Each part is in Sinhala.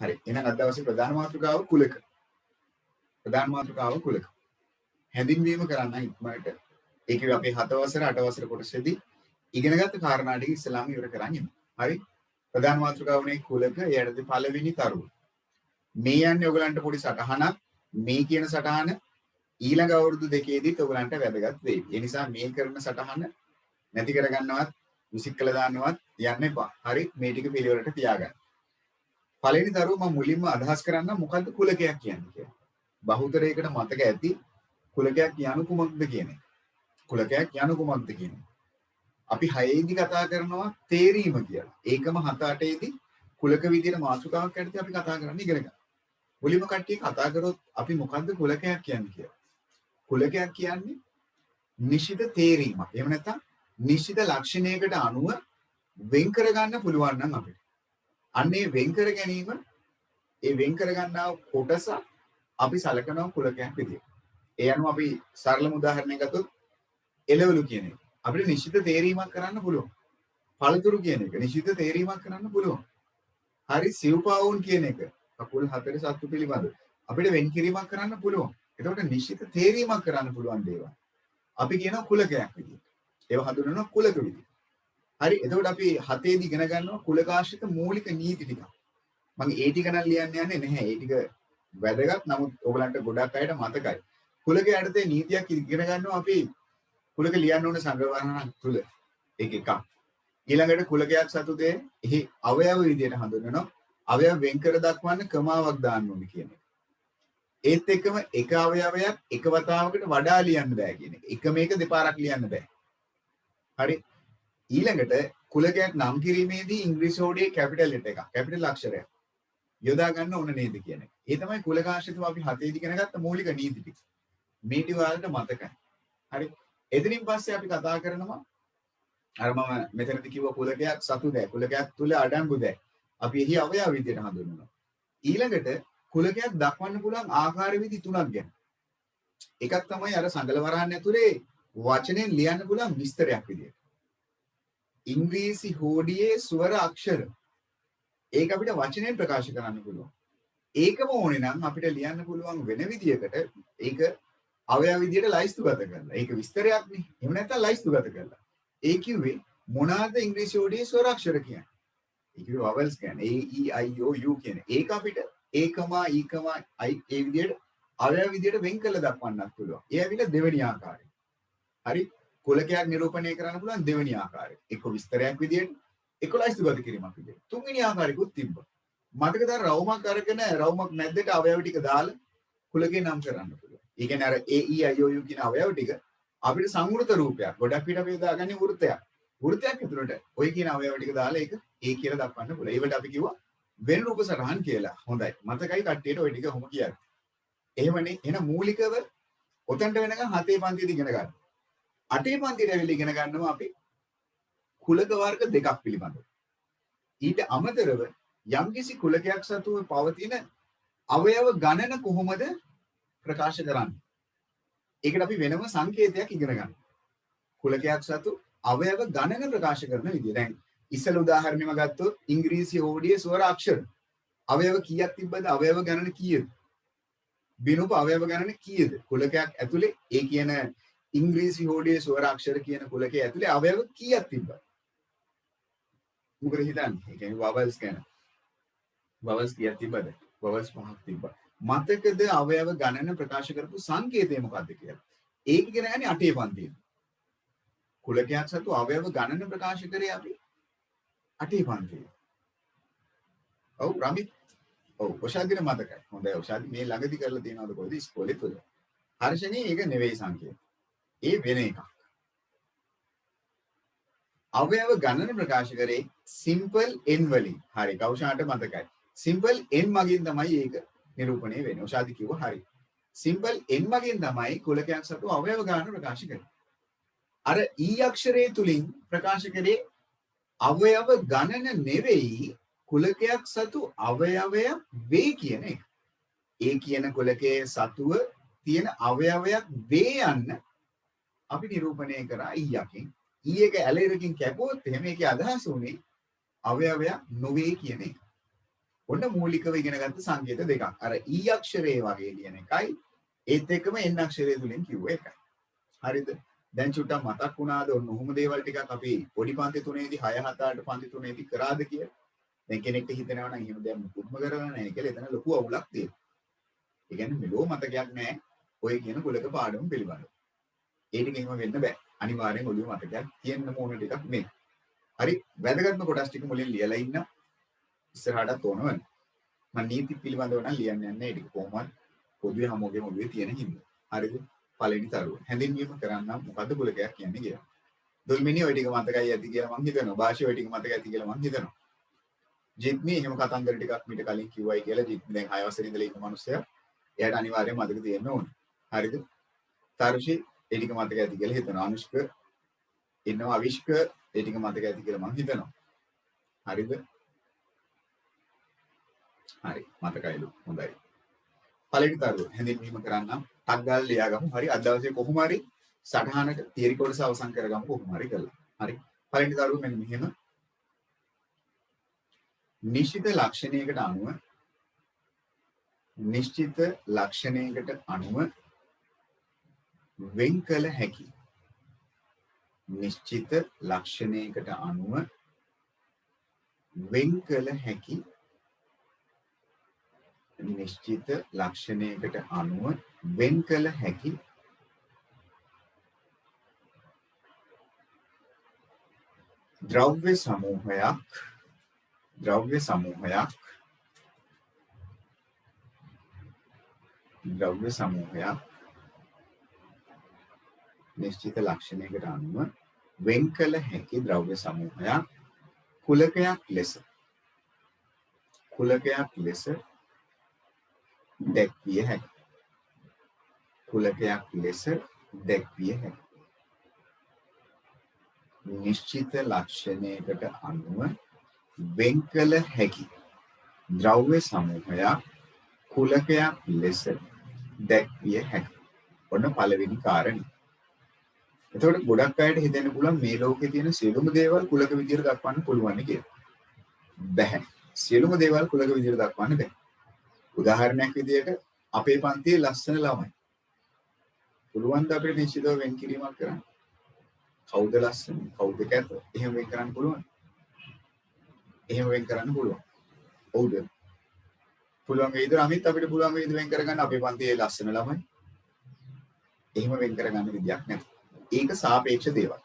හරි. එහෙනම් අද දවසේ ප්‍රධාන මාතෘකාව කුලක. ප්‍රධාන මාතෘකාව කුලක. හැඳින්වීම කරන්න ඉක්මනට ඒකේ අපේ 7 වසර 8 වසර කොටසේදී ඉගෙනගත්ත කාරණා ටික ඉස්සලාම ඉවර කරන් ඉමු. හරි. ප්‍රධාන මාතෘකාවනේ කුලක. ඊයටදී පළවෙනි තරුව. මේ යන්නේ ඔයගලන්ට පොඩි සටහනක්. මේ කියන සටහන ඊළඟ අවුරුදු දෙකේදීත් ඔයගලන්ට වැදගත් වෙයි. ඒ නිසා මේ කරන සටහන නැති කරගන්නවත් විසික් කළා දාන්නවත් යන්න එපා. හරි. මේ ටික පිළිවෙලට තියාගන්න. පළවෙනි දරුව මම මුලින්ම අදහස් කරන්න මොකද්ද කුලකයක් කියන්නේ කියලා. බහුතරයකට මතක ඇති කුලකයක් යනු කුමක්ද කියන එක. කුලකයක් යනු කුමක්ද කියන එක. අපි 6 දී කතා කරනවා තේරීම කියලා. ඒකම 7 8 දී කුලක විදියට මාතෘකාවක් යටතේ අපි කතා කරන්න ඉගෙන ගන්න. මුලින්ම කට්ටිය කතා කරොත් අපි මොකද්ද කුලකයක් කියන්නේ කියලා. කුලකයක් කියන්නේ නිශ්චිත තේරීමක්. එහෙම නැත්නම් නිශ්චිත ලක්ෂණයකට අනුව වෙන් කර ගන්න පුළුවන් නම් අපිට. අන්නේ වෙන් කර ගැනීම ඒ වෙන් කර ගන්නා කොටස අපි සලකනවා කුලකයක් විදියට. ඒ අනුව අපි සරලම උදාහරණයක් ගත්තොත් එළවලු කියන එක. අපිට නිශ්චිත තේරීමක් කරන්න පුළුවන්. පළතුරු කියන එක නිශ්චිත තේරීමක් කරන්න පුළුවන්. හරි සිව්පාවුන් කියන එක කකුල් 4 සත්තු පිළිබඳ අපිට වෙන් කිරීමක් කරන්න පුළුවන්. එතකොට නිශ්චිත තේරීමක් කරන්න පුළුවන් දේවල්. අපි කියනවා කුලකයක් විදියට. ඒව හඳුන්වනවා කුලක විදියට. හරි එතකොට අපි 7 දී ඉගෙන ගන්නවා කුලකාශ්‍රිත මූලික නීති ටික. මම ඒ ටික නම් ලියන්න යන්නේ නැහැ. ඒ ටික වැදගත්. නමුත් ඔයගලන්ට ගොඩක් අයට මතකයි. කුලක යටතේ නීතියක් ඉගෙන ගන්නවා අපි කුලක ලියන්න ඕන සංග්‍රහණක් තුල. ඒක එකක්. ඊළඟට කුලකයක් සතු දෙය එහි අවයව විදියට හඳුන්වනවා. අවයව වෙන් කර දක්වන්න ක්‍රමාවක් දාන්න ඕනේ කියන එක. ඒත් එක්කම එක අවයවයක් එක වතාවකට වඩා ලියන්න බෑ කියන එක. එක මේක දෙපාරක් ලියන්න බෑ. හරි. ඊළඟට කුලකයක් නම් කිරීමේදී ඉංග්‍රීසි හෝඩියේ කැපිටල් ලෙටර් එකක් කැපිටල් අක්ෂරයක් යොදා ගන්න ඕන නේද කියන එක. ඒ තමයි කුලකාශ්‍රිතව අපි 7 දී ඉගෙන ගත්ත මූලික නීති ටික. මේ ටික වලට මතකයි. හරි. එතනින් පස්සේ අපි කතා කරනවා අර මම මෙතනදී කිව්ව කුලකයක් සතු දැ කුලකයක් තුල අඩංගු දැ අපි එහි අවයව විදියට හඳුන්වනවා. ඊළඟට කුලකයක් දක්වන්න පුළුවන් ආකාර විදි තුනක් ගැන. එකක් තමයි අර සංගල වරහන් ඇතුලේ වචනෙන් ලියන්න පුළුවන් විස්තරයක් විදියට. ඉංග්‍රීසි හෝඩියේ ස්වර අක්ෂර ඒක අපිට වචනෙන් ප්‍රකාශ කරන්න පුළුවන්. ඒකම ඕනේ නම් අපිට ලියන්න පුළුවන් වෙන විදියකට ඒක අවයව විදියට ලයිස්තුගත කරලා. ඒක විස්තරයක් නේ. එහෙම නැත්නම් ලයිස්තුගත කරලා. ඒ කිව්වේ මොනවාද ඉංග්‍රීසි හෝඩියේ ස්වර අක්ෂර කියන්නේ? ඒ කිව්වේ vowels කියන්නේ A E I O U කියන්නේ. ඒක අපිට A, E, I ඒ විදියට අවයව විදියට වෙන් කරලා දක්වන්නත් පුළුවන්. ඒ ඇවිල්ලා දෙවෙනි ආකාරය. හරි. කුලකයක් නිරූපණය කරන්න පුළුවන් දෙවෙනි ආකාරය. එක්ක විස්තරයක් විදියට, එක්ක ලයිස්තුගත කිරීමක් විදියට. තුන්වෙනි ආකාරයකුත් තිබ්බා. මතකද රවුමක් අරගෙන රවුමක් මැද්දට අවයව ටික දාලා කුලකේ නම් කරන්න පුළුවන්. ඒ කියන්නේ අර A E I O U කියන අවයව ටික අපිට සංවෘත රූපයක්. ගොඩක් පිට අපි දාගන්නේ වෘත්තයක්. වෘත්තයක් ඇතුළට ওই කියන අවයව ටික දාලා ඒක A කියලා දක්වන්න පුළුවන්. ඒවට අපි කිව්වා වෙන රූප සටහන් කියලා. හොඳයි. මතකයි කට්ටියට ওই ටික කොහොම කියන්නේ. එහෙමනේ. එහෙනම් මූලිකව ඔතනට වෙනකන් 7 පන්තියේදී ඉගෙන ගන්න. 8 පන්තියට ඇවිල්ලා ඉගෙන ගන්නවා අපි කුලක වර්ග දෙකක් පිළිබඳව. ඊට අමතරව යම්කිසි කුලකයක් සතුව පවතින අවයව ගණන කොහොමද ප්‍රකාශ කරන්නේ? ඒකට අපි වෙනම සංකේතයක් ඉගෙන ගන්නවා. කුලකයක් සතු අවයව ගණන ප්‍රකාශ කරන විදිය. දැන් ඉස්සල උදාහරණෙම ගත්තොත් ඉංග්‍රීසි හෝඩියේ ස්වර අක්ෂර අවයව කීයක් තිබ්බද? අවයව ගණන කීයද? බිනුප අවයව ගණන කීයද? කුලකයක් ඇතුලේ ඒ කියන ඉංග්‍රීසි හෝඩියේ ස්වර අක්ෂර කියන කුලකයේ ඇතුලේ අවයව කීයක් තිබ්බද? මොකද හිතන්නේ? ඒ කියන්නේ vowels ගැන. vowels කීයක් තිබ්බද? vowels 5ක් තිබ්බා. මතකද අවයව ගණන ප්‍රකාශ කරපු සංකේතය මොකක්ද කියලා? ඒක ඉගෙන ගන්නේ 8 පන්තියේ. කුලකයක් සතු අවයව ගණන ප්‍රකාශ කරේ අපි 8 පන්තියේ. ඔව් රමිත්. ඔව් ඔෂාදින මතකයි. හොඳයි ඔෂාදි මේ ළඟදි කරලා තියෙනවද කොහෙද ඉස්කෝලේ තුල? හර්ෂණී ඒක නෙවෙයි සංකේත. ඒ වෙන එකක්. අවයව ගණන ප්‍රකාශ කරේ සිම්පල් n වලින්. හරි කෞෂාන්ට මතකයි. සිම්පල් n මගින් තමයි ඒක නිරූපණය වෙන්නේ. ඔෂාදි කිව්වා හරි. සිම්පල් n මගින් තමයි කුලකයක් සතු අවයව ගණන ප්‍රකාශ කරන්නේ. අර E අක්ෂරයේ තුලින් ප්‍රකාශ කරේ අවයව ගණන නෙවෙයි කුලකයක් සතු අවයවය වේ කියන එක. ඒ කියන කුලකයේ සතුව තියෙන අවයවයක් වේ යන්න අපි නිරූපණය කරා E යකින්. E එක ඇලෙරකින් කැපුවොත් එහෙම ඒකේ අදහස උනේ අවයවයක් නොවේ කියන එක. ඔන්න මූලිකව ඉගෙනගත්ත සංකේත දෙකක්. අර ඊ අක්ෂරයේ වගේ ලියන එකයි ඒත් එක්කම එන් අක්ෂරය තුලින් කිව්ව එකයි. හරිද? දැන් චුට්ටක් මතක් වුණාද ඔන්න ඔහොම දේවල් ටිකක් අපි පොඩි පන්ති 3ේදී 6 7 8 පන්ති 3ේදී කරාද කියලා? දැන් කෙනෙක්ට හිතෙනවා නම් එහෙම දැන් මුකුත්ම කරලා නැහැ කියලා එතන ලොකු අවුලක් තියෙනවා. ඒ කියන්නේ මෙලෝ මතකයක් නැහැ ඔය කියන කුලක පාඩම පිළිබඳව. ඒ ටික එහෙම වෙන්න බෑ. අනිවාර්යෙන් ඔළුව මතකයක් තියෙන්න ඕන ටිකක් මේ. හරි වැදගත්ම කොටස් ටික මුලින් ලියලා ඉන්න ඉස්සරහටත් ඕන වෙනවා. මම නීති පිළිබඳව නම් ලියන්න යන්නේ ඒ ටික කොහොමද පොදුවේ හැමෝගෙම ඔළුවේ තියෙන හින්දා. හරිද? පළවෙනි තරුව. හැඳින්වීම කරන්නම් මොකද්ද කුලකයක් කියන්නේ කියලා. දුල්මිනි ඔය ටික මතකයි ඇති කියලා මං හිතනවා. භාෂා ඔය ටික මතකයි ඇති කියලා මං හිතනවා. ජිත්මි එහෙම කතන්දර ටිකක් මීට කලින් කිව්වයි කියලා ජිත්මි දැන් 6 වසරේ ඉඳලා ඉන්න මිනිස්සයා. එයාට අනිවාර්යයෙන්ම මතක තියෙන්න ඕනේ. හරිද? තරුෂි ඒ ටික මතක ඇති කියලා හිතනවා. අනුෂ්ක ඉන්නවා අවිෂ්ක ඒ ටික මතක ඇති කියලා මං හිතනවා. හරිද? හරි මතකයිලු. හොඳයි. පළවෙනි තරුව හැඳින්වීම කරන්නම්. ටක් ගාලා ලියාගමු. හරි අද දවසේ කොහොම හරි සටහනක තියරි කොටස අවසන් කරගමු කොහොම හරි කරලා. හරි. පළවෙනි තරුව මෙන්න මෙහෙම. නිශ්චිත ලක්ෂණයකට අනුව වෙන් කළ හැකි නිශ්චිත ලක්ෂණයකට අනුව වෙන් කළ හැකි නිශ්චිත ලක්ෂණයකට අනුව වෙන් කළ හැකි ද්‍රව්‍ය සමූහයක් නිශ්චිත ලක්ෂණයකට අනුව වෙන් කළ හැකි ද්‍රව්‍ය සමූහයක් කුලකයක් ලෙස දැක්විය හැකියි. නිශ්චිත ලක්ෂණයකට අනුව වෙන් කළ හැකි ද්‍රව්‍ය සමූහයක් කුලකයක් ලෙස දැක්විය හැකියි. ඔන්න පළවෙනි කාරණේ. එතකොට ගොඩක් අයට හිතෙන්න පුළුවන් මේ ලෝකේ තියෙන සියලුම දේවල් කුලක විදියට දක්වන්න පුළුවන් කියලා. බැහැ. සියලුම දේවල් කුලක විදියට දක්වන්න බැහැ. උදාහරණයක් විදියට අපේ පන්තියේ ලස්සන ළමයි. පුළුවන් ද අපිට නිශ්චිතව වෙන් කිරීමක් කරන්න? කවුද ලස්සන? කවුද කැත? එහෙම වෙන් කරන්න පුළුවන්. එහෙම වෙන් කරන්න පුළුවන්. ඔව්ද? පුළුවන් වේද? අමිත් අපිට පුළුවන් වේද වෙන් කරගන්න අපේ පන්තියේ ලස්සන ළමයි? එහෙම වෙන් කරගන්න විදියක් නැහැ. ඒක සාපේක්ෂ දේවල්.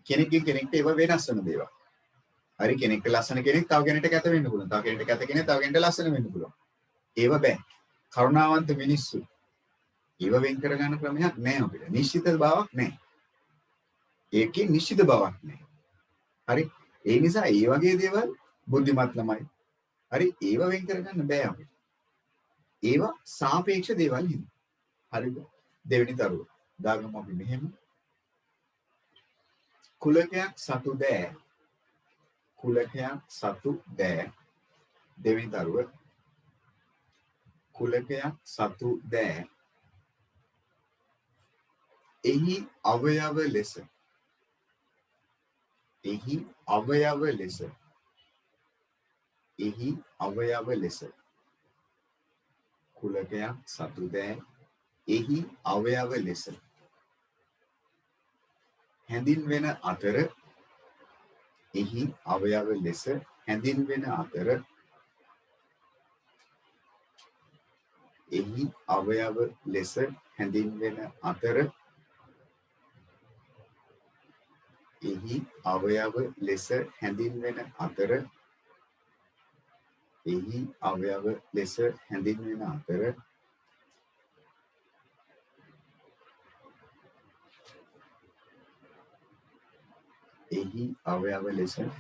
කෙනෙක්ගෙන් කෙනෙක්ට ඒව වෙනස් වෙන දේවල්. හරි කෙනෙක්ට ලස්සන කෙනෙක් තව කෙනෙක්ට කැත වෙන්න පුළුවන්. තව කෙනෙක්ට කැත කෙනෙක් තව කෙනෙක්ට ලස්සන වෙන්න පුළුවන්. ඒව බෑ. කරුණාවන්ත මිනිස්සු. ඒව වෙන් කරගන්න ක්‍රමයක් නැහැ අපිට. නිශ්චිත බවක් නැහැ. ඒකේ නිශ්චිත බවක් නැහැ. හරි. ඒ නිසා ඒ වගේ දේවල් බුද්ධිමත් ළමයි. හරි. ඒව වෙන් කරගන්න බෑ අපිට. ඒවා සාපේක්ෂ දේවල් හිමි. හරිද? දෙවෙනි තරුව. දාගමු අපි මෙහෙම. කුලකයක් සතු දෑ දෙවෙනි තරුව කුලකයක් සතු දෑ එහි අවයව ලෙස කුලකයක් සතු දෑ එහි අවයව ලෙස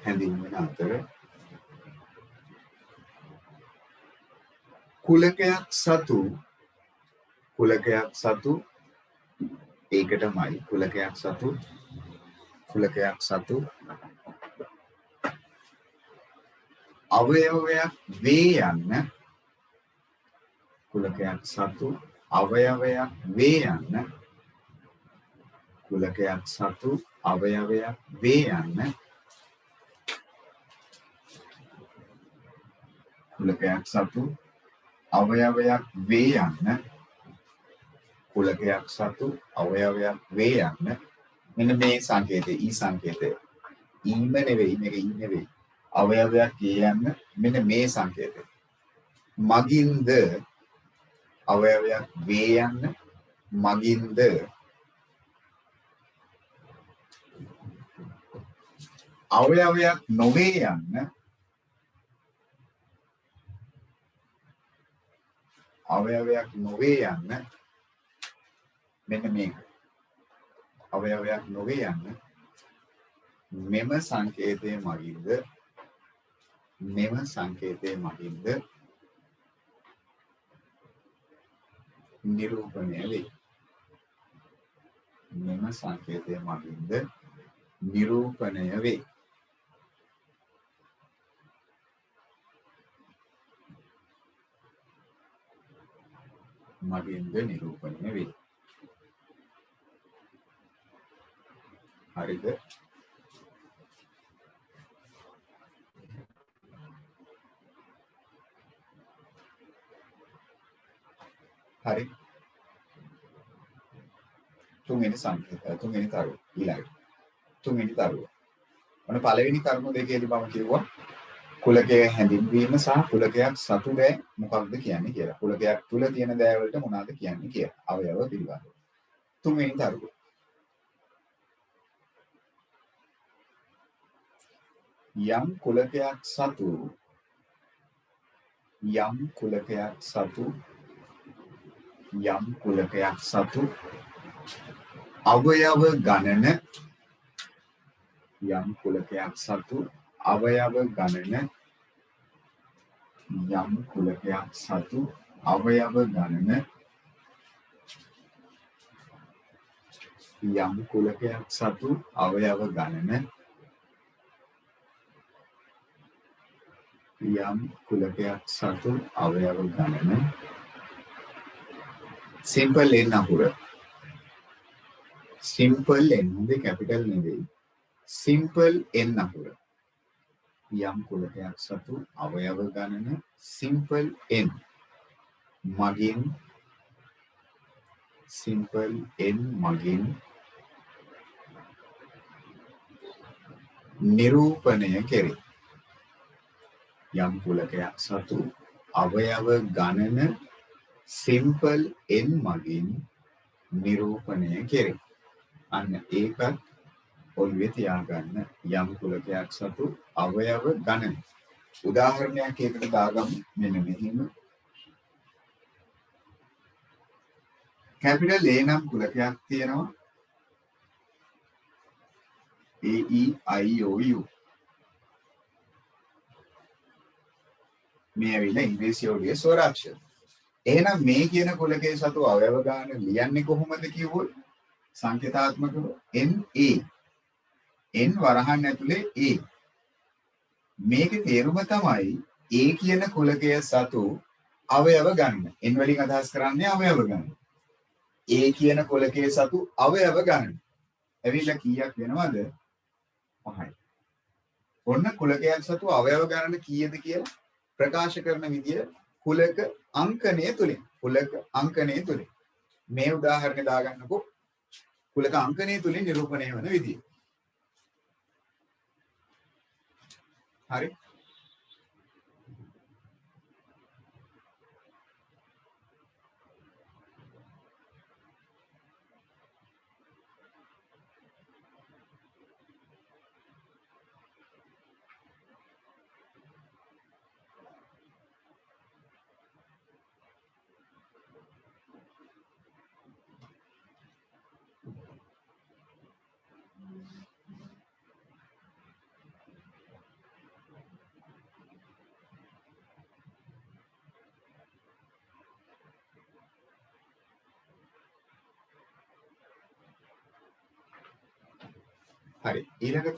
හැඳින්වෙන අතර කුලකයක් සතු ඒකටමයි කුලකයක් සතු අවයවයක් වේ යන්න කුලකයක් සතු අවයවයක් වේ යන්න කුලකයක් සතු අවයවයක් වේ යන්න මෙන්න මේ සංකේතය ඊ සංකේතය ඊම නෙවෙයි මේක ඊ නෙවෙයි අවයවයක් වේ යන්න මෙන්න මේ සංකේතය මගින්ද අවයවයක් වේ යන්න මගින්ද අවයවයක් නොවේ යන්න අවයවයක් නොවේ යන්න මෙන්න මේක අවයවයක් නොවේ යන්න මෙම සංකේතයේ මගින්ද නිරූපණය වේ මෙම සංකේතයේ මගින්ද නිරූපණය වේ මගින්ද නිරූපණය වේ හරිද හරි තුන්වෙනි සංකේතය තුන්වෙනි තරුව ඊළඟට තුන්වෙනි තරුව මොන පළවෙනි කරුණු දෙකේදී මම කිව්වා කුලකයේ හැඳින්වීම සහ කුලකයක් සතු දෑ මොකක්ද කියන්නේ කියලා කුලකයක් තුල තියෙන දෑ වලට මොනවද කියන්නේ කියලා අවයව පිළිබඳව තුන්වෙනි තරුව යම් කුලකයක් සතු අවයව ගණන යම් කුලකයක් සතු අවයව ගණන යම් කුලකයක් සතු අවයව ගණන යම් කුලකයක් සතු අවයව ගණන යම් කුලකයක් සතු අවයව ගණන සිම්පල් n අකුර සිම්පල් n හොඳේ කැපිටල් නෙවෙයි සිම්පල් n අකුර යම් කුලකයක් සතු අවයව ගණන සිම්පල් n මගින් සිම්පල් n මගින් නිරූපණය කෙරේ යම් කුලකයක් සතු අවයව ගණන සිම්පල් n මගින් නිරූපණය කෙරේ අන්න ඒකත් ඔළුවේ තියාගන්න යම් කුලකයක් සතු අවයව ගණන උදාහරණයක් ඒකට දාගමු මෙන්න මෙහිම කැපිටල් A නම් කුලකයක් තියෙනවා A E I O U මේ ඇවිල්ලා ඉංග්‍රීසි යෝගයේ ස්වරාක්ෂර එහෙනම් මේ කියන කුලකයේ සතු අවයව ගණන ලියන්නේ කොහොමද කිව්වොත් සංකේතාත්මකව NA n වරහන් ඇතුලේ A මේකේ තේරුම තමයි A කියන කුලකයේ සතු අවයව ගණන n වලින් අදහස් කරන්නේ අවයව ගණන A කියන කුලකයේ සතු අවයව ගණන ඇවිල්ලා කීයක් වෙනවද 5යි ඔන්න කුලකයක් සතු අවයව ගණන කීයද කියලා ප්‍රකාශ කරන විදිය කුලක අංකණය තුලින් මේ උදාහරණය දාගන්නකෝ කුලක අංකණය තුලින් නිරූපණය වන විදිය හරි හරි ඊළඟ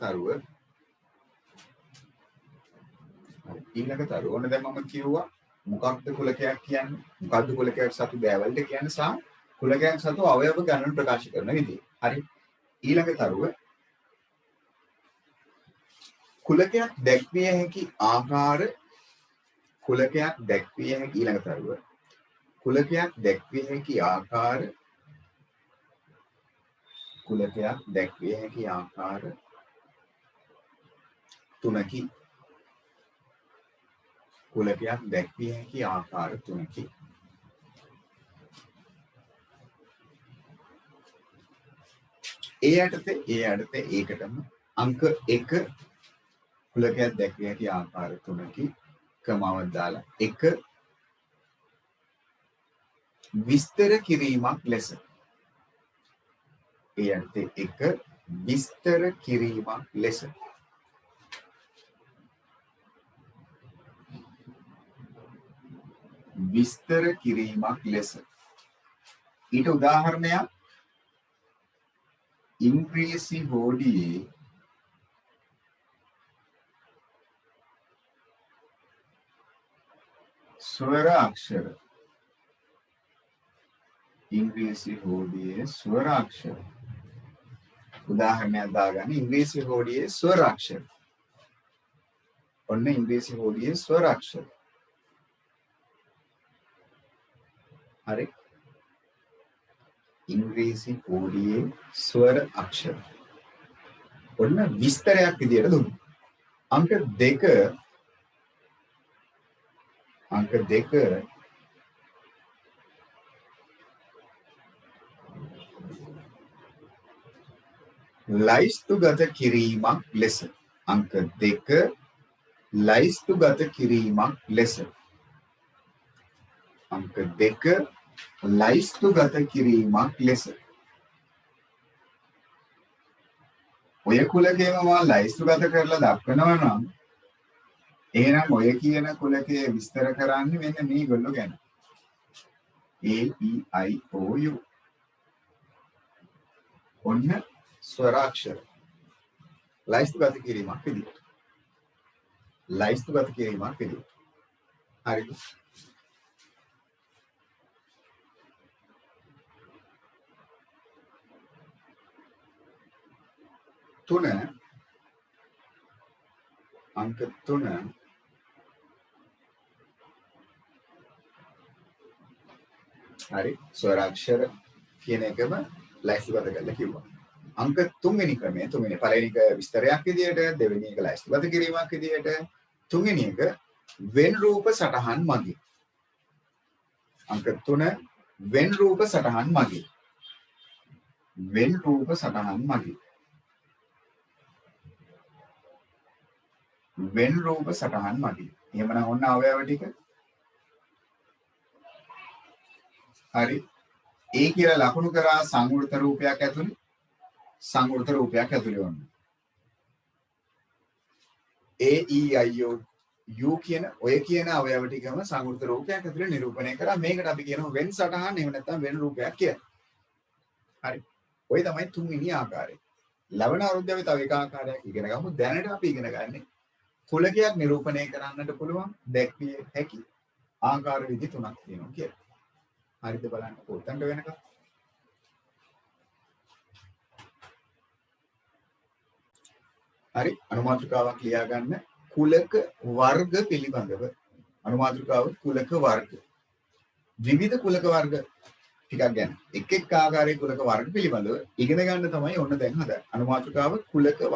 තරුව ඔන්න දැන් මම කිව්වා මොකක්ද කුලකයක් කියන්නේ මොකක්ද කුලකයක් සතු දෑවලට කියන්නේ සහ කුලකයක් සතු අවයව ගණන ප්‍රකාශ කරන විදිය හරි ඊළඟ තරුව කුලකයක් දැක්විය හැකි ආකාර කුලකයක් දැක්විය හැකි ඊළඟ තරුව කුලකයක් දැක්විය හැකි ආකාර කුලකයක් දැක්විය හැකි ආකාර තුනකි කුලකයක් දැක්විය හැකි ආකාර තුනකි ඒ යටතේ ඒකටම අංක 1 කුලකයක් දැක්විය හැකි ආකාර තුනකි ක්‍රමාවක් දාලා 1 විස්තර කිරීමක් ලෙස ඒ යටතේ 1 විස්තර කිරීමක් ලෙස විස්තර කිරීමක් ලෙස ඊට උදාහරණයක් ඉංග්‍රීසි හෝඩියේ ස්වර අක්ෂර ඉංග්‍රීසි හෝඩියේ ස්වර අක්ෂර උදාහරණයක් දාගන්න ඉංග්‍රීසි හෝඩියේ ස්වර අක්ෂර ඔන්න ඉංග්‍රීසි හෝඩියේ ස්වර අක්ෂර හරි ඉංග්‍රීසි හෝඩියේ ස්වර අක්ෂර ඔන්න විස්තරයක් විදියට දුන්නා අංක 2 ලයිස්තුගත කිරීමක් ලෙස අංක 2 ලයිස්තුගත කිරීමක් ලෙස අංක 2 ලයිස්තුගත කිරීමක් ලෙස ඔය කුලකේම මම ලයිස්තුගත කරලා දක්වනවා නම් එහෙනම් ඔය කියන කුලකයේ විස්තර කරන්නේ මෙන්න මේගොල්ලෝ ගැන A E I O U ඔන්න ස්වරාක්ෂර ලයිස්තුගත කිරීමක් විදියට ලයිස්තුගත කිරීමක් විදියට හරිද තුන අංක 3 හරි ස්වරාක්ෂර කියන එකම ලයිස්තුගත කරලා කිව්වා අංක 3 වෙනි ක්‍රමය තුන්වෙනි පළවෙනි එක විස්තරයක් විදියට දෙවෙනි එක ලයිස්තුගත කිරීමක් විදියට තුන්වෙනි එක වෙන් රූප සටහන් මගින් අංක 3 වෙන් රූප සටහන් මගින් වෙන් රූප සටහන් මගින් වෙන් රූප සටහන් මගින් එහෙමනම් ඔන්න අවයව ටික හරි ඒ කියලා ලකුණු කරා සංවෘත රූපයක් ඇතුලේ ඔන්න A E I O U කියන ඔය කියන අවයව ටිකම සංවෘත රූපයක් ඇතුලේ නිරූපණය කරා මේකට අපි කියනවා වෙන් සටහන් එහෙම නැත්නම් වෙන් රූපයක් කියලා හරි ඔය තමයි තුන්වෙනි ආකාරය ලබන අවුරුද්දේ අපි තව එක ආකාරයක් ඉගෙන ගමු දැනට අපි ඉගෙන ගන්නේ කුලකයක් නිරූපණය කරන්නට පුළුවන් දැක්විය හැකි ආකාර විදි 3ක් තියෙනවා කියලා. හරිද බලන්න පොතන්ට වෙනකම්. හරි අනුමාත්‍රිකාවක් ලියා ගන්න කුලක වර්ග පිළිබඳව අනුමාත්‍රිකාව කුලක වර්ග විවිධ කුලක වර්ග ටිකක් ගැන එක් එක් ආකාරයේ කුලක වර්ග පිළිබඳව ඉගෙන ගන්න තමයි ඔන්න දැන් හදන්නේ. අනුමාත්‍රිකාව කුලක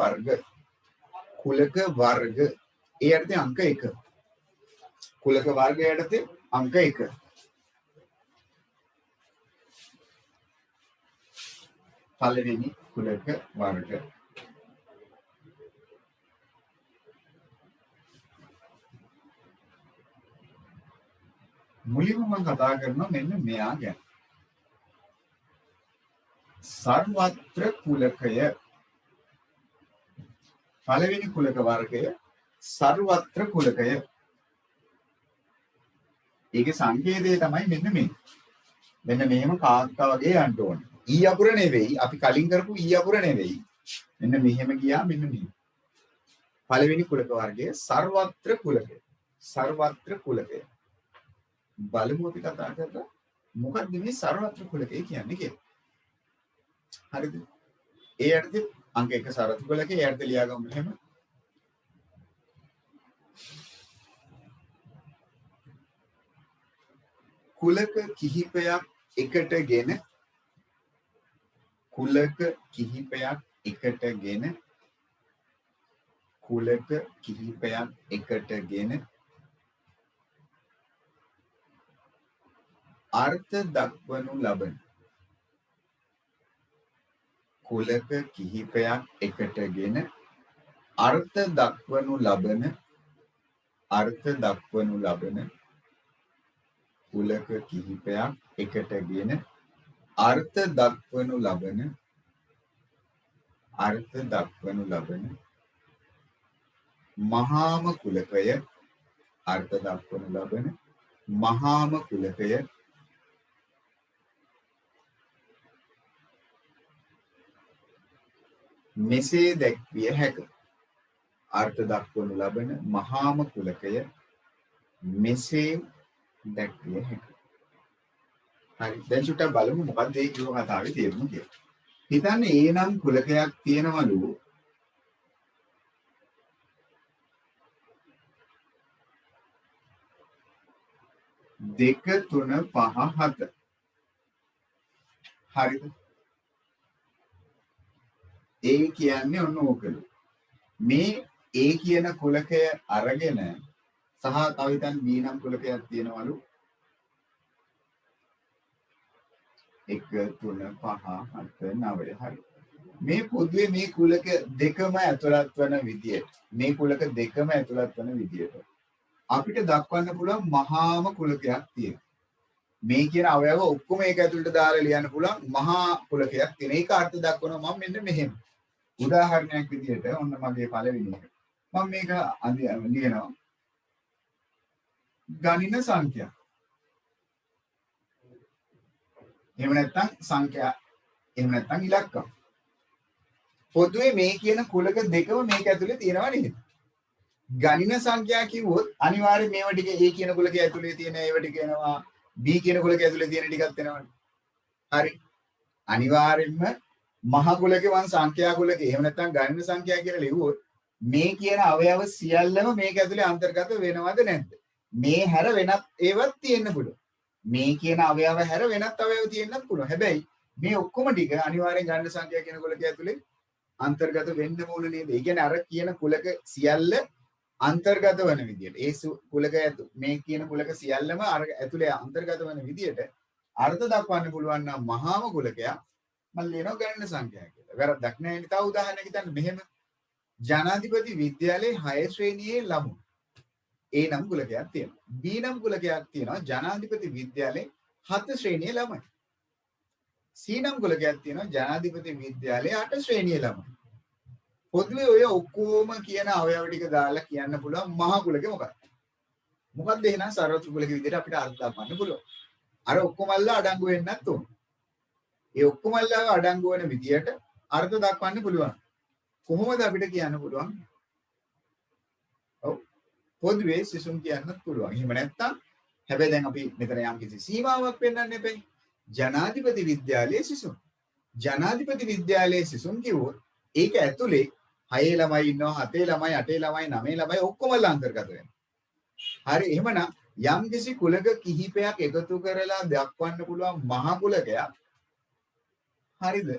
වර්ග ඒ යටතේ අංක 1 කුලක වර්ගය යටතේ අංක 1 පළවෙනි කුලක වර්ග මුලින්ම මම කතා කරනවා මෙන්න මෙයා ගැන සර්වත්‍ර කුලකය පළවෙනි කුලක වර්ගය සර්වත්‍ර කුලකය ඒකේ සංකේතය තමයි මෙන්න මේ මෙන්න මෙහෙම කාක්කා වගේ යන්න ඕනේ ඊ අකුර නෙවෙයි අපි කලින් කරපු ඊ අකුර නෙවෙයි මෙන්න මෙහෙම ගියා මෙන්න මේ පළවෙනි කුලක වර්ගය සර්වත්‍ර කුලකය බලමු අපි කතා කරලා මොකක්ද මේ සර්වත්‍ර කුලකය කියන්නේ කියලා හරිද ඒ යටතේ අංක 1 සර්වත්‍ර කුලකය ඒ යටතේ ලියා ගමු එහෙම කුලක කිහිපයක් එකටගෙන කුලක කිහිපයක් එකටගෙන කුලක කිහිපයක් එකටගෙන අර්ථ දක්වනු ලබන කුලක කිහිපයක් එකටගෙන අර්ථ දක්වනු ලබන කුලක කිහිපයක් එකටගෙන අර්ථ දක්වනු ලබන මහාම කුලකය අර්ථ දක්වනු ලබන මහාම කුලකය මෙසේ දැක්විය හැක අර්ථ දක්වනු ලබන මහාම කුලකය මෙසේ දැක්විය හැක. හරි, දැන් චුට්ටක් බලමු මොකක්ද මේ කියව කතාවේ තේරුම කියලා. හිතන්න ඒනම් කුලකයක් තියෙනවලු දෙක තුන පහ හත. හරිද? ඒ කියන්නේ ඔන්න ඕකලු. මේ ඒ කියන කුලකය අරගෙන සහ තව හිතන්න B නම් කුලකයක් තියෙනවලු 1 3 5 7 9. හරි. මේ පොදුවේ මේ කුලක දෙකම ඇතුළත් වන විදියට අපිට දක්වන්න පුළුවන් මහාම කුලකයක් තියෙනවා. මේ කියන අවයව ඔක්කොම ඒක ඇතුළට දාලා ලියන්න පුළුවන් මහා කුලකයක් තියෙන. ඒක අර්ථ දක්වනවා මම මෙන්න මෙහෙම. උදාහරණයක් විදියට ඔන්න මගේ පළවෙනි එක. මම මේක ලියනවා ගණින සංඛ්‍යා. එහෙම නැත්නම් සංඛ්‍යා. එහෙම නැත්නම් ඉලක්කම්. පොදුවේ මේ කියන කුලක දෙකම මේක ඇතුලේ තියෙනවා නේද? ගණින සංඛ්‍යා කිව්වොත් අනිවාර්යයෙන් මේවා ටික A කියන කුලකයේ ඇතුලේ තියෙන ඒවා ටික එනවා B කියන කුලකයේ ඇතුලේ තියෙන ටිකක් එනවනේ. හරි. අනිවාර්යෙන්ම මහ කුලකේ වන් සංඛ්‍යා කුලකේ එහෙම නැත්නම් ගණින සංඛ්‍යා කියලා ලියුවොත් මේ කියන අවයව සියල්ලම මේක ඇතුලේ අන්තර්ගත වෙනවද නැද්ද? මේ හැර වෙනත් ඒවත් තියෙන්න පුළුවන්. මේ කියන අවයව හැර වෙනත් අවයව තියෙන්නත් පුළුවන්. හැබැයි මේ ඔක්කොම ටික අනිවාර්යෙන් ගණින සංඛ්‍යා කියන කුලකයේ ඇතුලේ අන්තර්ගත වෙන්න ඕන නේද? ඒ කියන්නේ අර කියන කුලක සියල්ල අන්තර්ගත වන විදියට ඒ කුලක මේ කියන කුලක සියල්ලම අර ඇතුලේ අන්තර්ගත වන විදියට අර්ථ දක්වන්න පුළුවන් නම් මහාම කුලකයක් මම ලියනවා ගණන සංඛ්‍යා කියලා. වැරද්දක් නැහැ නේ. තව උදාහරණයක් හිතන්න මෙහෙම. ජනාධිපති විද්‍යාලයේ 6 ශ්‍රේණියේ ළමුන් A නම් කුලකයක් තියෙනවා. B නම් කුලකයක් තියෙනවා ජනාධිපති විද්‍යාලයේ 7 ශ්‍රේණියේ ළමයි. C නම් කුලකයක් තියෙනවා ජනාධිපති විද්‍යාලයේ 8 ශ්‍රේණියේ ළමයි. පොදුවේ ඔය ඔක්කොම කියන අවයව ටික දාලා කියන්න පුළුවන් මහා කුලකේ මොකක්ද? මොකක්ද එහෙනම් සර්වත්‍ර කුලකේ විදිහට අපිට අර්ථ දක්වන්න පුළුවන්. අර ඔක්කොමල්ලා අඩංගු වෙන්නත් ඕන. ඒ ඔක්කොමල්ලා අඩංගු වෙන විදිහට අර්ථ දක්වන්න පුළුවන්. කොහොමද අපිට කියන්න පුළුවන්? ඔව්. පොදුවේ සිසුන් කියන්නත් පුළුවන්. එහෙම නැත්නම් හැබැයි දැන් අපි මෙතන යම් කිසි සීමාවක් පෙන්වන්න එපේ. ජනාධිපති විද්‍යාලයේ සිසුන්. ජනාධිපති විද්‍යාලයේ සිසුන් කිව්වොත් ඒක ඇතුලේ 6 ළමයි ඉන්නවා 7 ළමයි 8 ළමයි 9 ළමයි ඔක්කොමලා අන්තර්ගත වෙනවා. හරි එහෙමනම් යම් කිසි කුලක කිහිපයක් එකතු කරලා දක්වන්න පුළුවන් මහ කුලකයක් හරිද?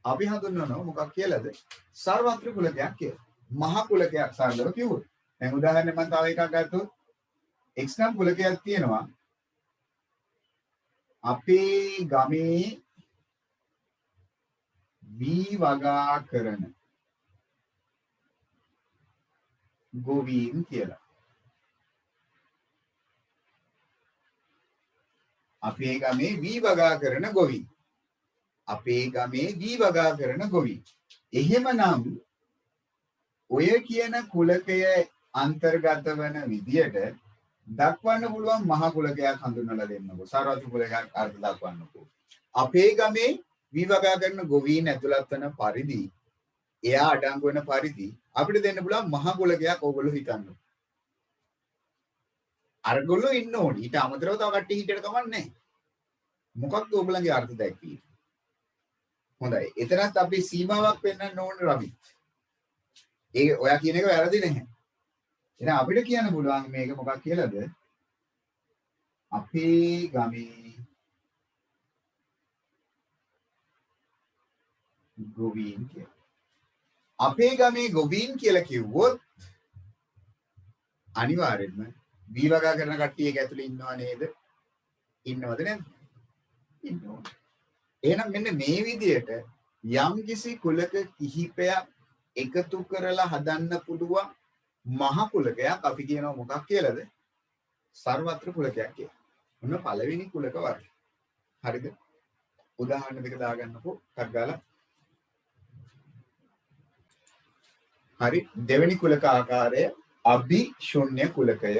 අපි හඳුන්වනවා මොකක් කියලාද? සර්වත්‍ර කුලකයක් කියලා. මහ කුලකයක් සරලව කිව්වොත්. දැන් උදාහරණයක් මම තව එකක් ගත්තොත් x නම් කුලකයක් තියෙනවා. අපේ ගමේ වී වගා කරන ගොවීන් කියලා. අපේ ගමේ වී වගා කරන ගොවීන්. අපේ ගමේ වී වගා කරන ගොවීන්. එහෙමනම් ඔය කියන කුලකය අන්තර්ගත වන විදියට දක්වන්න පුළුවන් මහ කුලකයක් හඳුන්වලා දෙන්නකෝ. සර්වත්‍ර කුලකයක් අර්ථ දක්වන්නකෝ. අපේ ගමේ වී වගා කරන ගොවීන් ඇතුළත් වන පරිදි එයා අඩංගු වෙන පරිදි අපිට දෙන්න පුළුවන් මහ කුලකයක් ඕගොල්ලෝ හිතන්න. අරගොල්ලෝ ඉන්න ඕනි. ඊට අමතරව තව කට්ටිය හිටියට කමක් නැහැ. මොකක්ද ඕගොල්ලන්ගේ අර්ථ දැක්වීම? හොඳයි. එතනත් අපි සීමාවක් පෙන්වන්න ඕනේ රවි. ඒක ඔයා කියන එක වැරදි නැහැ. එහෙනම් අපිට කියන්න පුළුවන් මේක මොකක් කියලාද? අපේ ගමේ ගොවීන් කියලා. අපේ ගමේ ගොවීන් කියලා කිව්වොත් අනිවාර්යෙන්ම බී වගා කරන කට්ටිය ඒක ඇතුලේ ඉන්නව නේද? ඉන්නවද නැද්ද? ඉන්නවා. එහෙනම් මෙන්න මේ විදියට යම් කිසි කුලක කිහිපයක් එකතු කරලා හදන්න පුළුවන් මහ කුලකයක් අපි කියනවා මොකක් කියලාද? සර්වත්‍ර කුලකයක් කියලා. මොන පළවෙනි කුලක වර්ගය. හරිද? උදාහරණ දෙක දාගන්නකෝ ටක් ගාලා. හරි දෙවෙනි කුලක ආකාරය අභිශුන්‍ය කුලකය.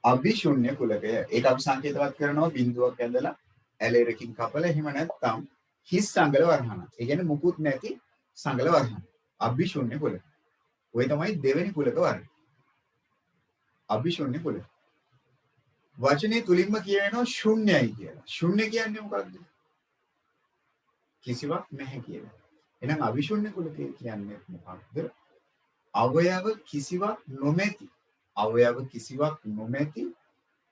අභිශුන්‍ය කුලකය. ඒක අපි සංකේතවත් කරනවා බිඳුවක් ඇඳලා ඇලෙරකින් කපලා එහෙම නැත්නම් හිස් සංගල වර්හන. ඒ කියන්නේ මුකුත් නැති සංගල වර්හන. අභිශුන්‍ය කුලක. ඔය තමයි දෙවෙනි කුලක වර්ගය. අභිශුන්‍ය කුලක. වචනේ තුලින්ම කියවෙනවා ශුන්‍යයි කියලා. ශුන්‍ය කියන්නේ මොකක්ද? කිසිවක් නැහැ කියලා. එහෙනම් අවිශුන්‍ය කුලකය කියන්නේ මොකක්ද? අවයව කිසිවක් නොමැති. අවයව කිසිවක් නොමැති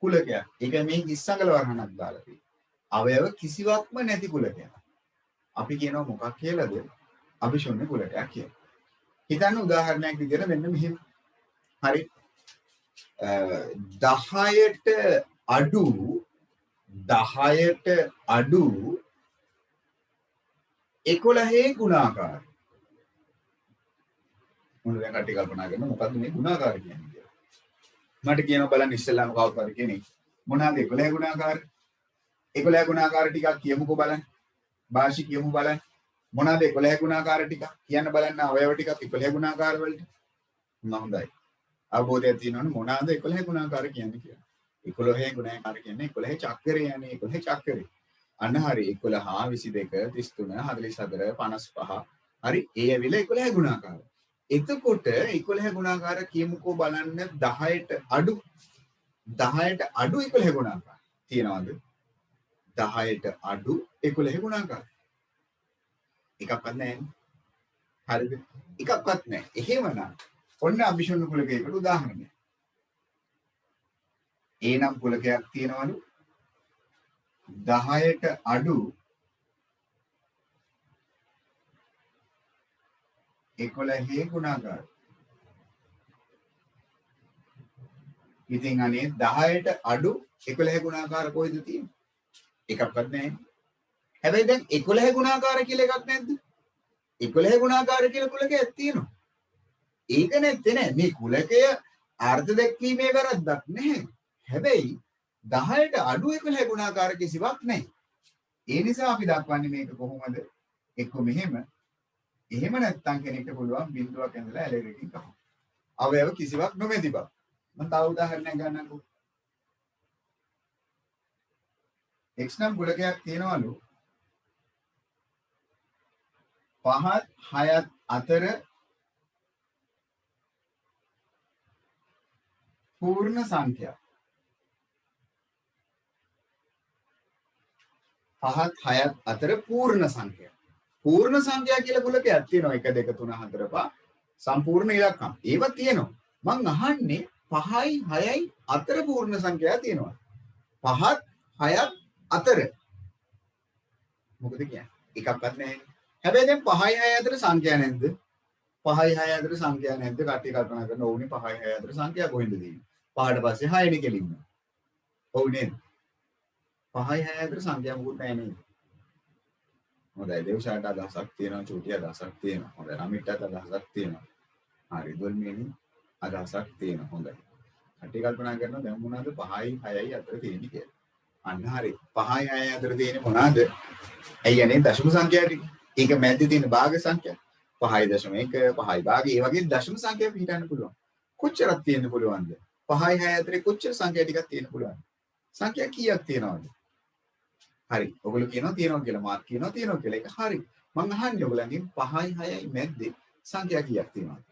කුලකයක්. ඒක මේ ඉස්සඟල වර්ණනක් දාලා තියෙනවා. අවයව කිසිවක්ම නැති කුලකයක්. අපි කියනවා මොකක් කියලාද? අවිශුන්‍ය කුලකයක් කියලා. හිතන්න උදාහරණයක් විදිහට මෙන්න මෙහෙම. හරි 10ට අඩු 11 ගුණාකාරය. මොනවද දැන් කටි කල්පනා කරන මොකද්ද මේ ගුණාකාරය කියන්නේ කියලා. මට කියනවා බලන්න ඉස්සෙල්ලාම කවුරු හරි කෙනෙක් මොනවාද 11 ගුණාකාරය? 11 ගුණාකාර ටිකක් කියමුකෝ බලන්න. භාෂි කියමු බලන්න. මොනවාද 11 ගුණාකාර ටික? කියන්න බලන්න අවයව ටිකක් 11 ගුණාකාර වලට. හොඳයි. අවබෝධයක් තියෙනවනේ මොනවාද 11 ගුණාකාර කියන්නේ කියලා. 11 ගුණාකාර කියන්නේ 11 චක්‍රය යන්නේ 11 චක්‍රය. අන්න හරි 11 22 33 44 55 හරි ඒ ඇවිල්ලා 11 ගුණාකාර. එතකොට 11 ගුණාකාර කියමුකෝ බලන්න 10ට අඩු 11 ගුණාකාර තියනවාද? 10ට අඩු 11 ගුණාකාර. එකක්වත් නැහැ. හරිද? එකක්වත් නැහැ. එහෙමනම් ඔන්න අභිශුන්‍ය කුලකයකට උදාහරණයක්. ඒනම් කුලකයක් තියෙනවලු 10ට අඩු 11 ගුණාකාර. ඉතින් අනේ 10ට අඩු 11 ගුණාකාර කොයිද තියෙන්නේ? එකක්වත් නැහැ. හැබැයි දැන් 11 ගුණාකාර කියලා එකක් නැද්ද? 11 ගුණාකාර කියලා කුලකයක් තියෙනවා. ඒක නැත්තේ නෑ. මේ කුලකය අර්ථ දැක්වීමේ වැරද්දක් නැහැ. හැබැයි 10ට අඩු 11 ගුණාකාර කිසිවක් නැහැ. ඒ නිසා අපි දක්වන්නේ මේක කොහොමද? එක්ක මෙහෙම. එහෙම නැත්තම් කෙනෙක්ට පුළුවන් බිඳුවක් ඇඳලා ඇලෙරකින් කපන්න. අවයව කිසිවක් නොමැති බව. මම තව උදාහරණයක් ගන්නම්කෝ. x නම් කුලකයක් තියෙනවලු 5ත් 6ත් අතර පූර්ණ සංඛ්‍යා. 5ත් 6ත් අතර පූර්ණ සංඛ්‍යා. පූර්ණ සංඛ්‍යා කියලා කුලකයක් තියෙනවා 1 2 3 4 5 සම්පූර්ණ ඉලක්කම්. ඒවා තියෙනවා. මං අහන්නේ 5යි 6යි අතර පූර්ණ සංඛ්‍යා තියෙනවා. 5ත් 6ත් අතර. මොකද කියන්නේ? එකක්වත් නැහැ. හැබැයි දැන් 5යි 6යි අතර සංඛ්‍යා නැද්ද? 5යි 6යි අතර සංඛ්‍යා නැද්ද? කට්ටිය කල්පනා කරන ඕනේ 5යි 6යි අතර සංඛ්‍යා කොහෙන්ද තියෙන්නේ? 5ට පස්සේ 6නේ කෙලින්ම. ඔව් නේද? 5යි 6යි අතර සංඛ්‍යා මොකුත් නැහැ නේද? හොඳයි දේවශාට අදහසක් තියෙනවා, චූටි අදහසක් තියෙනවා. හොඳයි රමිට්ටත් අදහසක් තියෙනවා. හරි දුල්මිනි අදහසක් තියෙනවා. හොඳයි. කට්ටිය කල්පනා කරනවා දැන් මොනවාද 5යි 6යි අතර තියෙන්නේ කියලා. අන්න හරි. 5යි 6යි අතර තියෙන්නේ මොනවාද? ඇයි යන්නේ දශම සංඛ්‍යා ටික. ඒක මැද්දේ තියෙන භාග සංඛ්‍යා. 5.1 5යි භාගය ඒ වගේ දශම සංඛ්‍යා පිටින්න පුළුවන්. කොච්චරක් තියෙන්න පුළුවන්ද? 5යි 6යි අතරේ කොච්චර සංඛ්‍යා ටිකක් තියෙන්න පුළුවන්ද? සංඛ්‍යා කීයක් තියෙනවද? හරි. ඔයගොල්ලෝ කියනවා තියෙනවා කියලා මාත් කියනවා තියෙනවා කියලා. ඒක හරි. මම අහන්නේ ඔයගොල්ලන්ගෙන් 5යි 6යි මැද්දේ සංඛ්‍යා කීයක් තියෙනවද?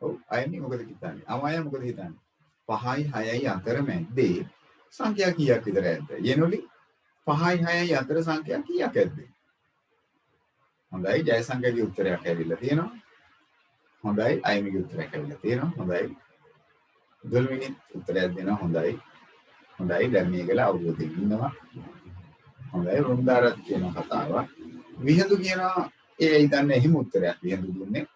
ඔව් අයන්නේ මොකද හිතන්නේ? අමය මොකද හිතන්නේ? 5යි 6යි අතර මැද්දේ සංඛ්‍යා කීයක් විතර ඇද්ද? යනොලි 5යි 6යි අතර සංඛ්‍යා කීයක් ඇද්ද? හොඳයි ජයසංගගේ උත්තරයක් ඇවිල්ලා තියෙනවා. හොඳයි අයමිගේ උත්තරයක් ඇවිල්ලා තියෙනවා. හොඳයි. දුල්මිනි උත්තරයක් දෙනවා. හොඳයි. හොඳයි. දැන් මේකල අවබෝධයෙන් ඉන්නවා. හොඳයි. වෘන්දාරත් කියන කතාව. විහිඳු කියනවා ඒ හිතන්නේ එහෙම උත්තරයක් විහිඳු දුන්නේ.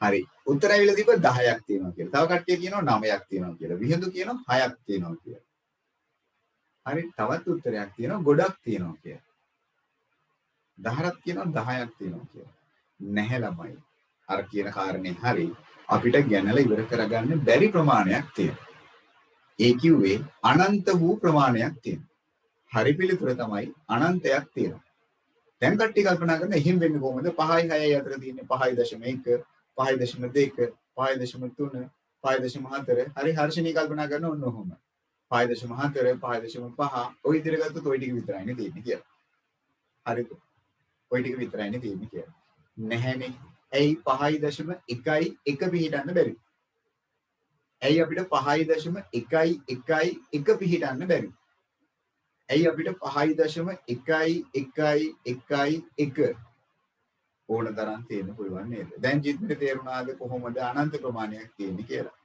හරි. උත්තර ඇවිල්ලා තිබ්බ 10ක් තියෙනවා කියලා. තව කට්ටිය කියනවා 9ක් තියෙනවා කියලා. විහිඳු කියනවා 6ක් තියෙනවා කියලා. හරි. තවත් උත්තරයක් තියෙනවා ගොඩක් තියෙනවා කියලා. 10ක් කියනවා 10ක් තියෙනවා කියලා. නැහැ ළමයි. අර කියන කාරණේ හරි. අපිට ගැනලා ඉවර කරගන්න බැරි ප්‍රමාණයක් තියෙනවා. ඒ කිව්වේ අනන්ත වූ ප්‍රමාණයක් තියෙනවා. හරි පිළිතුර තමයි අනන්තයක් තියෙනවා. දැන් කට්ටිය කල්පනා කරන එහෙම වෙන්නේ කොහොමද? 5යි 6යි අතර තියෙන්නේ 5.1, 5.2, 5.3, 5.4. හරි හර්ෂණී කල්පනා කරන ඔන්න ඔහොම. 5.4, 5.5 ඔය විදිහට ගත්තොත් ඔය ටික විතරයිනේ තියෙන්නේ කියලා. හරිද? ඔය ටික විතරයිනේ තියෙන්නේ කියලා. නැහැනේ. ඇයි 5.1 පිහිටන්න බැරි? ඇයි අපිට 5.1 පිහිටන්න බැරි? ඇයි අපිට 5.1 ඕන තරම් තියෙන්න පුළුවන් නේද? දැන් ජීවිතේ තේරුණාද කොහොමද අනන්ත ප්‍රමාණයක් තියෙන්නේ කියලා?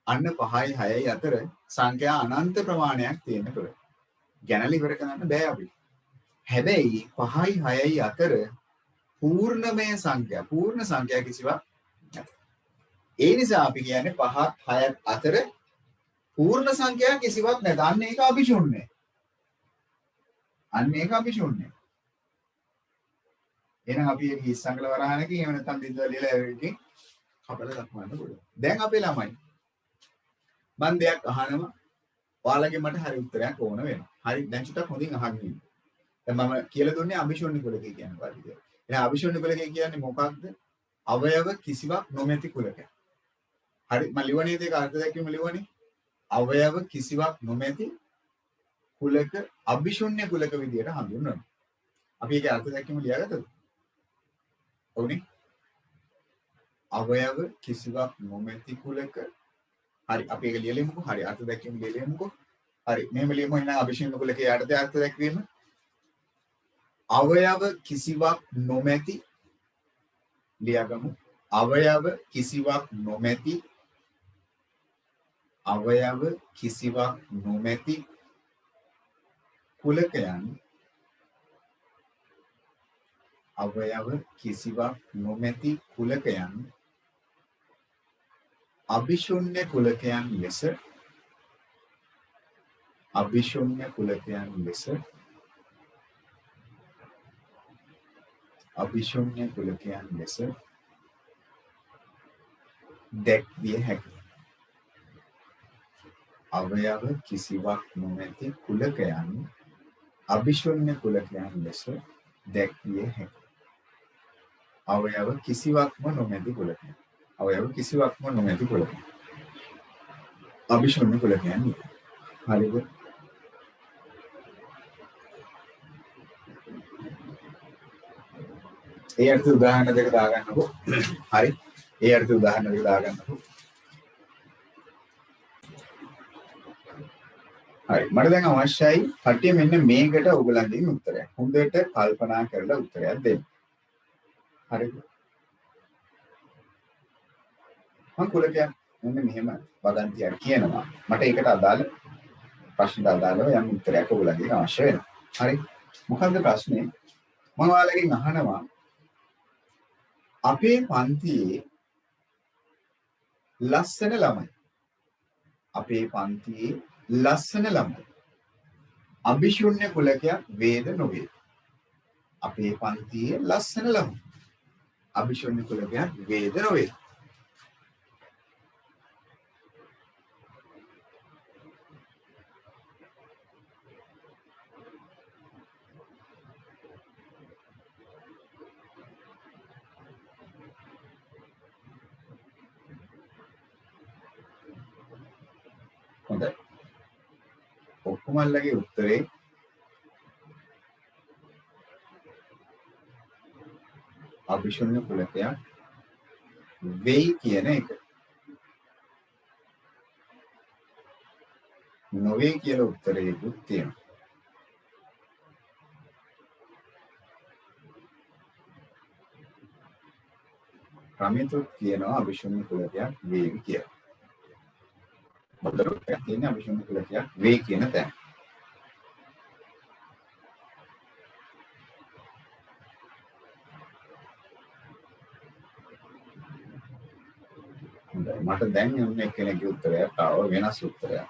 අන්න 5යි 6යි අතර සංඛ්‍යා අනන්ත ප්‍රමාණයක් තියෙන්න පුළුවන්. ගැනලි ඉවර කරන්න බෑ අපිට. හැබැයි 5යි 6යි අතර පූර්ණමය සංඛ්‍යා පූර්ණ සංඛ්‍යා කිසිවක් නැත. ඒ නිසා අපි කියන්නේ 5ත් 6ත් අතර පූර්ණ සංඛ්‍යා කිසිවක් නැත. අන්න ඒක අභිශූන්‍යයි. අන්න ඒක අභිශූන්‍යයි. එහෙනම් අපි ඒක ඉස්සංගල වරහනකින් එහෙම නැත්නම් බින්දුව ලියලා එකකින් කපලා දක්වන්න පුළුවන්. දැන් අපේ ළමයි මම දෙයක් අහනවා. ඔයාලගේ මට හරි උත්තරයක් ඕන වෙනවා. හරි දැන් චුට්ටක් හොඳින් අහගෙන ඉන්න. දැන් මම කියලා දුන්නේ අභිශූන්‍ය කුලකය කියන්නේ මොකක්ද කියලා. එහෙනම් අභිශූන්‍ය කුලකය කියන්නේ මොකක්ද? අවයව කිසිවක් නොමැති කුලකයක්. හරි මම ලිවන්නේ ඒක අර්ථ දැක්වීම ලිවන්නේ. අවයව කිසිවක් නොමැති කුලක අභිශූන්‍ය කුලක විදියට හඳුන්වනවා. අපි ඒකේ අර්ථ දැක්වීම ලියාගත්තද? ඔව්නේ. අවයව කිසිවක් නොමැති කුලක. හරි අපි ඒක ලියලෙමුකෝ. හරි අර්ථ දැක්වීම ලියලෙමුකෝ. හරි මෙහෙම ලියමු එහෙනම් අභිශූන්‍ය කුලකයේ යටතේ අර්ථ දැක්වීම. අවයව කිසිවක් නොමැති ලියාගමු. අවයව කිසිවක් නොමැති අවයව කිසිවක් නොමැති කුලකයන් අවයව කිසිවක් නොමැති කුලකයන් අභිශූන්‍ය කුලකයන් ලෙස අභිශූන්‍ය කුලකයන් ලෙස අභිශූන්‍ය කුලකයන් ලෙස දැක්විය හැකියි. අවයව කිසිවක් නොමැති කුලකයන් අභිශූන්‍ය කුලකයන් ලෙස දැක්විය හැකියි. අවයව කිසිවක්ම නොමැති කුලකයන්. අවයව කිසිවක්ම නොමැති කුලකයන්. අභිශූන්‍ය කුලකයන්. හරිද? ඒ අර්ථ උදාහරණ දෙක දාගන්නකො. හරි. ඒ අර්ථ උදාහරණ දෙක දාගන්නකො. හරි. මට දැන් අවශ්‍යයි කට්ටිය මෙන්න මේකට ඔයගලන්ගෙන් උත්තරයක්. හොඳට කල්පනා කරලා උත්තරයක් දෙන්න. හරිද? මම කුලකයක් මෙන්න මෙහෙම වදන්තියක් කියනවා. මට ඒකට අදාළ ප්‍රශ්නට අදාළව යම් උත්තරයක් ඔයගලන්ගෙන් අවශ්‍ය වෙනවා. හරි. මොකද්ද ප්‍රශ්නේ? මම ඔයාලගෙන් අහනවා අපේ පන්තියේ ලස්සන ළමයි. අපේ පන්තියේ ලස්සන ළමයි. අභිශූන්‍ය කුලකයක් වේද නොවේ. අපේ පන්තියේ ලස්සන ළමයි. අභිශූන්‍ය කුලකයක් වේද නොවේ. හොඳයි. ඔක්කොමල්ලගේ උත්තරේ අභිශූන්‍ය කුලකයක් වෙයි කියන එක. නොවේ කියලා උත්තරයකුත් තියෙනවා. රමිතුත් කියනවා අභිශූන්‍ය කුලකයක් වේවි කියලා. බොදරුට්ටයක් තියෙන අභිශුන්‍ය කුලකයක් වේ කියන තැන. මට දැන් යන්න එක්කෙනෙක්ගේ උත්තරයක් ආව වෙනස් උත්තරයක්.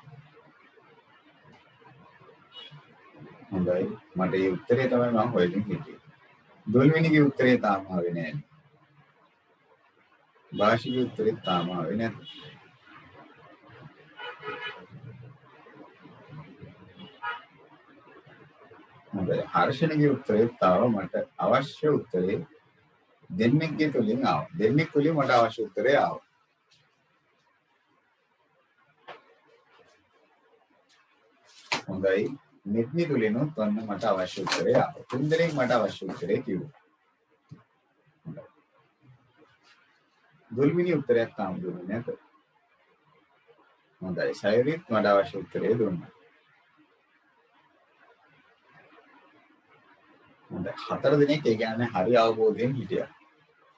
හොඳයි මට මේ උත්තරේ තමයි මම හොයමින් හිටියේ. දොල්වෙනිගේ උත්තරේ තාම ආවේ නැහැ. භාෂිකේ උත්තරේ තාම ආවේ නැහැ. හොඳයි හර්ෂණගේ උත්තරේ තාම මට අවශ්‍ය උත්තරේ දෙන්නෙක්ගේ තුලින් ආවා. දෙන්නෙක් තුලින් මට අවශ්‍ය උත්තරේ ආවා. හොඳයි මෙත්නි තුලිනුත් ඔන්න මට අවශ්‍ය උත්තරේ ආවා. තුන්දෙනෙක් මට අවශ්‍ය උත්තරේ කිව්වා. දුල්මිනි උත්තරයක් තාම දුන්නේ නැත. හොඳයි සයරිත් මට අවශ්‍ය උත්තරේ දුන්නා. හොඳයි හතර දිනක් ඒ කියන්නේ හරි අවබෝධයෙන් හිටියා.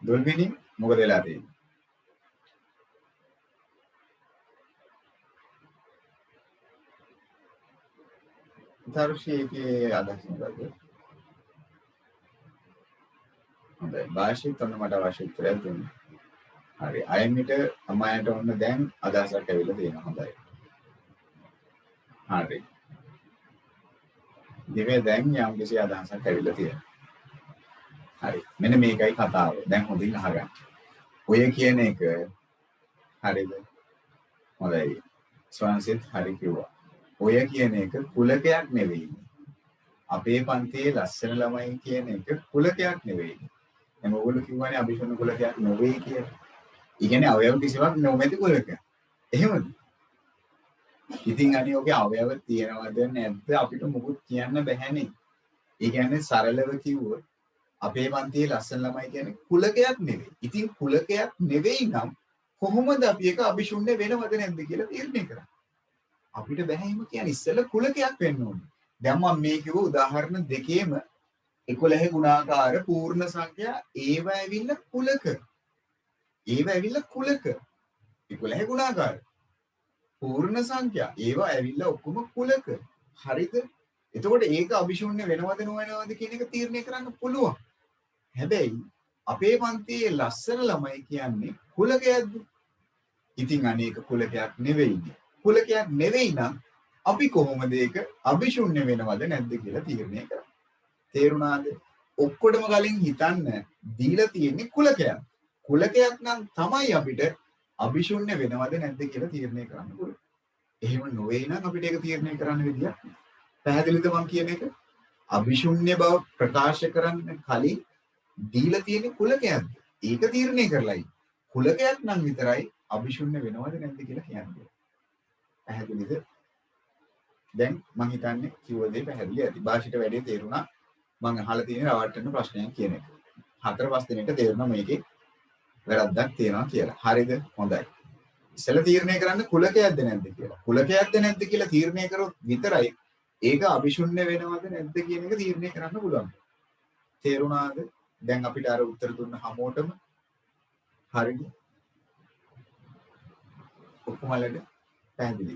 දුල්මිනි මොකද වෙලා තියෙන්නේ? දර්ශීකේ අදහස් මොකද? හොඳයි භාෂිත ඔන්න මට අවශ්‍ය උත්තරයක් දුන්නා. හරි අයමිට අමයට ඔන්න දැන් අදහසක් ඇවිල්ලා තියෙනවා. හොඳයි. හරි. දිවේ දැන් යම් කිසි අදහසක් ඇවිල්ලා තියෙනවා. හරි. මෙන්න මේකයි කතාව. දැන් හොඳින් අහගන්න. ඔය කියන එක හරිද? හොඳයි. ස්වංශිත් හරි කිව්වා. ඔය කියන එක කුලකයක් නෙවෙයි. අපේ පන්තියේ ලස්සන ළමයි කියන එක කුලකයක් නෙවෙයි. දැන් ඔයගොල්ලෝ කිව්වනේ අභිෂණ කුලකයක් නෙවෙයි කියලා. ඒ කියන්නේ අවයව කිසිවක් නොමැති කුලකයක්. එහෙමද? ඉතින් අනේ ඔගේ අවයව තියනවද නැද්ද අපිට මොකුත් කියන්න බැහැනේ. ඒ කියන්නේ සරලව කිව්වොත් අපේ පන්තියේ ලස්සන ළමයි කියන්නේ කුලකයක් නෙවෙයි. ඉතින් කුලකයක් නෙවෙයි නම් කොහොමද අපි ඒක අභිෂුණ්‍ය වෙනවද නැද්ද කියලා තීරණය කරන්නේ? අපිට බෑ එහෙම කියන්නේ ඉස්සෙල්ලා කුලකයක් වෙන්න ඕනේ. දැන් මම මේ කිව්ව උදාහරණ දෙකේම 11 ගුණාකාර පූර්ණ සංඛ්‍යා ඒව ඇවිල්ලා කුලක. ඒව ඇවිල්ලා කුලක. 11 ගුණාකාර පූර්ණ සංඛ්‍යා ඒවා ඇවිල්ලා ඔක්කොම කුලක. හරිද? එතකොට ඒක අභිෂුණ්‍ය වෙනවද නොවනවද කියන එක තීරණය කරන්න පුළුවන්. හැබැයි අපේ පන්තියේ ලස්සන ළමයි කියන්නේ කුලකයක්ද? ඉතින් අනේක කුලකයක් නෙවෙයිනේ. කුලකයක් නෙවෙයි නම් අපි කොහොමද ඒක අභිෂුණ්‍ය වෙනවද නැද්ද කියලා තීරණය කරන්නේ? තේරුණාද? ඔක්කොටම කලින් හිතන්න දීලා තියෙන්නේ කුලකයක්. කුලකයක් නම් තමයි අපිට අභිෂුණ්‍ය වෙනවද නැද්ද කියලා තීරණය කරන්න පුළුවන්. එහෙම නොවේ නම් අපිට ඒක තීරණය කරන්න විදියක් නැහැ. පැහැදිලිද මම කියන එක? අභිෂුණ්‍ය බව ප්‍රකාශ කරන්න කලින් දීලා තියෙන්නේ කුලකයක්ද? ඒක තීරණය කරලයි. කුලකයක් නම් විතරයි අභිෂුණ්‍ය වෙනවද නැද්ද කියලා කියන්නේ. පැහැදිලිද? දැන් මම හිතන්නේ කිව්ව දේ පැහැදිලි ඇති. භාෂිත වැඩේ තේරුණා. මම අහලා තියෙන රවට්ටන ප්‍රශ්නයක් කියන එක. 4-5 දිනකට තේරුණා මේකේ වැරද්දක් තියෙනවා කියලා. හරිද? හොඳයි. ඉස්සෙල්ලා තීරණය කරන්න කුලකයක්ද නැද්ද කියලා. කුලකයක්ද නැද්ද කියලා තීරණය කරොත් විතරයි ඒක අභිෂුණ්‍ය වෙනවද නැද්ද කියන එක තීරණය කරන්න පුළුවන්. තේරුණාද? දැන් අපිට අර උත්තර දුන්න හැමෝටම හරිද? ඔක්කොමලට පැහැදිලි.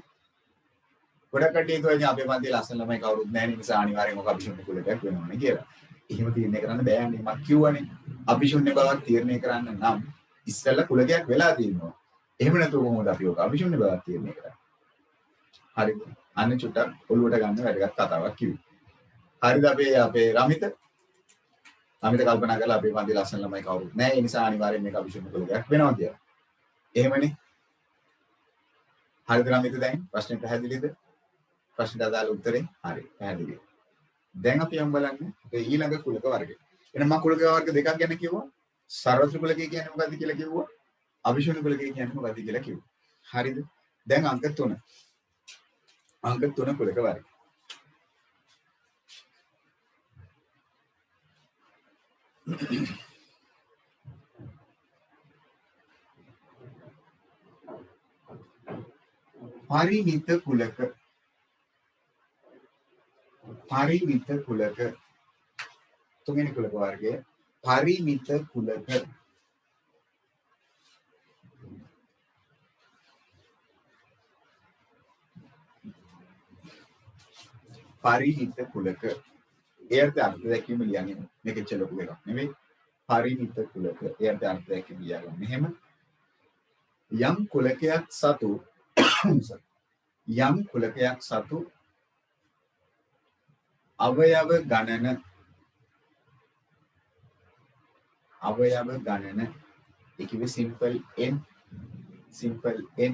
ගොඩක් කට්ටිය හිතුවා අපේ පන්තියේ ලස්සන ළමයි කවුරුත් නැහැ නිසා අනිවාර්යෙන්ම ඔක අභිෂුණ්‍ය කුලකයක් වෙනවනේ කියලා. එහෙම තීරණය කරන්න බෑනේ. මම කියවනේ අභිෂුණ්‍ය බවක් තීරණය කරන්න නම් ඉස්සෙල්ලා කුලකයක් වෙලා තියෙනවා. එහෙම නැතුව කොහොමද අපි ඔක අභිෂුණ්‍ය බවක් තීරණය කරන්නේ? හරිද? අන්න චුට්ටක් ඔළුවට ගන්න වැදගත් කතාවක් කිව්වේ. හරිද අපේ රමිත? රමිත කල්පනා කරලා අපේ පන්තියේ ලස්සන ළමයි කවුරුත් නැහැ. ඒ නිසා අනිවාර්යෙන් මේක අභිෂුණ්‍ය කුලකයක් වෙනවා කියලා. එහෙමනේ. හරිද රමිත දැන් ප්‍රශ්නේ පැහැදිලිද? ප්‍රශ්නට අදාළ උත්තරේ හරි පැහැදිලි. දැන් අපි යමු බලන්න අපේ ඊළඟ කුලක වර්ගය. එහෙනම් මම කුලක වර්ග දෙකක් ගැන කිව්වා. සර්වත්‍ර කුලකය කියන්නේ මොකක්ද කියලා කිව්වා. අභිෂුණ්‍ය කුලකය කියන්නේ මොකක්ද කියලා කිව්වා. හරිද? දැන් අංක 3. අංක 3 කුලක වර්ගය. පරිමිත කුලක පරිමිත කුලක තුන්වෙනි කුලක වර්ගය පරිමිත කුලක. පරිමිත කුලක. ඒකට අර්ථ දැක්වීම ලියන්නේ මේක චලක එකක් නෙවෙයි. පරිමිත කුලක. ඒකට අර්ථ දැක්වීම ලියගන්න. මෙහෙම යම් කුලකයක් සතු යම් කුලකයක් සතු අවයව ගණන ඒ කිව්වේ simple n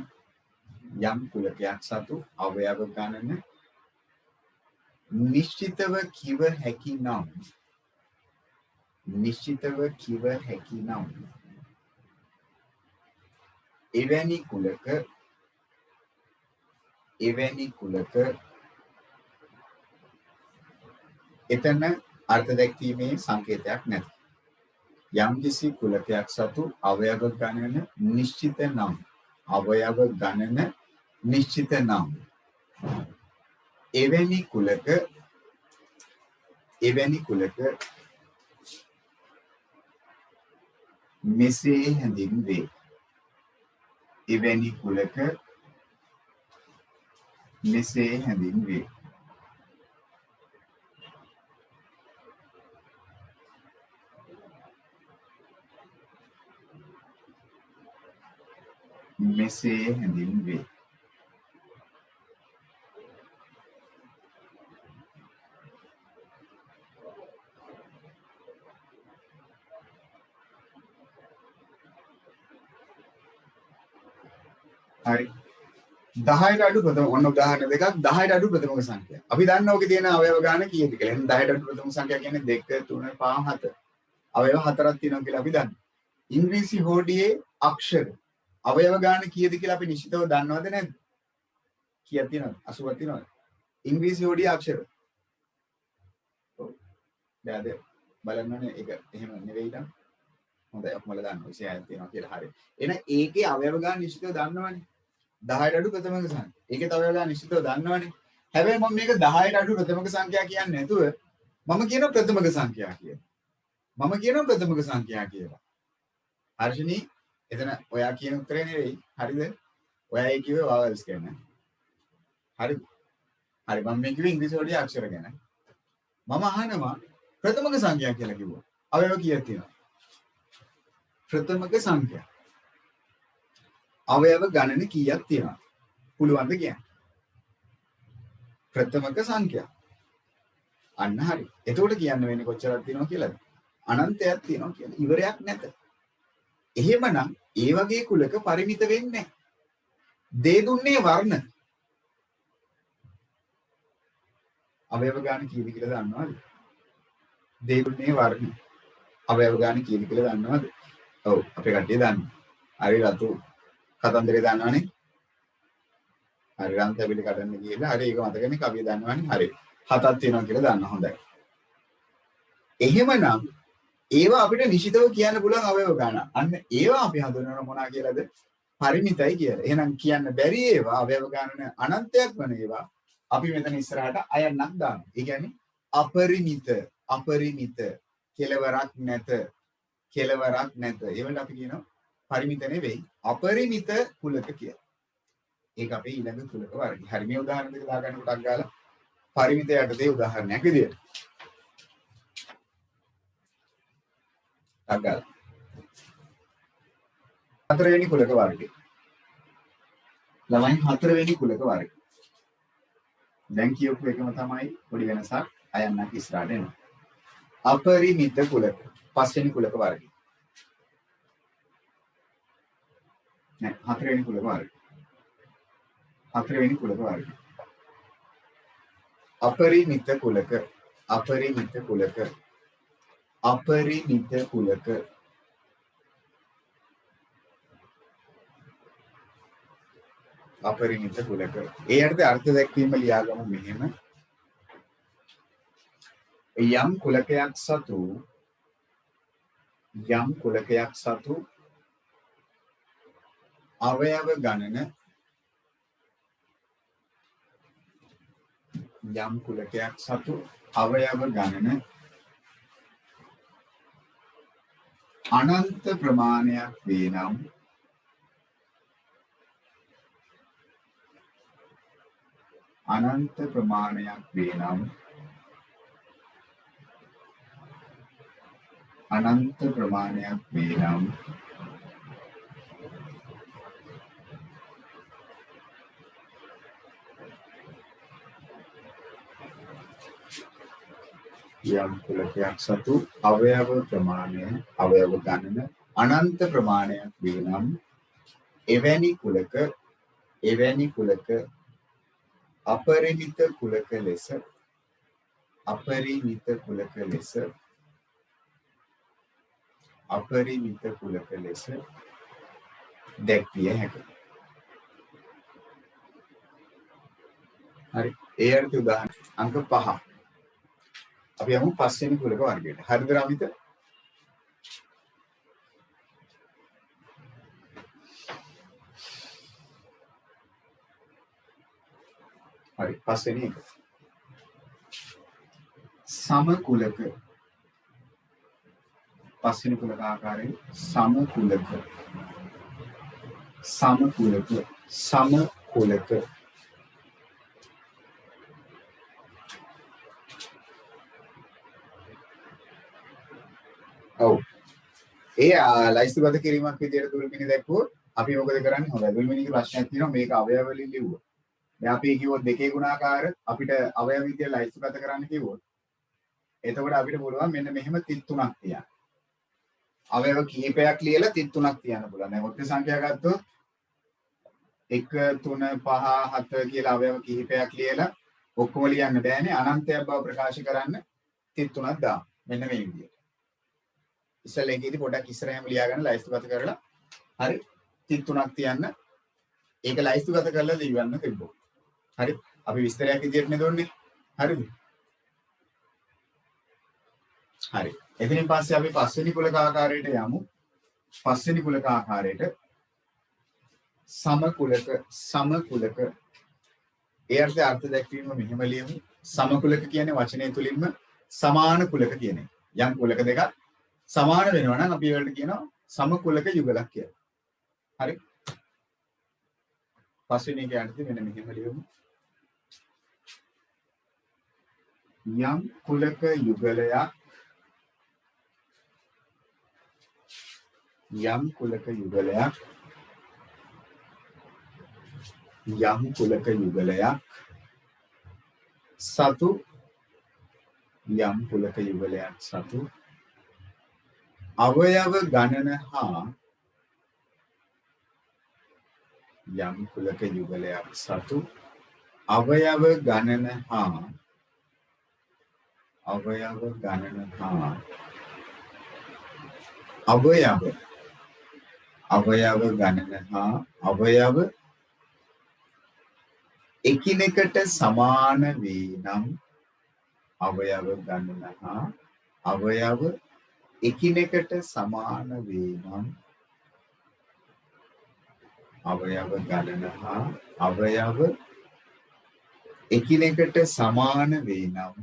යම් කුලකයක් සතු අවයව ගණන නිශ්චිතව කිව හැකි නම් එවැනි කුලක එතන අර්ථ දැක්වීමේ සංකේතයක් නැත. යම් කිසි කුලකයක් සතු අවයව ගණන නිශ්චිත නම් එවැනි කුලක මෙසේ හැඳින්වේ. එවැනි කුලක මෙසේ හැඳින්වේ. මෙසේ හැඳින්වේ. හරි 10ට අඩු ප්‍රථම ඔන්න උදාහරණ දෙකක් 10ට අඩු ප්‍රථමක සංඛ්‍යා. අපි දන්න ඕකේ තියෙන අවයව ගාන කීයද කියලා. එහෙනම් 10ට අඩු ප්‍රථම සංඛ්‍යා කියන්නේ 2 3 5 7. අවයව 4ක් තියෙනවා කියලා අපි දන්නවා. ඉංග්‍රීසි හෝඩියේ අක්ෂර අවයව ගාන කීයද කියලා අපි නිශ්චිතව දන්නවද නැද්ද? කීයක් තියෙනවද? 80ක් තියෙනවද? ඉංග්‍රීසි හෝඩියේ අක්ෂර. ඔව්. දැන් බලන්නනේ ඒක එහෙම නෙවෙයි නේද? හොඳයි ඔක්කොමල දන්නවා 26ක් තියෙනවා කියලා හරිය. එහෙනම් ඒකේ අවයව ගාන නිශ්චිතව දන්නවනේ. 10ට අඩු ප්‍රථමක සංඛ්‍යා. ඒකේ තව අවයව ගාන නිශ්චිතව දන්නවනේ. හැබැයි මම මේක 10ට අඩු ප්‍රථමක සංඛ්‍යා කියන්නේ නැතුව මම කියනවා ප්‍රථමක සංඛ්‍යා කියලා. මම කියනවා ප්‍රථමක සංඛ්‍යා කියලා. හර්ෂණී එතන ඔයා කියන උත්තරේ නෙවෙයි. හරිද? ඔයා ඒ කිව්වේ vowels ගැන. හරිද? හරි මම මේ කිව්වේ ඉංග්‍රීසි වලදී අක්ෂර ගැන. මම අහනවා ප්‍රථමක සංඛ්‍යා කියලා කිව්වා. අවයව කීයක් තියෙනවද? ප්‍රථමක සංඛ්‍යා. අවයව ගණන කීයක් තියෙනවද? පුළුවන්ද කියන්න? ප්‍රථමක සංඛ්‍යා. අන්න හරි. එතකොට කියන්න වෙන්නේ කොච්චරක් තියෙනවද කියලාද? අනන්තයක් තියෙනවා කියලා. ඉවරයක් නැත. එහෙමනම් ඒ වගේ කුලක පරිමිත වෙන්නේ නැහැ. දේ දුන්නේ වර්ණ. අවයව ගාන කීයද කියලා දන්නවද? දේ දුන්නේ වර්ණ. අවයව ගාන කීයද කියලා දන්නවද? ඔව් අපේ කට්ටිය දන්නවා. හරි රතු කතන්දරේ දන්නවනේ. හරි රන්තැබිලි කඩන්න කියලා. හරි ඒක මතකනේ කවිය දන්නවනේ. හරි. 7ක් තියෙනවා කියලා දන්න හොඳයි. එහෙමනම් ඒවා අපිට නිශ්චිතව කියන්න පුළුවන් අවයව ගාන. අන්න ඒවා අපි හඳුනන මොනවා කියලාද? පරිමිතයි කියලා. එහෙනම් කියන්න බැරි ඒවා අවයව ගාන අනන්තයක් වෙන ඒවා අපි මෙතන ඉස්සරහට අයන්නක් දානවා. ඒ කියන්නේ අපරිමිත කෙලවරක් නැත. ඒවල අපි කියනවා පරිමිත නෙවෙයි අපරිමිත කුලක කියලා. ඒක අපේ ඊළඟ කුලක වර්ගය. හරි මේ උදාහරණ දෙක දාගන්න කොටක් ගාලා පරිමිත යටතේ උදාහරණයක් විදියට. අගල් හතරවෙනි කුලක වර්ගය. ළමයි හතරවෙනි කුලක වර්ගය. දැන් කියපු එකම තමයි පොඩි වෙනසක් අයන්නක් ඉස්සරහට එනවා. අපරිමිත කුලක පස්වෙනි කුලක වර්ගය. නෑ හතරවෙනි කුලක වර්ගය. හතරවෙනි කුලක වර්ගය. අපරිමිත කුලක අපරිමිත කුලක ඒ යටතේ අර්ථ දැක්වීම ලියාගමු මෙහෙම. යම් කුලකයක් සතු අවයව ගණන අනන්ත ප්‍රමාණයක් වේ නම් අනන්ත ප්‍රමාණයක් වේ නම් අනන්ත ප්‍රමාණයක් වේ නම් යම් කුලකයක් සතු අවයව ප්‍රමාණය අවයව ගණන අනන්ත ප්‍රමාණයක් වේ නම් එවැනි කුලක අපරිමිත කුලක ලෙස දැක්විය හැකියි. හරි. ඒ අර්ථ උදාහරණ අංක 5. අපි යමු පස්වෙනි කුලක වර්ගයට. හරිද රමිත? හරි. පස්වෙනි එක. සමකුලක පස්වෙනි කුලක ආකාරයෙන් සමකුලක ඔව්. ඒ ලයිස්තුගත කිරීමක් විදියට දුල්මිනි දැක්වුවොත් අපි මොකද කරන්නේ? හොඳයි. දුල්මිනිගේ ප්‍රශ්නයක් තියෙනවා මේක අවයව වලින් ලිව්වොත්. දැන් අපි කිව්වොත් දෙකේ ගුණාකාර අපිට අවයව විදියට ලයිස්තුගත කරන්න කිව්වොත් එතකොට අපිට පුළුවන් මෙන්න මෙහෙම 33ක් තියන්න. අවයව කිහිපයක් ලියලා 33ක් තියන්න පුළුවන්. දැන් ඔක්කොම සංඛ්‍යා ගත්තොත් 1 3 5 7 කියලා අවයව කිහිපයක් ලියලා ඔක්කොම ලියන්න බෑනේ. අනන්තයක් බව ප්‍රකාශ කරන්න 33ක් දාන්න. මෙන්න මේ විදියට. ඉස්සෙල්ලේකේදී පොඩ්ඩක් ඉස්සරහම ලියා ගන්න ලයිස්තුගත කරලා හරි 33ක් තියන්න. ඒක ලයිස්තුගත කරලා ලියවන්න තිබ්බොත්. හරි. අපි විස්තරයක් විදියට නේ දුන්නේ. හරිද? හරි. එතනින් පස්සේ අපි පස්වෙනි කුලක ආකාරයට යමු. පස්වෙනි කුලක ආකාරයට සමකුලක ඒ අර්ථ දැක්වීම මෙහෙම ලියමු. සමකුලක කියන්නේ වචනය තුලින්ම සමාන කුලක කියන එක. යම් කුලක දෙකක් සමාන වෙනවා නම් අපි ඒවලට කියනවා සමකුලක යුගලක් කියලා. හරි. පස්වෙනි එක යටතේ මෙන්න මෙහෙම ලියමු. යම් කුලක යුගලයක් සතු අවයව ගණන හා අවයව එකිනෙකට සමාන වේ නම්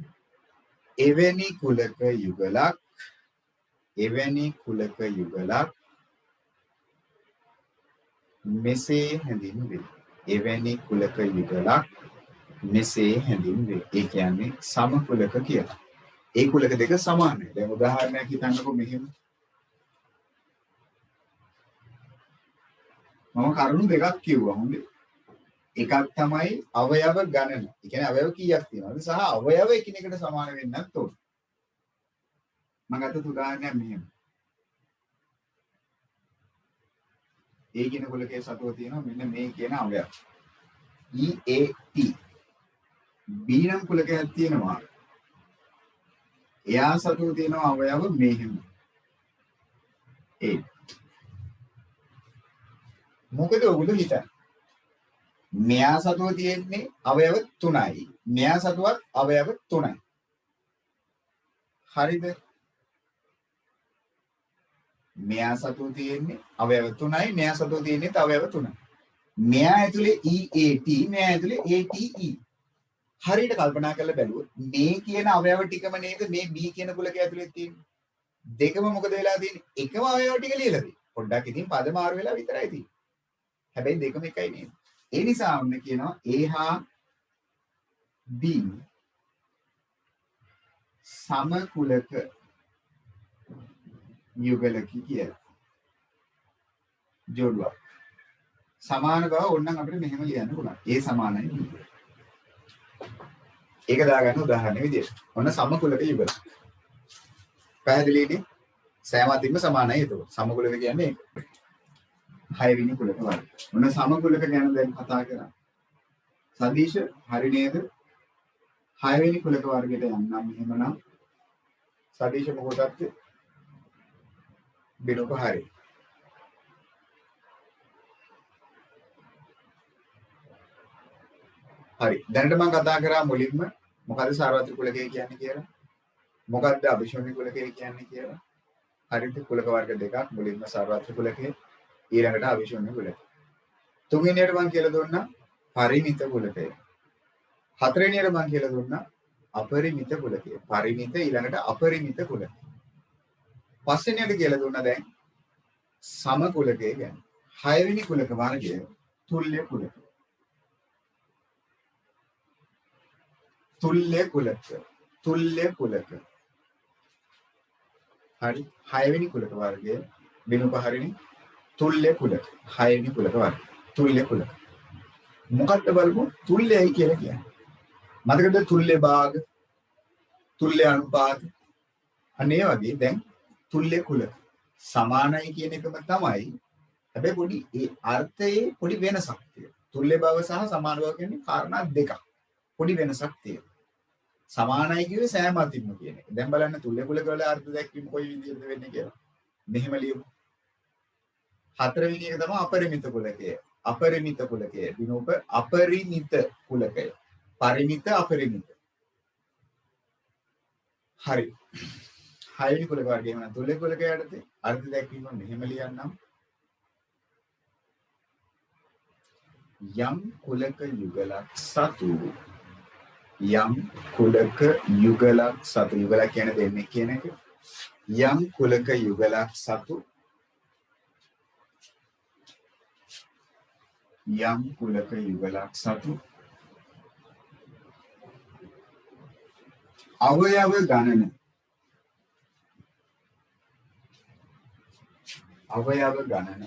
එවැනි කුලක යුගලක් මෙසේ හැඳින්වේ. ඒ කියන්නේ සමකුලක කියලා. ඒ කුලක දෙක සමානයි. දැන් උදාහරණයක් හිතන්නකෝ මෙහෙම. මම කරුණු දෙකක් කිව්වා හොඳේ. එකක් තමයි අවයව ගණන. ඒ කියන්නේ අවයව කීයක් තියෙනවද සහ අවයව එකිනෙකට සමාන වෙන්නත් ඕන. මම ගත්ත උදාහරණයක් මෙහෙම. ඒ කියන කුලකයේ සතුව තියෙනවා මෙන්න මේ කියන අවයව. EAT. B නම් කුලකයක් තියෙනවා. එයා සතුව තියෙනවා අවයව මෙහෙම. ඒ මොකද ඔයගොල්ලෝ හිතන්නේ? මෙයා සතුව තියෙන්නේ අවයව 3යි. මෙයා සතුවත් අවයව 3යි. හරිද? මෙයා සතුව තියෙන්නේ අවයව 3යි. මෙයා සතුව තියෙන්නේ අවයව 3යි. මෙයා ඇතුලේ EAT, මෙයා ඇතුලේ ATE. හරියට කල්පනා කරලා බැලුවොත් මේ කියන අවයව ටිකම නේද මේ B කියන කුලක ඇතුලේ තියෙන්නේ. දෙකම මොකද වෙලා තියෙන්නේ? එකම අවයව ටික ලියලා තියෙන්නේ. පොඩ්ඩක් ඉතින් පද මාරු වෙලා විතරයි තියෙන්නේ. හැබැයි දෙකම එකයි නේද? ඒ නිසා ඔන්න කියනවා A හා B සමකුලක යුගලකි කියලා. ජෝඩුවක්. සමාන බව ඕනනම් අපිට මෙහෙම ලියන්න පුළුවන්. A සමානයි B. ඒක දාගන්න උදාහරණ විදියට. ඔන්න සමකුලක යුගල. පැහැදිලිනේ? සෑම අතින්ම සමානයි එතකොට. සමකුලක කියන්නේ ඒක. 6 වෙනි කුලක වර්ග. ඔන්න සමකුලක ගැන දැන් කතා කරා. සදීශ හරි නේද? 6 වෙනි කුලක වර්ගයට යන්නම් එහෙමනම් සදීශ මොකටද? බිනෝක හරි. හරි. දැනට මම කතා කරා මුලින්ම මොකද්ද සාර්වත්‍රික කුලකය කියන්නේ කියලා. මොකද්ද අභිශෝණී කුලකය කියන්නේ කියලා. හරිද? කුලක වර්ග දෙකක් මුලින්ම සාර්වත්‍රික කුලකය ඊළඟට අභිශෝණී කුලකය. තුන්වෙනියට මම කියලා දුන්නා පරිමිත කුලකය. හතරවෙනියට මම කියලා දුන්නා අපරිමිත කුලකය. පරිමිත ඊළඟට අපරිමිත කුලකය. පස්වෙනියට කියලා දුන්නා දැන් සම කුලකය ගැන. හයවෙනි කුලක වර්ගය තුල්්‍ය කුලක. තුල්්‍ය කුලක. තුල්්‍ය කුලක. හරි. හයවෙනි කුලක වර්ගය බිනුප හරිනේ. තුල්්‍ය කුලක. හයවෙනි කුලක වර්ගය. තුල්්‍ය කුලක. මොකක්ද බලමු තුල්්‍යයි කියලා කියන්නේ. මතකද තුල්්‍ය භාග, තුල්්‍ය අනුපාත. අනේ වගේ දැන් තුල්්‍ය කුලක සමානයි කියන එකම තමයි. හැබැයි පොඩි ඒ අර්ථයේ පොඩි වෙනසක් තියෙනවා. තුල්්‍ය බව සහ සමාන බව කියන්නේ කාරණා දෙකක්. පොඩි වෙනසක් තියෙනවා. සමානයි කියුවේ සෑම අතින්ම කියන එක. දැන් බලන්න තුල්්‍ය කුලක වල අර්ථ දැක්වීම කොයි විදිහටද වෙන්නේ කියලා. මෙහෙම ලියමු. හතරවෙනි එක තමයි අපරිමිත කුලකය. අපරිමිත කුලකය. විනෝප අපරිමිත කුලකය. පරිමිත අපරිමිත. හරි. හයවෙනි කුලක වර්ගය වෙන තුල්්‍ය කුලකය යටතේ අර්ථ දැක්වීම මෙහෙම ලියන්නම්. යම් කුලක යුගලක් සතු යම් කුලක යුගලක් සතු යුගලක් කියන්නේ දෙන්නේ කියන එක. යම් කුලක යුගලක් සතු යම් කුලක යුගලක් සතු අවයව ගණන අවයව ගණන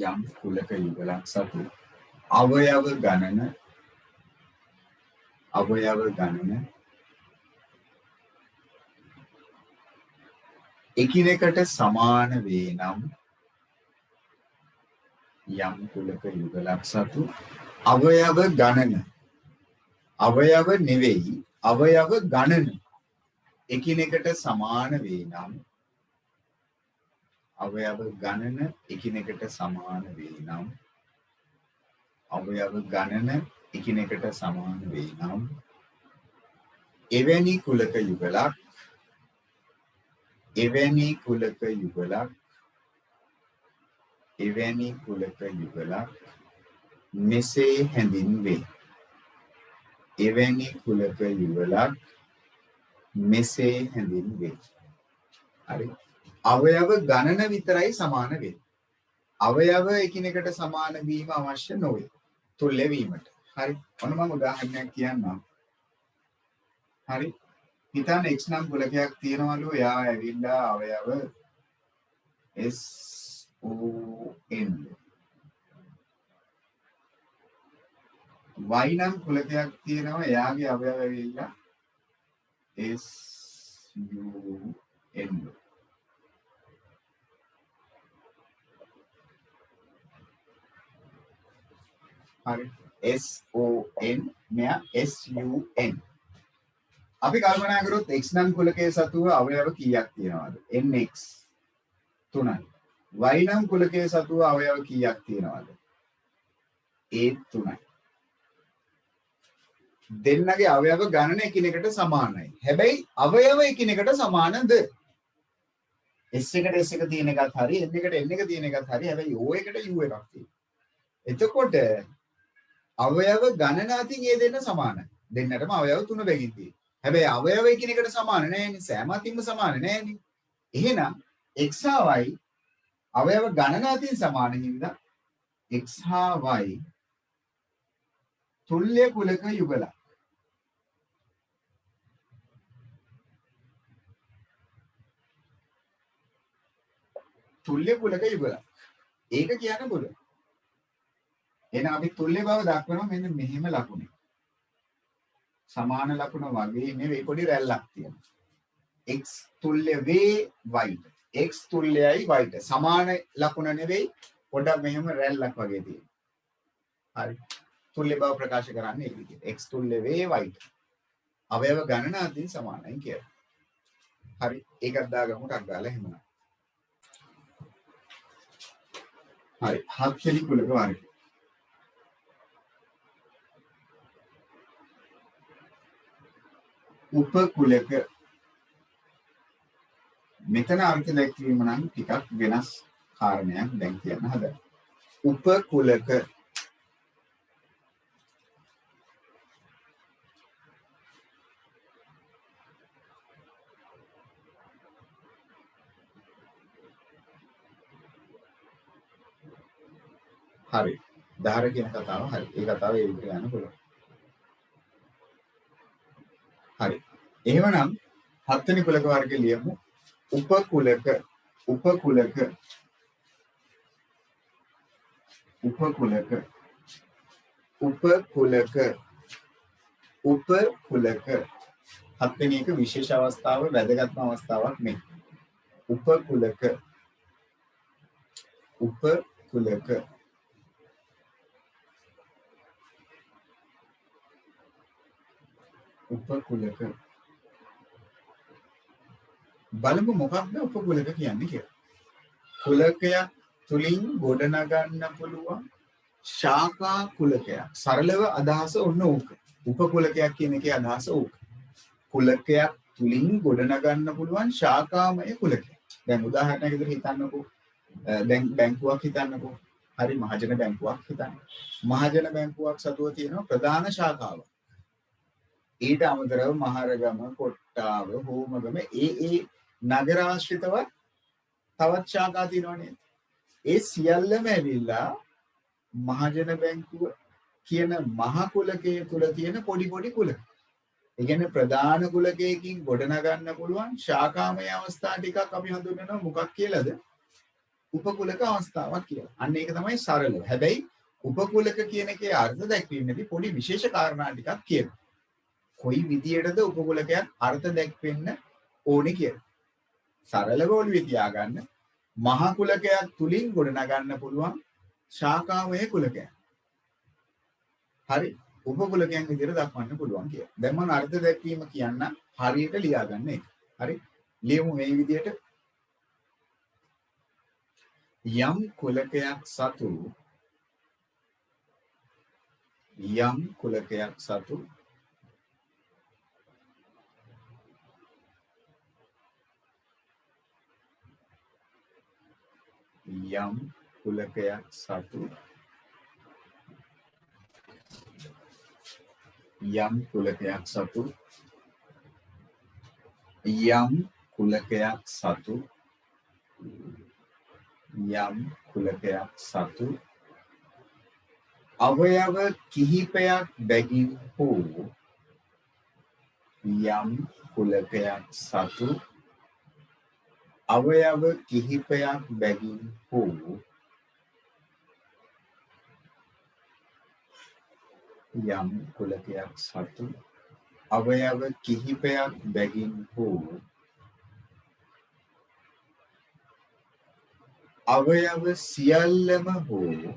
යම් කුලක යුගලක් සතු අවයව ගණන එකිනෙකට සමාන වේ නම් යම් කුලක යුගලක් සතු අවයව ගණන අවයව නෙවෙයි අවයව ගණන එකිනෙකට සමාන වේ නම් අවයව ගණන එකිනෙකට සමාන වේ නම් අවයව ගණන එකිනෙකට සමාන වේ නම් එවැනි කුලක යුගලක් එවැනි කුලක යුගලක් එවැනි කුලක යුගලක් මෙසේ හැඳින්වේ. එවැනි කුලක යුගලක් මෙසේ හැඳින්වේ. හරි. අවයව ගණන විතරයි සමාන වෙන්නේ. අවයව එකිනෙකට සමාන වීම අවශ්‍ය නොවේ. තුල්්‍ය වීමට. හරි. ඔන්න මම උදාහරණයක් කියන්නම්. හරි. හිතන්න x නම් කුලකයක් තියෙනවලු. එයා ඇවිල්ලා අවයව s o n y නම් කුලකයක් තියෙනවා. එයාගේ අවයව ඇවිල්ලා s u n හරි. s o n මෙයා s u n අපි කල්පනා කරොත් x නම් කුලකයේ සතුව අවයව කීයක් තියෙනවද? nx 3යි. y නම් කුලකයේ සතුව අවයව කීයක් තියෙනවද? a 3යි. දෙන්නගේ අවයව ගණන එකිනෙකට සමානයි. හැබැයි අවයව එකිනෙකට සමානද? s එකට s එක තියෙන එකත් හරි, n එකට n එක තියෙන එකත් හරි. හැබැයි o එකට u එකක් තියෙනවා. එතකොට අවයව ගණන අතින් ඒ දෙන්න සමානයි. දෙන්නටම අවයව 3 බැගින් තියෙනවා. හැබැයි අවයව එකිනෙකට සමාන නෑනේ. සෑම අතින්ම සමාන නෑනේ. එහෙනම් x හා y අවයව ගණන අතින් සමාන හින්දා x හා y තුල්්‍ය කුලක යුගලක්. තුල්්‍ය කුලක යුගලක්. ඒක කියන්න පුළුවන්. එහෙනම් අපි තුල්්‍ය බව දක්වනවා මෙන්න මෙහෙම ලකුණේ. සමාන ලකුණ වගේ නෙවෙයි පොඩි රැල්ලක් තියෙනවා. x තුල්්‍ය වේ y. x තුල්්‍යයි y. සමාන ලකුණ නෙවෙයි පොඩක් මෙහෙම රැල්ලක් වගේ තියෙනවා. හරි. තුල්්‍ය බව ප්‍රකාශ කරන්නේ ඒ විදිහට. x තුල්්‍ය වේ y. අවයව ගණනාවකින් සමානයි කියලා. හරි. ඒකත් දාගමු ටක් ගාලා එහෙමනම්. හරි. හත්වෙනි කුලක වර්ගය. උපකුලක මෙතන අර්ථ දැක්වීම නම් ටිකක් වෙනස් කාරණයක් දැන් කියන්න හදනවා. උපකුලක හරි. ධාර කියන කතාව හරි. ඒ කතාව ඒ විදිහට ගන්න පුළුවන්. හරි. එහෙමනම් හත්වෙනි කුලක වර්ගය ලියමු. උපකුලක උපකුලක උපකුලක උපකුලක උපකුලක හත්වෙනි එක විශේෂ අවස්ථාව වැදගත්ම අවස්ථාවක් මේ. උපකුලක උපකුලක උපකුලක බලමු මොකක්ද උපකුලක කියන්නේ කියලා. කුලකයක් තුලින් ගොඩනගන්න පුළුවන් ශාඛා කුලකයක්. සරලව අදහස ඔන්න ඕක. උපකුලකයක් කියන එකේ අදහස ඕක. කුලකයක් තුලින් ගොඩනගන්න පුළුවන් ශාඛාමය කුලකයක්. දැන් උදාහරණයක් විදිහට හිතන්නකෝ. දැන් බැංකුවක් හිතන්නකෝ. හරි මහජන බැංකුවක් හිතන්න. මහජන බැංකුවක් සතුව තියෙන ප්‍රධාන ශාඛාව. ඊට අමතරව මහරගම, කොට්ටාව, හෝමගම ඒ නගරාශ්‍රිතව තවත් ශාඛා තියෙනවා නේද? ඒ සියල්ලම ඇවිල්ලා මහජන බැංකුව කියන මහ කුලකයේ තුල තියෙන පොඩි පොඩි කුලක. ඒ කියන්නේ ප්‍රධාන කුලකයකින් ගොඩනගන්න පුළුවන් ශාඛාමය අවස්ථා ටිකක් අපි හඳුන්වනවා මොකක් කියලාද? උපකුලක අවස්ථාවක් කියලා. අන්න ඒක තමයි සරලව. හැබැයි උපකුලක කියන එකේ අර්ථ දැක්වීමේදී පොඩි විශේෂ කාරණා ටිකක් කියනවා. කොයි විදියටද උපකුලකයක් අර්ථ දැක්වෙන්න ඕනේ කියලා. සරලව ඔළුවේ තියාගන්න මහ කුලකයක් තුලින් ගොඩනගන්න පුළුවන් ශාඛාමය කුලකයක්. හරි. උපකුලකයන් විදියට දක්වන්න පුළුවන් කියලා. දැන් මම අර්ථ දැක්වීම කියන්න හරියට ලියාගන්න එක. හරි. ලියමු මේ විදියට යම් කුලකයක් සතු යම් කුලකයක් සතු යම් කුලකයක් සතු යම් කුලකයක් සතු යම් කුලකයක් සතු යම් කුලකයක් සතු අවයව කිහිපයක් බැගින් හෝ යම් කුලකයක් සතු අවයව කිහිපයක් බැගින් හෝ යම් කුලකයක් සතු අවයව කිහිපයක් බැගින් හෝ අවයව සියල්ලම හෝ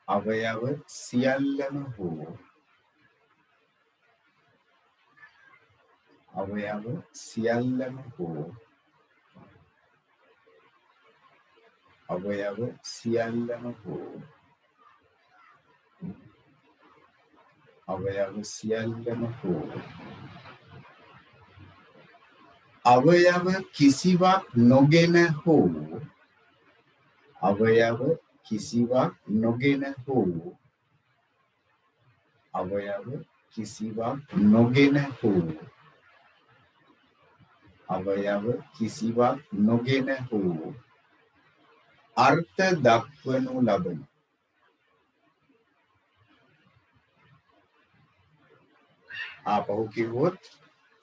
අවයව සියල්ලම හෝ අවයව සියල්ලම හෝ අවයව සියල්ලම හෝ අවයව සියල්ලම හෝ අවයව කිසිවක් නොගෙන හෝ අවයව කිසිවක් නොගෙන හෝ අවයව කිසිවක් නොගෙන හෝ අවයව කිසිවක් නොගෙන හෝ අර්ථ දක්වනු ලබන ආපහු කිව්වොත්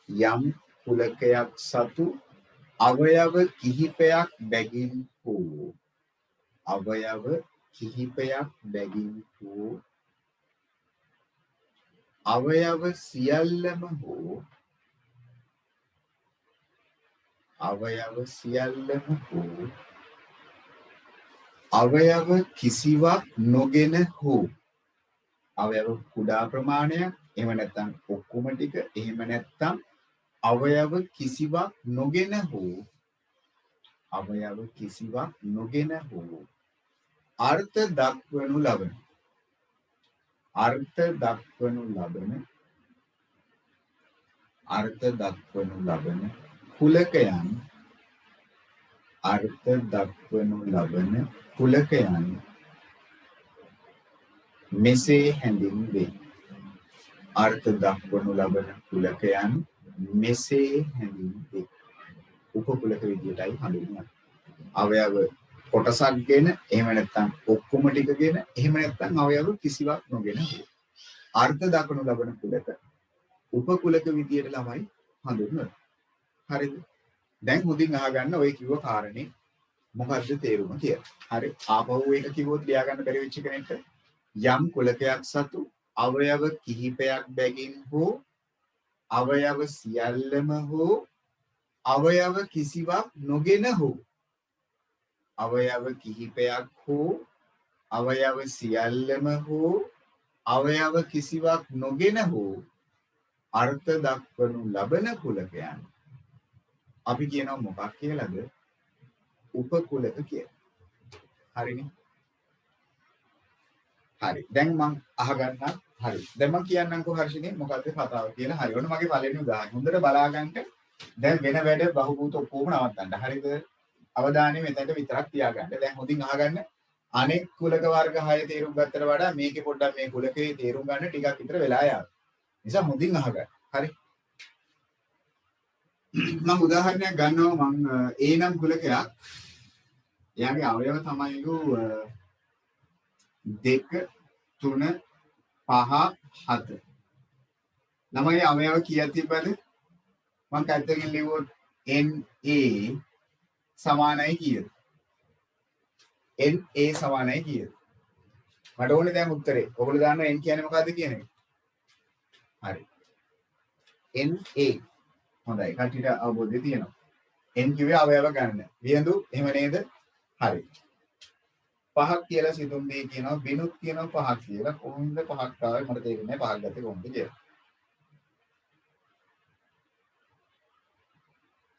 යම් කුලකයක් සතු අවයව කිහිපයක් බැගින් වූ අවයව කිහිපයක් බැගින් වූ අවයව සියල්ලම හෝ අවයව සියල්ලම හෝ අවයව කිසිවක් නොගෙන හෝ අවයව කුඩා ප්‍රමාණයක් එහෙම නැත්නම් ඔක්කොම ටික එහෙම නැත්නම් අවයව කිසිවක් නොගෙන හෝ අවයව කිසිවක් නොගෙන හෝ අර්ථ දක්වනු ලබන අර්ථ දක්වනු ලබන කුලකයන් අර්ථ දක්වනු ලබන කුලකයන් මෙසේ හැඳින්වේ. අර්ථ දක්වනු ලබන කුලකයන් මෙසේ හැඳින්වේ. උපකුලක විදියටයි හඳුන්වන්නේ. අවයව කොටසක්ගෙන එහෙම නැත්නම් ඔක්කොම ටිකගෙන එහෙම නැත්නම් අවයව කිසිවක් නොගෙන අර්ථ දක්වනු ලබන කුලක උපකුලක විදියට ළමයි හඳුන්වනවා. හරිද? දැන් මුදින් අහගන්න ඔය කිව්ව කාරණේ මොකද්ද තේරුම කියලා. හරි. ආපහු ඒක කිව්වොත් ලියා ගන්න බැරි වෙච්ච කෙනෙක්ට යම් කුලකයක් සතු අවයව කිහිපයක් බැගින් හෝ අවයව සියල්ලම හෝ අවයව කිසිවක් නොගෙන හෝ අවයව කිහිපයක් හෝ අවයව සියල්ලම හෝ අවයව කිසිවක් නොගෙන හෝ අර්ථ දක්වනු ලබන කුලකයන් අපි කියනවා මොකක් කියලාද? උපකුලක කියලා. හරිනේ? හරි. දැන් මම අහගන්නම්. හරි. දැන් මම කියන්නම්කෝ හර්ෂිනේ මොකද්ද කතාව කියලා. හරි. ඔන්න මගේ පළවෙනි උදාහරණය. හොඳට බලාගන්න. දැන් වෙන වැඩ බහුබූත ඔක්කොම නවත්තන්න. හරිද? අවධානය මෙතනට විතරක් තියාගන්න. දැන් හොඳින් අහගන්න. අනෙක් කුලක වර්ග 6 තේරුම් ගත්තට වඩා මේකේ පොඩ්ඩක් මේ කුලකේ තේරුම් ගන්න ටිකක් විතර වෙලා යාවි. නිසා හොඳින් අහගන්න. හරි. මම උදාහරණයක් ගන්නවා මම A නම් කුලකයක්. එයාගේ අවයව තමයිලු 2 3 5 7. ළමයි අවයව කීයක් තිබ්බද? මම පැත්තකින් ලිව්වොත් NA සමානයි කීයද? NA සමානයි කීයද? මට ඕනේ දැන් උත්තරේ. ඔයගොල්ලෝ දන්නවා N කියන්නේ මොකද්ද කියන එක? හරි. NA. හොඳයි. කටියට අවබෝධය තියෙනවා. N කිව්වේ අවයව ගන්න. වියඳු එහෙම නේද? හරි. 5ක් කියලා සිතුම් දෙය කියනවා. බිනුත් කියනවා 5ක් කියලා. කොහොමද 5ක් ආවේ? මට තේරෙන්නේ නැහැ 5ක් ගත්තේ කොහොමද කියලා.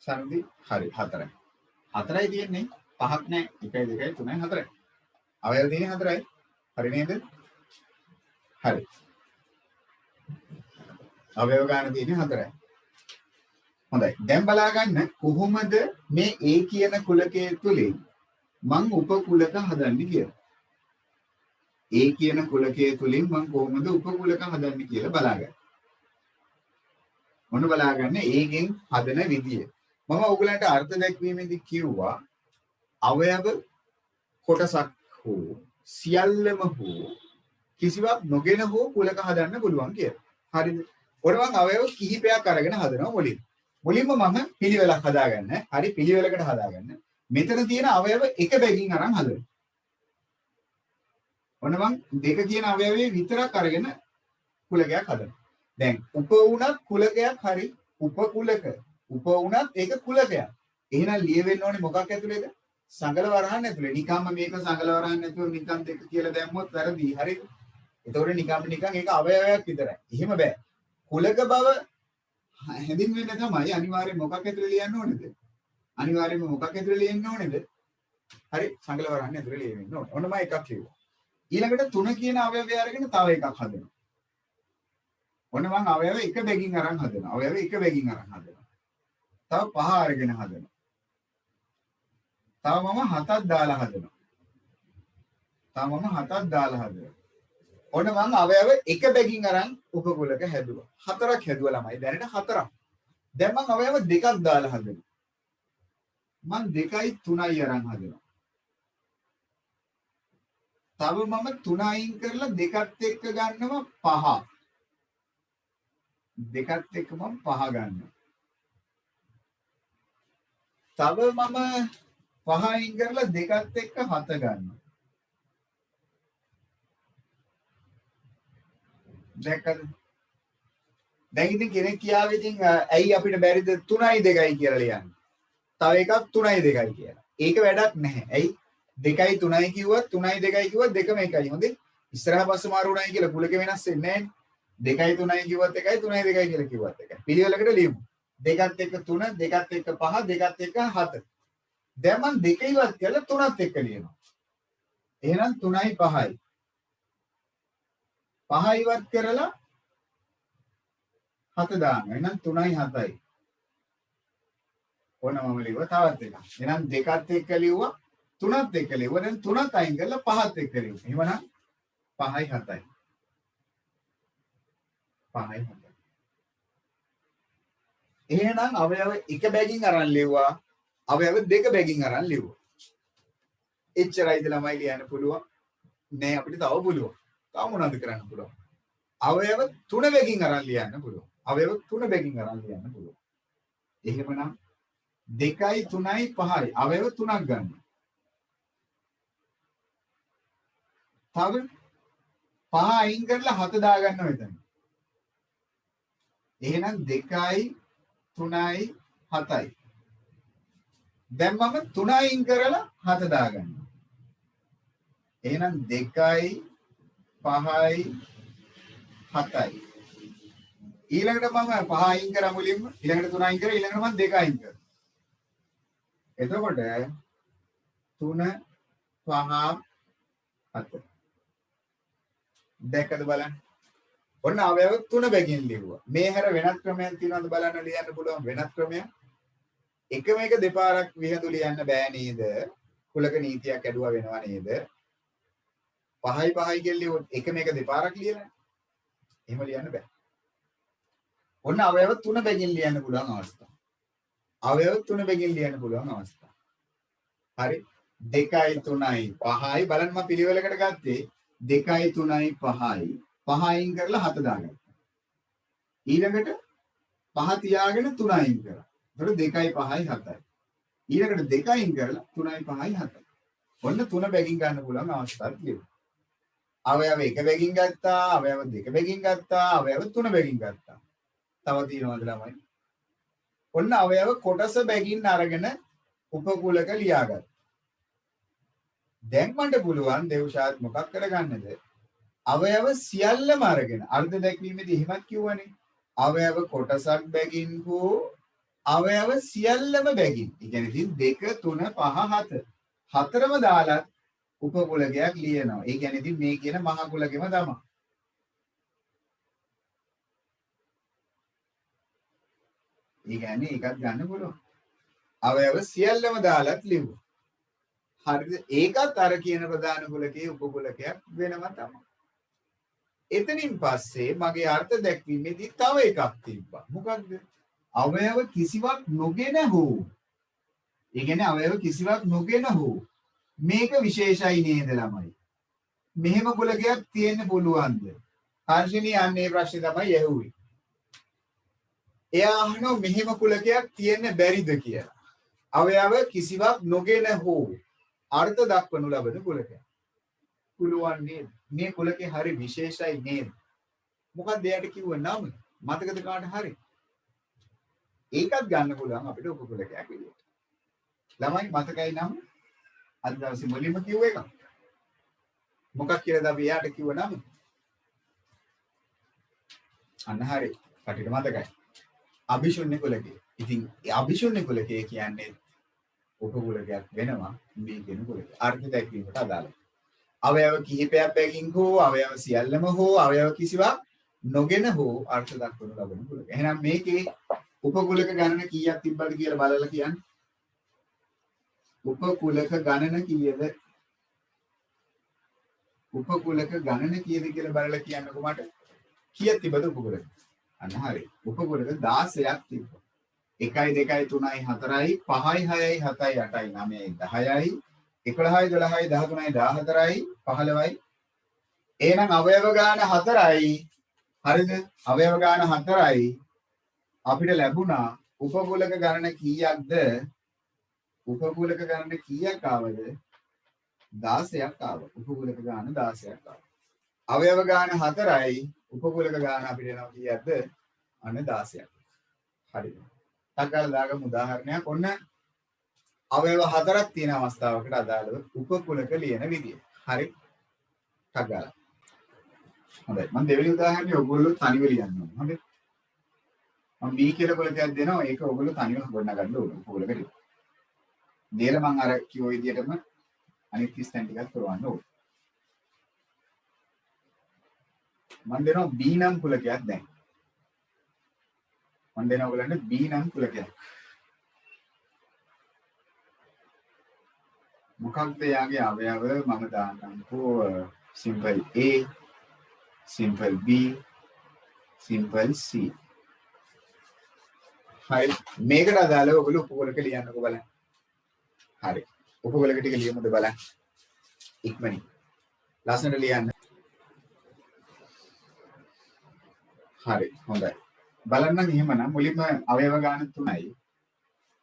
සම්දි හරි 4යි. 4යි තියෙන්නේ 5ක් නෑ 1 2 3 4යි. අවයව තියෙන්නේ 4යි. හරි නේද? හරි. අවයව ගන්න තියෙන්නේ 4යි. හොඳයි. දැන් බලා ගන්න කොහොමද මේ A කියන කුලකයේ තුලින් මං උපකුලක හදන්නේ කියලා. A කියන කුලකයේ තුලින් මං කොහොමද උපකුලක හදන්නේ කියලා බලා ගන්න. මොන බලා ගන්න A ගෙන් හදන විදිය. මම ඔයගලන්ට අර්ථ දැක්වීමේදී කිව්වා අවයව කොටසක් හෝ සියල්ලම හෝ කිසිවක් නොගෙන හෝ කුලක හදන්න පුළුවන් කියලා. හරිද? ඔන්න මම අවයව කිහිපයක් අරගෙන හදනවා මුලින්. මුලින්ම මම පිළිවෙලක් හදාගන්න. හරි පිළිවෙලකට හදාගන්න. මෙතන තියෙන අවයව එක බැගින් අරන් හදනවා. ඔන්න මම දෙක කියන අවයවයේ විතරක් අරගෙන කුලකයක් හදනවා. දැන් උප වුණත් කුලකයක් හරි උපකුලක. උප වුණත් ඒක කුලකයක්. එහෙනම් ලියවෙන්න ඕනේ මොකක් ඇතුලේද? සංගල වරහන් ඇතුලේ. නිකම්ම මේක සංගල වරහන් නැතුව නිකම් දෙක කියලා දැම්මොත් වැරදි. හරිද? එතකොට නිකන් ඒක අවයවයක් විතරයි. එහෙම බෑ. කුලක බව හැඳින්වෙන්න තමයි අනිවාර්යෙන් මොකක් ඇතුලේ ලියන්න ඕනේද? අනිවාර්යෙන්ම මොකක් ඇතුලේ ලියන්න ඕනේද? හරි සංගල වරහන් ඇතුලේ ලියවෙන්න ඕනේ. ඔන්න මම එකක් කිව්වා. ඊළඟට 3 කියන අවයවය අරගෙන තව එකක් හදනවා. ඔන්න මම අවයව එක බැගින් අරන් හදනවා. අවයව එක බැගින් අරන් හදනවා. තව 5 අරගෙන හදනවා. තව මම 7ක් දාලා හදනවා. ඔන්න මම අවයව එක බැගින් අරන් උපකුලක හැදුවා. 4ක් හැදුවා ළමයි. දැනට 4ක්. දැන් මම අවයව දෙකක් දාලා හදනවා. මම 2යි 3යි අරන් හදනවා. තව මම 3 අයින් කරලා දෙකත් එක්ක ගන්නවා 5. දෙකත් එක්ක මම 5 ගන්නවා. තව මම 5 අයින් කරලා දෙකත් එක්ක 7 ගන්නවා. දැක්කද? දැන් ඉතින් කෙනෙක් කියාවේ ඉතින් ඇයි අපිට බැරිද 3යි 2යි කියලා ලියන්න. තව එකක් 3යි 2යි කියලා. ඒක වැඩක් නැහැ. ඇයි? 2යි 3යි කිව්වත් 3යි 2යි කිව්වත් දෙකම එකයි. හොඳේ. ඉස්සරහා පස්ස මාරු වුණායි කියලා කුලක වෙනස් වෙන්නේ නැහැ. 2යි 3යි කිව්වත් එකයි 3යි 2යි කියලා කිව්වත් එකයි. පිළිවෙලකට ලියමු. දෙකත් එක්ක 3, දෙකත් එක්ක 5, දෙකත් එක්ක 7. දැන් මම 2 ඉවත් කරලා 3ත් එක්ක ලියනවා. එහෙනම් 3යි 5යි. 5 ඉවත් කරලා 7 දානවා. එහෙනම් 3යි 7යි. ඕන මම ලියුවා තවත් එකක්. එහෙනම් දෙකත් එක්ක ලියුවා 3ත් එක්ක ලියුවා. දැන් 3ත් අයින් කරලා 5ත් එක්ක ලියුවා. එහෙමනම් 5යි 7යි. 5යි 7යි. එහෙනම් අවයව එක බැගින් අරන් ලියුවා. අවයව දෙක බැගින් අරන් ලියුවා. එච්චරයිද ළමයි ලියන්න පුළුවන්. නෑ අපිට තව පුළුවන්. තව මොනවද කරන්න පුළුවන්? අවයව 3 බැගින් අරන් ලියන්න පුළුවන්. අවයව 3 බැගින් අරන් ලියන්න පුළුවන්. එහෙමනම් 2යි 3යි 5යි අවයව 3ක් ගන්න. තව 5 අයින් කරලා 7 දාගන්න මෙතන. එහෙනම් 2යි 3යි 7යි. දැන් මම 3 අයින් කරලා 7 දාගන්නවා. එහෙනම් 2යි 5යි 7යි. ඊළඟට මම 5 අයින් කරා මුලින්ම ඊළඟට 3 අයින් කරා ඊළඟට මම 2 අයින් කරා. එතකොට 3 5 7 දැක්කද බලන්න. ඔන්න අවයව 3 බැගින් ලිව්වා. මේ හැර වෙනත් ක්‍රමයක් තියෙනවද බලන්න ලියන්න පුළුවන් වෙනත් ක්‍රමයක්. එකම එක දෙපාරක් විහිදු ලියන්න බෑ නේද? කුලක නීතියක් ඇදුවා වෙනවා නේද? 5යි 5යි කියලා ලියුවොත් එකම එක දෙපාරක් ලියලා. එහෙම ලියන්න බෑ. ඔන්න අවයව 3 බැගින් ලියන්න පුළුවන් අවස්ථාව. අවයව 3 බැගින් ලියන්න පුළුවන් අවස්ථාව. හරි. 2යි 3යි 5යි බලන්න මම පිළිවෙලකට ගත්තේ 2යි 3යි 5යි 5 අයින් කරලා 7 දාගත්තා. ඊළඟට 5 තියාගෙන 3 අයින් කරා. එතකොට 2යි 5යි 7යි. ඊළඟට 2 අයින් කරලා 3යි 5යි 7යි. ඔන්න 3 බැගින් ගන්න පුළුවන් අවස්ථාවක් තියෙනවා. අවයව 1 බැගින් ගත්තා, අවයව 2 බැගින් ගත්තා, අවයව 3 බැගින් ගත්තා. තව තියෙනවද ළමයි? ඔන්න අවයව කොටස බැගින් අරගෙන උපකුලක ලියාගත්තා. දැන් මට පුළුවන් දේවශාත් මොකක් කරගන්නද? අවයව සියල්ලම අරගෙන අර්ධ දැක්වීමේදී එහෙමත් කිව්වනේ. අවයව කොටසක් බැගින් හෝ අවයව සියල්ලම බැගින්. ඒ කියන්නේ ඉතින් 2 3 5 7 හතරම දාලා උපකුලකයක් ලියනවා. ඒ කියන්නේ ඉතින් මේ කියන මහ කුලකෙම තමයි. ඒ කියන්නේ ඒකත් ගන්න පුළුවන්. අවයව සියල්ලම දාලත් ලියුවා. හරිද? ඒකත් අර කියන ප්‍රධාන කුලකයේ උපකුලකයක් වෙනම තමයි. එතනින් පස්සේ මගේ අර්ථ දැක්වීමේදී තව එකක් තිබ්බා. මොකක්ද? අවයව කිසිවක් නොගෙන හෝ. ඒ කියන්නේ අවයව කිසිවක් නොගෙන හෝ. මේක විශේෂයි නේද ළමයි? මෙහෙම කුලකයක් තියෙන්න පුළුවන්ද? හර්ෂණී අන්නේ ප්‍රශ්නේ තමයි ඇහුවේ. එයා අහනවා මෙහෙම කුලකයක් තියෙන්න බැරිද කියලා. අවයව කිසිවක් නොගෙන හෝ අර්ථ දක්වනු ලබන කුලකයක්. පුළුවන් නේද? මේ කුලකේ හරි විශේෂයි නේද? මොකක්ද එයාට කිව්ව නම? මතකද කාට හරි? ඒකත් ගන්න පුළුවන් අපිට උපකුලකයක් විදියට. ළමයි මතකයි නම? අද දවසේ මුලින්ම කිව්ව එක. මොකක් කියලාද අපි එයාට කිව්ව නම? අන්න හරි. කටිට මතකයි. අභිෂුන්‍ය කුලකේ. ඉතින් අභිෂුන්‍ය කුලකේ කියන්නේ උපකුලකයක් වෙනවා මේ කියන කුලකේ. අර්ථ දැක්වීමට අදාළයි. අවයව කිහිපයක් බැගින් හෝ අවයව සියල්ලම හෝ අවයව කිසිවක් නොගෙන හෝ අර්ථ දක්වනු ලබන කුලක. එහෙනම් මේකේ උපකුලක ගණන කීයක් තිබ්බද කියලා බලලා කියන්න. උපකුලක ගණන කීයද? උපකුලක ගණන කීයද කියලා බලලා කියන්නකො මට. කීයක් තිබ්බද උපකුලක? අන්න හරි. උපකුලක 16ක් තිබ්බා. 1යි 2යි 3යි 4යි 5යි 6යි 7යි 8යි 9යි 10යි 11යි 12යි 13යි 14යි 15යි. එහෙනම් අවයව ගාන 4යි හරිද? අවයව ගාන 4යි අපිට ලැබුණා. උපකූලක ගණන කීයක්ද? උපකූලක ගණන කීයක් ආවද? 16ක් ආවා. උපකූලක ගාන 16ක් ආවා. අවයව ගාන 4යි උපකූලක ගාන අපිට එනවා කීයක්ද? අන්න 16ක්. හරිද? ටක් දාගමු උදාහරණයක්. ඔන්න අවයව 4ක් තියෙන අවස්ථාවකට අදාළව උපකූලක ලියන විදිය. හරි? ටක් ගාලා. හොඳයි. මම දෙවෙනි උදාහරණේ ඔයගොල්ලෝ තනිව ලියන්න ඕනේ. හරිද? මම B කියලා කොලකයක් දෙනවා. ඒක ඔයගොල්ලෝ තනිව ගොඩනගන්න ඕනේ. උපකූලකට. දෙයලා මම අර කිව්ව විදියටම අනිත් ස්ටැන් ටිකත් කරවන්න ඕනේ. මම දෙනවා B නම් කුලකයක් දැන්. මම දෙනවා ඔයගලන්ට B නම් කුලකයක්. මොකක්ද යාගේ අවයව මම දාන්නම්කෝ simple A, simple B, simple C. හරි. මේකට අදාළව ඔයගොල්ලෝ උපකූලක ලියන්නකෝ බලන්න. හරි. උපකූලක ටික ලියමුද බලන්න. ඉක්මනින්. ලස්සනට ලියන්න. හරි. හොඳයි. බලන්න එහෙමනම් මුලින්ම අවයව ගාන 3යි.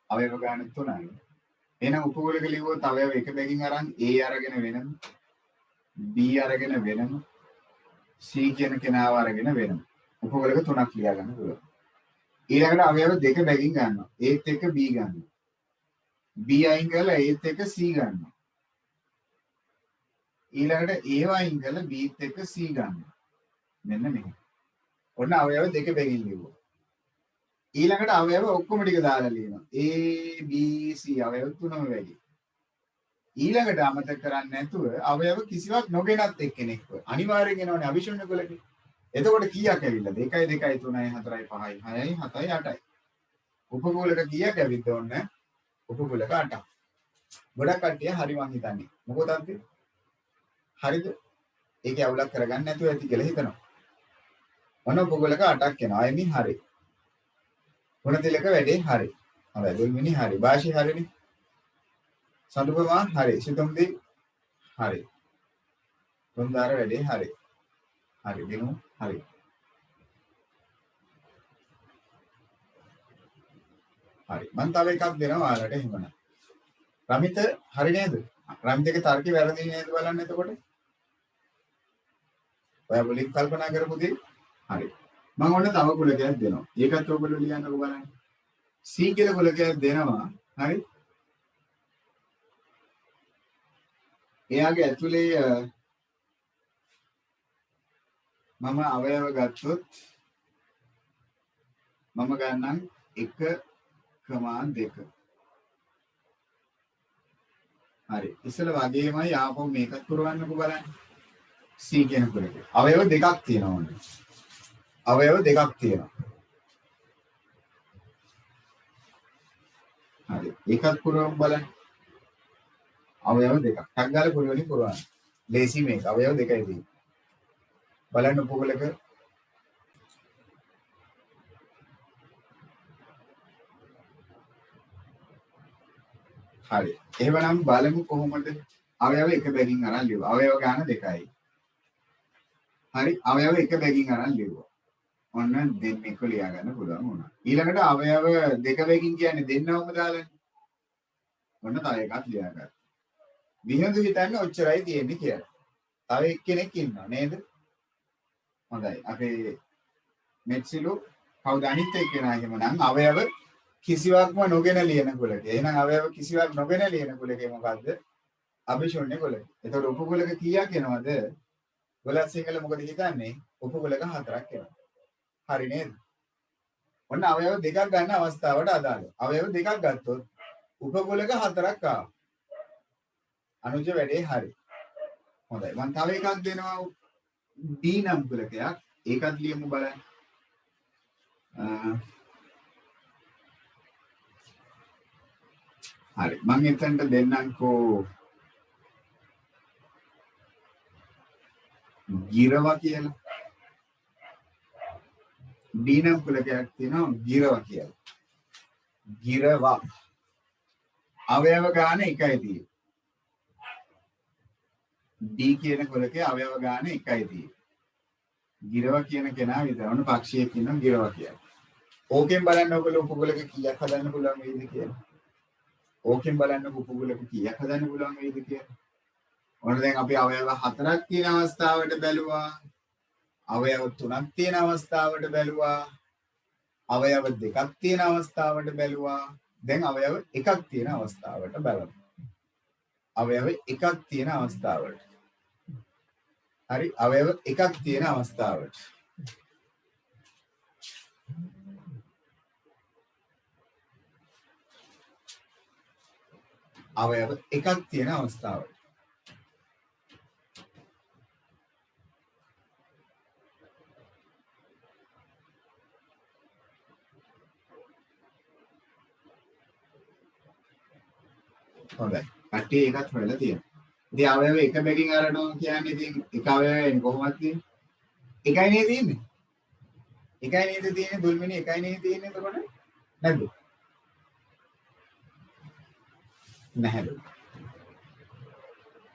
අවයව ගාන 3යි. එහෙනම් උපකූලක ලියුවොත් අවයව එක බැගින් අරන් A අරගෙන වෙනම B අරගෙන වෙනම C කියන කෙනාව අරගෙන වෙනම උපකූලක 3ක් ලියා ගන්න පුළුවන්. ඊළඟට අවයව දෙක බැගින් ගන්නවා. Aත් එක්ක B ගන්නවා. B අයින් කරලා Aත් එක්ක C ගන්නවා. ඊළඟට A අයින් කරලා Bත් එක්ක C ගන්නවා. මෙන්න මෙහෙම. ඔන්න අවයව දෙක බැගින් ලියුවා. ඊළඟට අවයව ඔක්කොම ටික දාලා ලියනවා. A B C අවයව තුනම වැඩි. ඊළඟට අමතක කරන්නේ නැතුව අවයව කිසිවක් නොගෙනත් එක්කෙනෙක්ව අනිවාර්යෙන් එනවනේ අවිශුන්‍ය කුලකේ. එතකොට කීයක් ඇවිල්ලාද? 1 2 3 4 5 6 7 8යි. උපකූලක කීයක් ඇවිද්ද ඔන්න? උපකූලක 8ක්. ගොඩක් කට්ටිය හරි මං හිතන්නේ. මොකදද? හරිද? ඒකේ අවුලක් කරගන්න නැතුව ඇති කියලා හිතනවා. ඔන්න උපකූලක 8ක් එනවා. I mean හරි. ගුණතිලක වැඩේ හරි. හොඳයි. දුල්මිනි හරි. භාෂි හරිනේ. සඳුපමා හරි. සිතුම්දි හරි. තුන්දාර වැඩේ හරි. හරි. දිනු හරි. හරි. මම තව එකක් දෙනවා ඔයාලට එහෙමනම්. රමිත හරි නේද? රමිතගේ තර්කේ වැරදි නේද බලන්න එතකොට. ඔයා මුලින් කල්පනා කරපු දේ හරි. මම ඔන්න තව කුලකයක් දෙනවා. ඒකත් ඔයගොල්ලෝ ලියන්නකෝ බලන්න. C කියලා කුලකයක් දෙනවා. හරි. එයාගේ ඇතුලේ මම අවයව ගත්තොත් මම ගන්නම් 1,2. හරි. ඉස්සෙල්ලා වගේමයි ආපහු මේකත් පුරවන්නකෝ බලන්න. C කියන කුලකේ. අවයව දෙකක් තියෙනවා ඕනේ. අවයව දෙකක් තියෙනවා. හරි. ඒකත් පුරවමු බලන්න. අවයව දෙකක්. ටක් ගාලා පුරවලින් පුරවන්න. ලේසි මේක. අවයව දෙකයි තියෙන්නේ. බලන්න උපකූලක හරි. එහෙමනම් බලමු කොහොමද අවයව එක බැගින් අරන් ලියුවා. අවයව ගාන 2යි. හරි. අවයව එක බැගින් අරන් ලියුවා. ඔන්න දෙන්නෙක්ව ලියා ගන්න පුළුවන් වුණා. ඊළඟට අවයව දෙක බැගින් කියන්නේ දෙන්නවම දාලානේ. ඔන්න තව එකක් ලියා ගන්න. විහිඳු හිතන්නේ ඔච්චරයි තියෙන්නේ කියලා. තව එක්කෙනෙක් ඉන්නවා නේද? හොඳයි. අපේ මෙත්සිලු කවුද අනිත් එක්කෙනා එහෙමනම් අවයව කිසිවක්ම නොගෙන ලියන කුලක. එහෙනම් අවයව කිසිවක් නොගෙන ලියන කුලකේ මොකද්ද? අභිශූන්‍ය කුලක. එතකොට උපකුලක කීයක් එනවද? ගොලත් සිංහල මොකද හිතන්නේ? උපකුලක 4ක් එනවා. හරි නේද? ඔන්න අවයව දෙකක් ගන්න අවස්ථාවට අදාළව. අවයව දෙකක් ගත්තොත් උපකුලක 4ක් ආවා. අනුජ වැඩේ හරි. හොඳයි. මම තව එකක් දෙනවා D නම් කුලකයක්. ඒකත් ලියමු බලන්න. හරි. මම එතනට දෙන්නම්කෝ ගිරවා කියලා. D නම් කුලකයක් තියෙනවා ගිරවා කියලා. ගිරවා. අවයව ගාන එකයි තියෙන්නේ. D කියන කුලකේ අවයව ගාන එකයි තියෙන්නේ. ගිරව කියන කෙනා විතරම පක්ෂියෙක් ඉන්නවා ගිරව කියලා. ඕකෙන් බලන්න ඔයගොල්ලෝ උපකුලක කීයක් හදන්න පුළුවන් වේද කියලා. ඕකෙන් බලන්න උපකුලක කීයක් හදන්න පුළුවන් වේද කියලා. ඔන්න දැන් අපි අවයව 4ක් තියෙන අවස්ථාවට බැලුවා. අවයව 3ක් තියෙන අවස්ථාවට බැලුවා. අවයව 2ක් තියෙන අවස්ථාවට බැලුවා. දැන් අවයව 1ක් තියෙන අවස්ථාවට බලමු. අවයව 1ක් තියෙන අවස්ථාවට. හරි අවයව 1ක් තියෙන අවස්ථාවට. අවයව 1ක් තියෙන අවස්ථාවට. හොඳයි. කට්ටිය ඒකත් හොයලා තියෙනවා. ඉතින් අවයව එක බැගින් අරනවා කියන්නේ ඉතින් එක අවයවයෙන් කොහොමද තියෙන්නේ? එකයි නේද තියෙන්නේ? එකයි නේද තියෙන්නේ දුල්මිණි එකයි නේද තියෙන්නේ එතකොට? නැද්ද? නැහැ.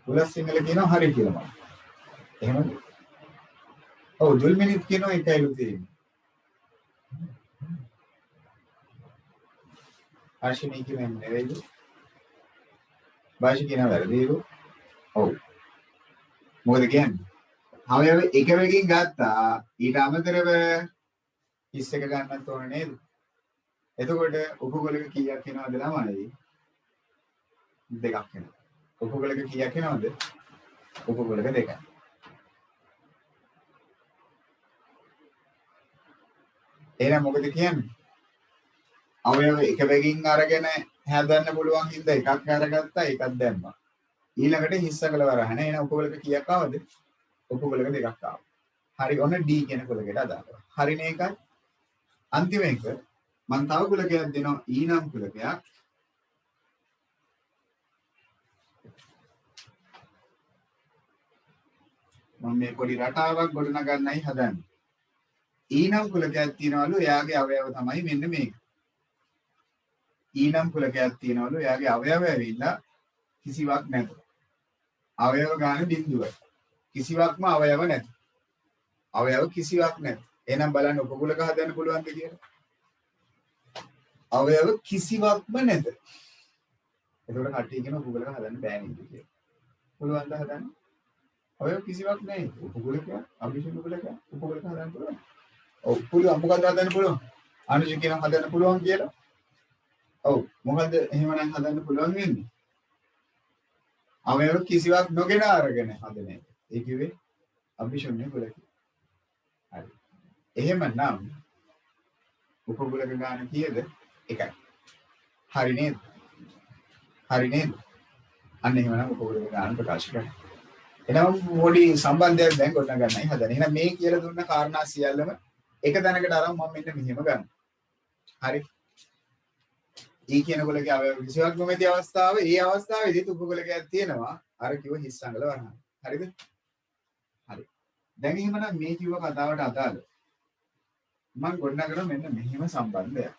පුලස් සිංහල කියනවා හරි කියලා මම. එහෙමද? ඔව් දුල්මිණිත් කියනවා එකයිලු තියෙන්නේ. ආශිනී කියන්නේ නෙවෙයිද? භාෂා කියන වැරදිලු. ඔව්. මොකද කියන්නේ? අවයව එක වෙකින් ගත්තා ඊට අමතරව හිස් එක ගන්නත් ඕන නේද? එතකොට උපකුලක කීයක් එනවද ළමයි? දෙකක් එනවා. උපකුලක කීයක් එනවද? උපකුලක දෙකක්. එහෙනම් මොකද කියන්නේ? අවයව එක වෙකින් අරගෙන හැදන්න පුළුවන් හින්දා එකක් අරගත්තා එකක් දැම්මා. ඊළඟට හිස්සකල වරහන එන උපකුලක කීයක් ආවද? උපකුලක දෙකක් ආවා. හරි ඔන්න D කියන කුලකයට අදාළව. හරිනේ එකයි. අන්තිම එක මම තව කුලකයක් දෙනවා E නම් කුලකයක්. මම මේ පොඩි රටාවක් ගොඩනගන්නයි හදන්නේ. E නම් කුලකයක් තියනවලු එයාගේ අවයව තමයි මෙන්න මේක. E නම් කුලකයක් තියනවලු එයාගේ අවයව ඇවිල්ලා කිසිවක් නැත. අවයව ගන්න බිඳුවයි. කිසිවක්ම අවයව නැත. අවයව කිසිවක් නැත. එහෙනම් බලන්න උපකුලක හදන්න පුළුවන්ද කියලා? අවයව කිසිවක්ම නැත. එතකොට කට්ටිය කියන උපකුලක හදන්න බෑ නේද කියලා. පුළුවන් ද හදන්න? අවයව කිසිවක් නැහැ. උපකුලක අභිෂේක කුලක උපකුලක හදන්න පුළුවන්. ඔව් පුළුවන්. මොකක්ද හදන්න පුළුවන්? අනුජ කියන හදන්න පුළුවන් කියලා. ඔව් මොකද්ද එහෙමනම් හදන්න පුළුවන් වෙන්නේ? අවයව කිසිවක් නොගෙන අරගෙන හදන එක. ඒ කිව්වේ අභිෂේක කුලක. හරි. එහෙමනම් උපකුලක ගාන කීයද? 1යි. හරි නේද? හරි නේද? අන්න එහෙමනම් උපකුලක ගාන ප්‍රකාශ කරනවා. එහෙනම් මොඩි සම්බන්ධයක් දැන් ගොඩනගන්නයි හදන්නේ. එහෙනම් මේ කියලා දුන්න කාරණා සියල්ලම එක තැනකට අරන් මම මෙන්න මෙහෙම ගන්නවා. හරි. ඊ කියන කුලකේ අවයව කිසිවක් නොමැති අවස්ථාව, ඒ අවස්ථාවේදී උපකුලකයක් තියෙනවා. අර කිව්ව හිස් අඟල වරහන්. හරිද? හරි. දැන් එහෙමනම් මේ කිව්ව කතාවට අදාළ මම ගොඩනගන මෙන්න මෙහෙම සම්බන්ධයක්.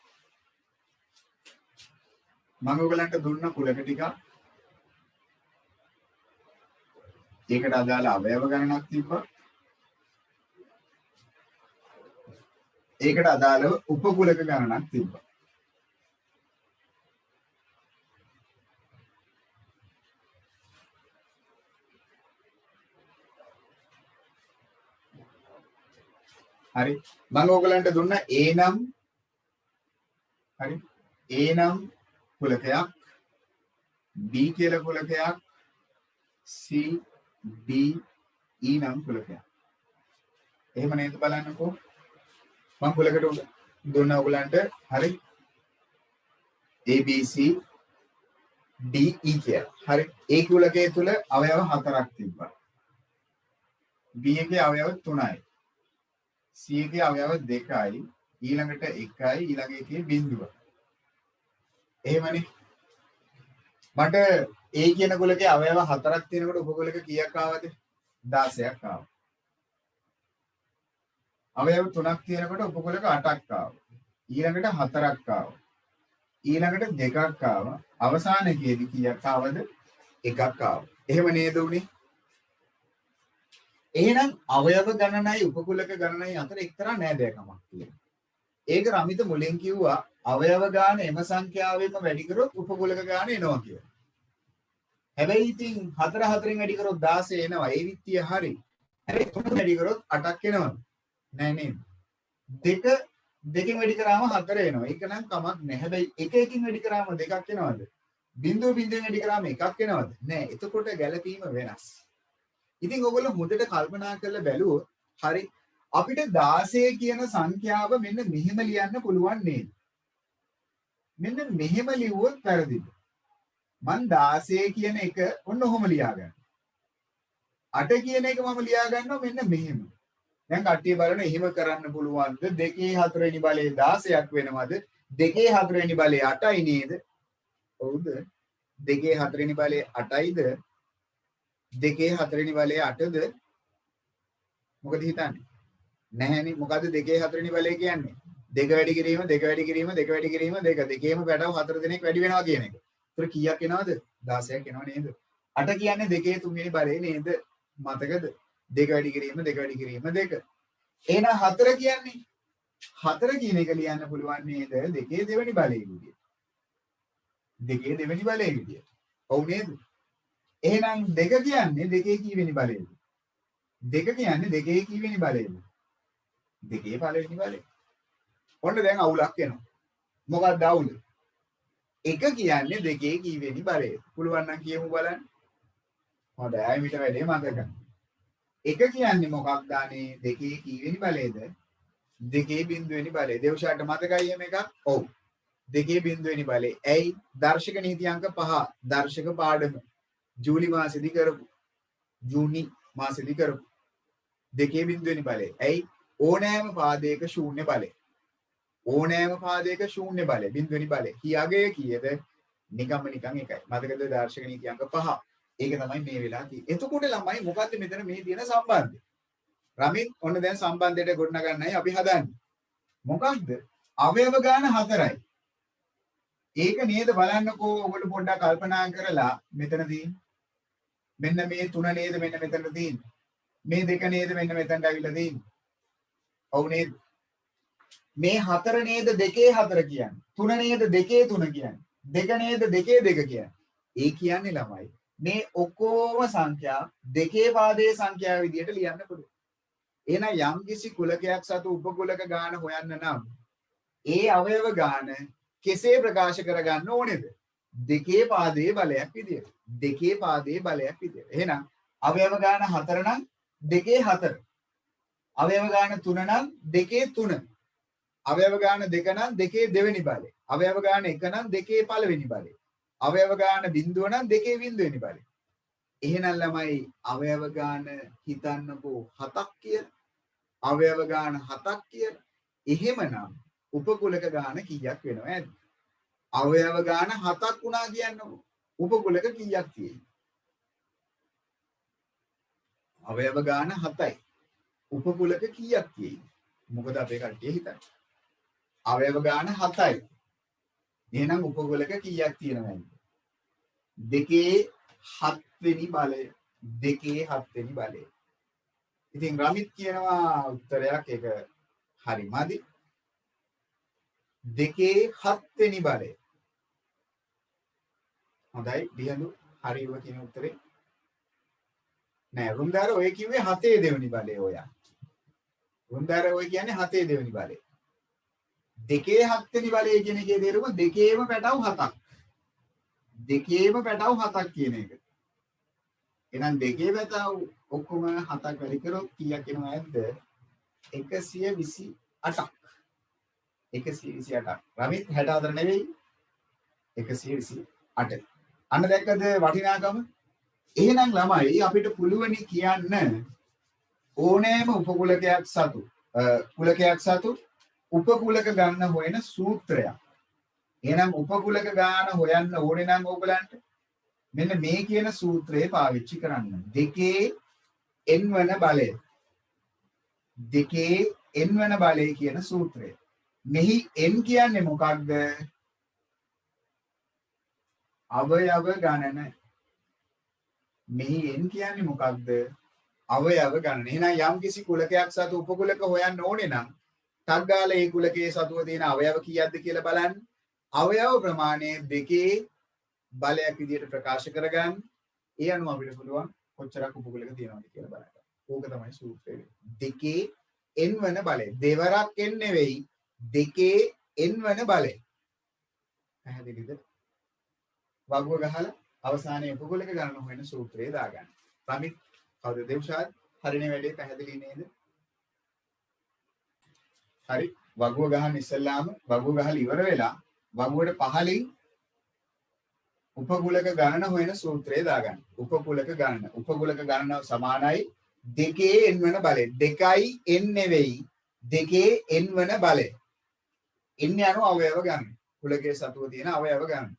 මම ඔයගලන්ට දුන්න කුලක ටික ඒකට අදාළ අවයව ගණනක් තිබ්බා. ඒකට අදාළව උපකුලක ගණනක් තිබ්බා. හරි මම ඔයගලන්ට දුන්න A නම් හරි A නම් කුලකයක් B කියලා කුලකයක් C D E නම් කුලකයක්. එහෙම නේද බලන්නකෝ. මම කුලකට දුන්න ඔයගලන්ට හරි A B C D E කියලා. හරි ඒ කුලකයේ තුල අවයව 4ක් තිබ්බා. B එකේ අවයව 3යි. C එකේ අවයව 2යි. ඊළඟට 1යි ඊළඟ එකේ බිඳුව. එහෙමනේ. මට A කියන කුලකේ අවයව 4ක් තියෙනකොට උපකුලක කීයක් ආවද? 16ක් ආවා. අවයව 3ක් තියෙනකොට උපකුලක 8ක් ආවා. ඊළඟට 4ක් ආවා. ඊළඟට 2ක් ආවා. අවසානයේදී කීයක් ආවද? 1ක් ආවා. එහෙම නේද උනේ? එහෙනම් අවයව ගණනයි උපකුලක ගණනයි අතර එක්තරා නෑදෑකමක් තියෙනවා. ඒක රමිත මුලින් කිව්වා අවයව ගාන එම සංඛ්‍යාවෙන්ම වැඩි කරොත් උපකුලක ගාන එනවා කියලා. හැබැයි ඉතින් 4 වැඩි කරොත් 16 එනවා. ඒ විත්තිය හරි. හැබැයි 3 වැඩි කරොත් 8ක් එනවද? නෑ නේද? 2 වැඩි කරාම 4 එනවා. ඒක නම් කමක් නෑ. හැබැයි 1 වැඩි කරාම 2ක් එනවද? බිංදුවෙන් වැඩි කරාම 1ක් එනවද? නෑ. එතකොට ගැළපීම වෙනස්. ඉතින් ඔයගොල්ලෝ හොඳට කල්පනා කරලා බැලුවොත් හරි අපිට 16 කියන සංඛ්‍යාව මෙන්න මෙහෙම ලියන්න පුළුවන් නේද? මෙන්න මෙහෙම ලිව්වොත් වැරදිද? මං 16 කියන එක ඔන්න ඔහොම ලියා ගන්න. 8 කියන එක මම ලියා ගන්නවා මෙන්න මෙහෙම. දැන් කට්ටිය බලන එහෙම කරන්න පුළුවන්ද? 2 4 වෙනි බලය 16ක් වෙනවද? 2 4 වෙනි බලය 8යි නේද? හවුද? 2 4 වෙනි බලය 8යිද? 2 4 වෙනි බලය 8ද? මොකද හිතන්නේ? නැහැනේ. මොකද්ද 2 4 වෙනි බලය කියන්නේ? 2 වැඩි කිරීම 2 වැඩි කිරීම 2 වැඩි කිරීම 2 දෙකේම පැටව 4 දෙනෙක් වැඩි වෙනවා කියන එක. ඒතර කීයක් එනවද? 16ක් එනව නේද? 8 කියන්නේ 2 3 වෙනි බලය නේද? මතකද? 2 වැඩි කිරීම 2 වැඩි කිරීම 2. එහෙනම් 4 කියන්නේ 4 කියන එක ලියන්න පුළුවන් නේද? 2 දෙවෙනි බලයේ විදියට. 2 දෙවෙනි බලයේ විදියට. ඔව් නේද? එහෙනම් 2 කියන්නේ 2 කීවෙනි බලයේද? 2 කියන්නේ 2 කීවෙනි බලයේද? 2 පළවෙනි බලය. ඔන්න දැන් අවුලක් එනවා. මොකක්ද අවුල? 1 කියන්නේ 2 කීවෙනි බලයේද? පුළුවන් නම් කියමු බලන්න. හොඳයි. ආයෙ මිට වැඩේ මතක ගන්න. 1 කියන්නේ මොකක්ද අනේ 2 කීවෙනි බලයේද? 2 බිංදුවෙනි බලය. දේවශාට මතකයි එහෙම එකක්? ඔව්. 2 බිංදුවෙනි බලය. ඇයි? දර්ශක නීති අංක 5 දර්ශක පාඩම ජූලි මාසෙදි කරපු. ජූනි මාසෙදි කරපු. 2 බිංදුවෙනි බලය. ඇයි? ඕනෑම පාදයක ශූන්‍ය බලය. ඕනෑම පාදයක ශූන්‍ය බලය. බිංදුවෙනි බලය. කීයගේ කීයද? නිකම්ම නිකන් එකයි. මතකද දර්ශක නීති අංක 5. ඒක තමයි මේ වෙලාව තියෙන්නේ. එතකොට ළමයි මොකද්ද මෙතන මේ තියෙන සම්බන්ධය? රමිත් ඔන්න දැන් සම්බන්ධයට ගොඩනගන්නයි අපි හදන්නේ. මොකක්ද? අවයව ගාන 4යි. ඒක නේද බලන්නකෝ ඔයගොල්ලෝ පොඩ්ඩක් කල්පනා කරලා මෙතනදී මෙන්න මේ 3 නේද මෙන්න මෙතන තියෙන්නේ. මේ 2 නේද මෙන්න මෙතනට අවිල්ලා තියෙන්නේ. ඔව් නේද? මේ 4 නේද 2 4 කියන්නේ. 3 නේද 2 3 කියන්නේ. 2 නේද 2 2 කියන්නේ. ඒ කියන්නේ ළමයි මේ ඔක්කොම සංඛ්‍යා 2 පාදයේ සංඛ්‍යාව විදියට ලියන්න පුළුවන්. එහෙනම් යම්කිසි කුලකයක් සතු උපකුලක ගාන හොයන්න නම් ඒ අවයව ගාන කෙසේ ප්‍රකාශ කරගන්න ඕනේද? 2 පාදයේ බලයක් විදියට. 2 පාදයේ බලයක් විදියට. එහෙනම් අවයව ගාන 4 නම් 2 4. අවයව ගාන 3 නම් 2 3. අවයව ගාන 2 නම් 2 දෙවෙනි බලය. අවයව ගාන 1 නම් 2 පළවෙනි බලය. අවයව ගාන බිංදුව නම් 2 බිංදුවෙනි බලය. එහෙනම් ළමයි අවයව ගාන හිතන්නකෝ 7ක් කියලා. අවයව ගාන 7ක් කියලා. එහෙමනම් උපකුලක ගාන කීයක් වෙනව ඇද්ද? අවයව ගාන 7ක් වුණා කියන්නකෝ. උපකුලක කීයක් තියෙයි? අවයව ගාන 7යි. උපකුලක කීයක් තියෙයි? මොකද අපේ කට්ටිය හිතන්නේ. අවයව ගාන 7යි. එහෙනම් උපකුලක කීයක් තියෙනවද? 2 7 වෙනි බලය. 2 7 වෙනි බලය. ඉතින් රමිත් කියනවා උත්තරයක් ඒක හරි මදි. 2 7 වෙනි බලය. හොඳයි දිහඳු හරිව කියන උත්තරේ. නෑ රුන්දාර ඔය කිව්වේ 7 දෙවෙනි බලය ඔයා. රුන්දාර ඔය කියන්නේ 7 දෙවෙනි බලය. 2 7 වෙනි බලය කියන එකේ තේරුම දෙකේම පැටව 7ක්. දෙකේම පැටව 7ක් කියන එක. එහෙනම් දෙකේ පැටව ඔක්කොම 7ක් වැඩි කරොත් කීයක් එනවද? 128ක්. 128ක්. රමිත් 64 නෙවෙයි 128. අන්න දැක්කද වටිනාකම? එහෙනම් ළමයි අපිට පුළුවනි කියන්න ඕනෑම උපකුලකයක් සතු කුලකයක් සතු උපකුලක ගන්න හොයන සූත්‍රයක්. එහෙනම් උපකුලක ගාන හොයන්න ඕනේ නම් ඔයගලන්ට මෙන්න මේ කියන සූත්‍රය පාවිච්චි කරන්න. 2 n වන බලය. 2 n වන බලය කියන සූත්‍රය. මෙහි n කියන්නේ මොකක්ද? අවයව ගණන. මෙහි n කියන්නේ මොකක්ද? අවයව ගණන. එහෙනම් යම් කිසි කුලකයක් සතු උපකුලක හොයන්න ඕනේ නම් ටක් ගාලා ඒ කුලකයේ සතුව තියෙන අවයව කීයක්ද කියලා බලන්න. අවයව ප්‍රමාණය දෙකේ බලයක් විදිහට ප්‍රකාශ කරගන්න. ඒ අනුව අපිට පුළුවන් කොච්චරක් උපකුලක තියෙනවද කියලා බලන්න. ඕක තමයි සූත්‍රය. දෙකේ n වන බලය. දෙවරක් n නෙවෙයි දෙකේ n වන බලය. පැහැදිලිද? වගුව ගහලා අවසානයේ උපකුලක ගණන හොයන සූත්‍රය දාගන්න. රමිත් කවුද දේව්ෂාද්? හරිනේ වැඩේ පැහැදිලි නේද? හරි. වගුව ගහන්න ඉස්සෙල්ලාම වගුව ගහලා ඉවර වෙලා වගුවට පහලින් උපකුලක ගණන හොයන සූත්‍රය දාගන්න. උපකුලක ගණන සමානයි දෙකේ n වන බලය. දෙකයි n නෙවෙයි දෙකේ n වන බලය. n යනු අවයව ගන්න. කුලකයේ සතුව තියෙන අවයව ගන්න.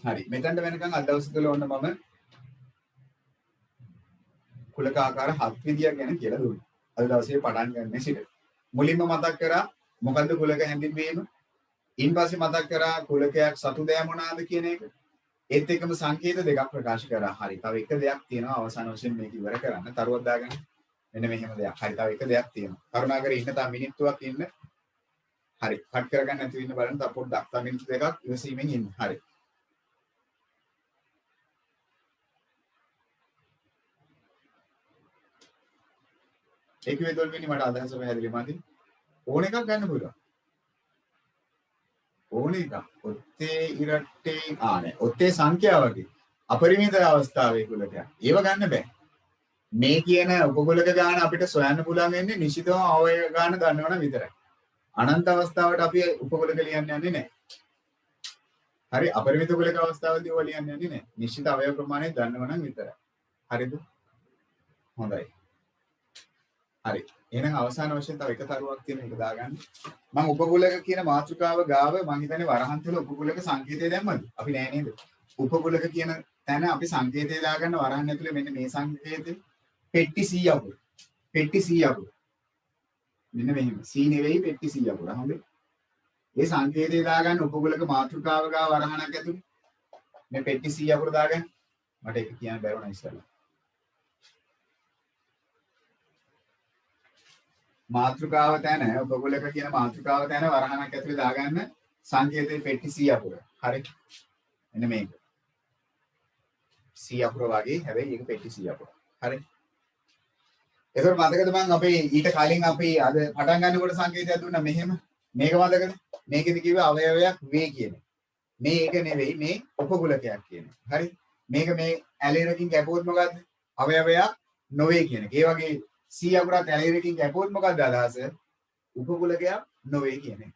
හරි. මෙතනට වෙනකන් අද දවස් තුල ඔන්න මම කුලක ආකාර 7 විදියක් ගැන කියලා දුන්නා. අද දවසේ පටන් ගන්න සිට. මුලින්ම මතක් කරා මොකද්ද කුලක හැඳින්වීම? ඊන්පස්සේ මතක් කරා කුලකයක් සතු දෑ මොනවාද කියන එක. ඒත් එක්කම සංකේත දෙකක් ප්‍රකාශ කරා. හරි. තව එක දෙයක් තියෙනවා අවසාන වශයෙන් මේක ඉවර කරන්න. තරුවක් දාගන්න. මෙන්න මෙහෙම දෙයක්. හරි. තව එක දෙයක් තියෙනවා. කරුණාකර ඉන්න තා මිනිත්තුවක් ඉන්න. හරි. කට් කරගන්න නැතුව ඉන්න බලන්න. තව පොඩ්ඩක්. තව මිනිත්තු දෙකක් ඉවසීමෙන් ඉන්න. හරි. ඒක වේදොල් වෙන්නේ මට අදහස පැහැදිලි මදි. ඕන එකක් ගන්න පුළුවන්. ඕන එකක්. ඔත්තේ ඉරට්ටේ නෑ. ඔත්තේ සංඛ්‍යාවකේ අපරිමිත අවස්ථාවේ කුලකයක්. ඒව ගන්න බෑ. මේ කියන උපකුලක ගාන අපිට සොයන්න පුළුවන් වෙන්නේ නිශ්චිතව අවයව ගාන දන්නවනම් විතරයි. අනන්ත අවස්ථාවට අපි උපකුලක ලියන්න යන්නේ නැහැ. හරි අපරිමිත කුලක අවස්ථාවදී ඔය ලියන්න යන්නේ නැහැ. නිශ්චිත අවයව ප්‍රමාණය දන්නවනම් විතරයි. හරිද? හොඳයි. හරි. එහෙනම් අවසාන වශයෙන් තව එක තරුවක් තියෙන එක දාගන්න. මම උපකුලක කියන මාතෘකාව ගාව මම හිතන්නේ වරහන් තුල උපකුලක සංකේතය දැම්මද? අපි නෑ නේද? උපකුලක කියන තැන අපි සංකේතය දාගන්න වරහන් ඇතුලේ මෙන්න මේ සංකේතය. පෙට්ටි 100 අකුර. පෙට්ටි 100 අකුර. මෙන්න මෙහෙම. C නෙවෙයි පෙට්ටි 100 අකුර. හොඳේ. මේ සංකේතය දාගන්න උපකුලක මාතෘකාව ගාව වරහනක් ඇතුලේ. මේ පෙට්ටි 100 අකුර දාගන්න. මට ඒක කියන්න බැරුණා ඉස්සෙල්ලා. මාතෘකාව තැන උපකුලක කියන මාතෘකාව තැන වරහණක් ඇතුලේ දාගන්න සංකේතයේ පෙට්ටි 100 අකුර. හරි. මෙන්න මේක. 100 අකුර වගේ හැබැයි ඒක පෙට්ටි 100 අකුර. හරි. ඒතර මතකද මම අපේ ඊට කලින් අපි අද පටන් ගන්නකොට සංකේතයක් දුන්නා මෙහෙම. මේක මතකද? මේකෙදි කිව්ව අවයවයක් වේ කියන්නේ. මේක නෙවෙයි මේ උපකුලකයක් කියන්නේ. හරි. මේක මේ ඇලේරකින් කැපුවොත් මොකද්ද? අවයවයක් නොවේ කියන එක. ඒ වගේ 100 අකුරක් ඇලේරකින් කැපුවොත් මොකද්ද අදහස? උපකුලකයක් නොවේ කියන්නේ.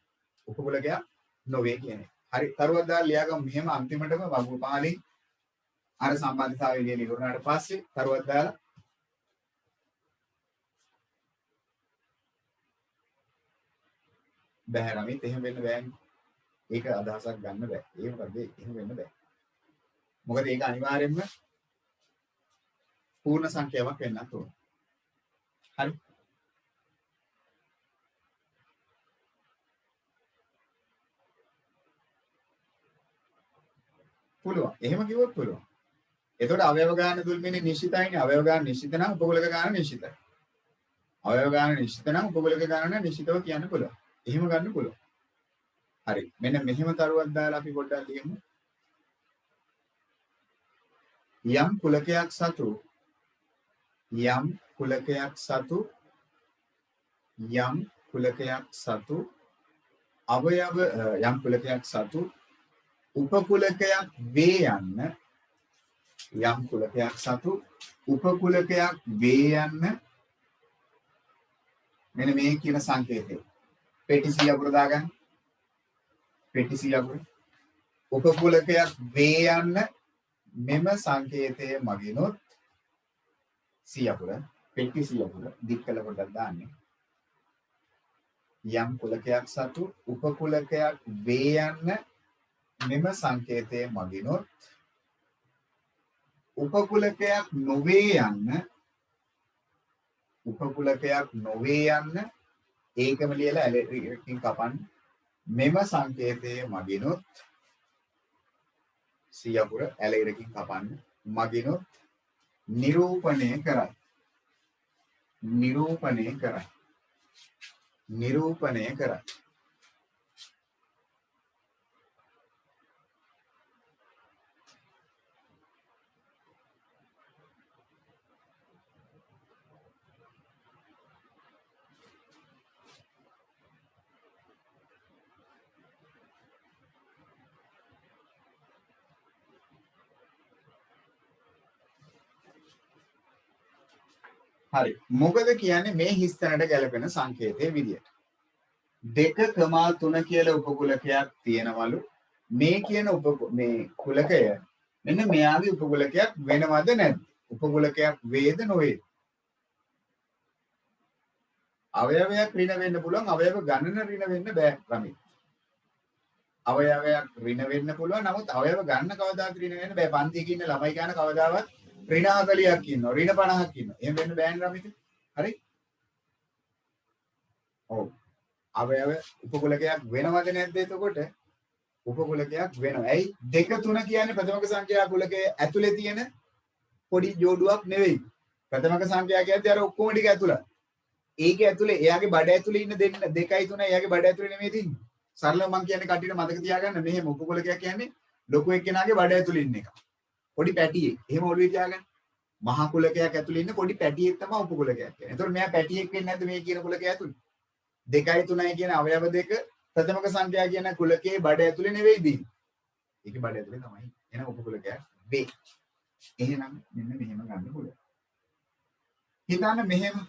උපකුලකයක් නොවේ කියන්නේ. හරි. තරුවක් දාලා ලියාගමු මෙහෙම අන්තිමටම වගු පාලින් අර සම්බන්ධතාවය ලියලා ඉවරනාට පස්සේ තරුවක් දාලා බෑ රමිත් එහෙම වෙන්න බෑනේ. ඒක අදහසක් ගන්න බෑ. ඒ මොකද එහෙම වෙන්න බෑ. මොකද ඒක අනිවාර්යෙන්ම පූර්ණ සංඛ්‍යාවක් වෙන්නත් ඕන. හරි. පුළුවන්. එහෙම කිව්වොත් පුළුවන්. එතකොට අවයව ගාන දුල්මිනේ නිශ්චිතයිනේ. අවයව ගාන නිශ්චිත නම් උපකුලක ගාන නිශ්චිතයි. අවයව ගාන නිශ්චිත නම් උපකුලක ගාන නිශ්චිතව කියන්න පුළුවන්. එහෙම ගන්න පුළුවන්. හරි. මෙන්න මෙහෙම තරුවක් දාලා අපි පොඩ්ඩක් ලියමු. යම් කුලකයක් සතු අවයව යම් කුලකයක් සතු උපකුලකයක් වේ යන්න යම් කුලකයක් සතු උපකුලකයක් වේ යන්න මෙන්න මේ කියන සංකේතය. පෙට්ටි 100 අකුර දාගන්න. පෙට්ටි 100 අකුර. උපකුලකයක් වේ යන්න මෙම සංකේතයේ මගිනුත් 100 අකුර පෙට්ටි 100 අකුර දික් කළ කොටක් දාන්නේ. යම් කුලකයක් සතු උපකුලකයක් වේ යන්න මෙම සංකේතයේ මගිනුත් උපකුලකයක් නොවේ යන්න ඒකම ලියලා ඇලෙකින් කපන්න මෙම සංකේතයේ මගිනුත් සියපුර ඇලෙරකින් කපන්න මගිනොත් නිරූපණය කරයි. නිරූපණය කරයි. නිරූපණය කරයි. හරි. මොකද කියන්නේ මේ හිස් තැනට ගැලපෙන සංකේතයේ විදියට. 2, 3 කියලා උපකුලකයක් තියෙනවලු. මේ කියන මේ කුලකය මෙන්න මෙයාගේ උපකුලකයක් වෙනවද නැද්ද? උපකුලකයක් වේද නොවේද? අවයවයක් ඍණ වෙන්න පුළුවන්, අවයව ගණන ඍණ වෙන්න බෑ රමිත්. අවයවයක් ඍණ වෙන්න පුළුවන්, නමුත් අවයව ගණන කවදාවත් ඍණ වෙන්න බෑ. පන්තියක ඉන්න ළමයි කියන කවදාවත් ඍණ 40ක් ඉන්නවා, ඍණ 50ක් ඉන්නවා. එහෙම වෙන්න බෑනේ රමිත. හරි? ඔව්. අවයව උපකුලකයක් වෙනවද නැද්ද එතකොට? උපකුලකයක් වෙනවා. ඇයි? 2, 3 කියන්නේ ප්‍රථමක සංඛ්‍යා කුලකයේ ඇතුලේ තියෙන පොඩි ජෝඩුවක් නෙවෙයි. ප්‍රථමක සංඛ්‍යා කියන්නේ අර ඔක්කොම ටික ඇතුළත. ඒකේ ඇතුලේ එයාගේ බඩ ඇතුලේ ඉන්න දෙන්න 2යි 3යි එයාගේ බඩ ඇතුලේ නෙමෙයි තින්නේ. සරලව මම කියන්නේ කට්ටියට මතක තියාගන්න මෙහෙම උපකුලකයක් කියන්නේ ලොකු එක්කෙනාගේ බඩ ඇතුලේ ඉන්න එක. පොඩි පැටියෙක්. එහෙම ඔළුවේ තියාගන්න. මහා කුලකයක් ඇතුලේ ඉන්න පොඩි පැටියෙක් තමයි උපකුලකයක් කියන්නේ. එතකොට මෙයා පැටියෙක් වෙන්නේ නැද්ද මේ කියන කුලකයේ ඇතුලේ? 2යි 3යි කියන අවයව දෙක ප්‍රථමක සංඛ්‍යා කියන කුලකයේ බඩ ඇතුලේ නෙවෙයි දින්නේ. ඒකේ බඩ ඇතුලේ තමයි. එහෙනම් උපකුලකයක් වේ. එහෙනම් මෙන්න මෙහෙම ගන්න පුළුවන්. හිතන්න මෙහෙම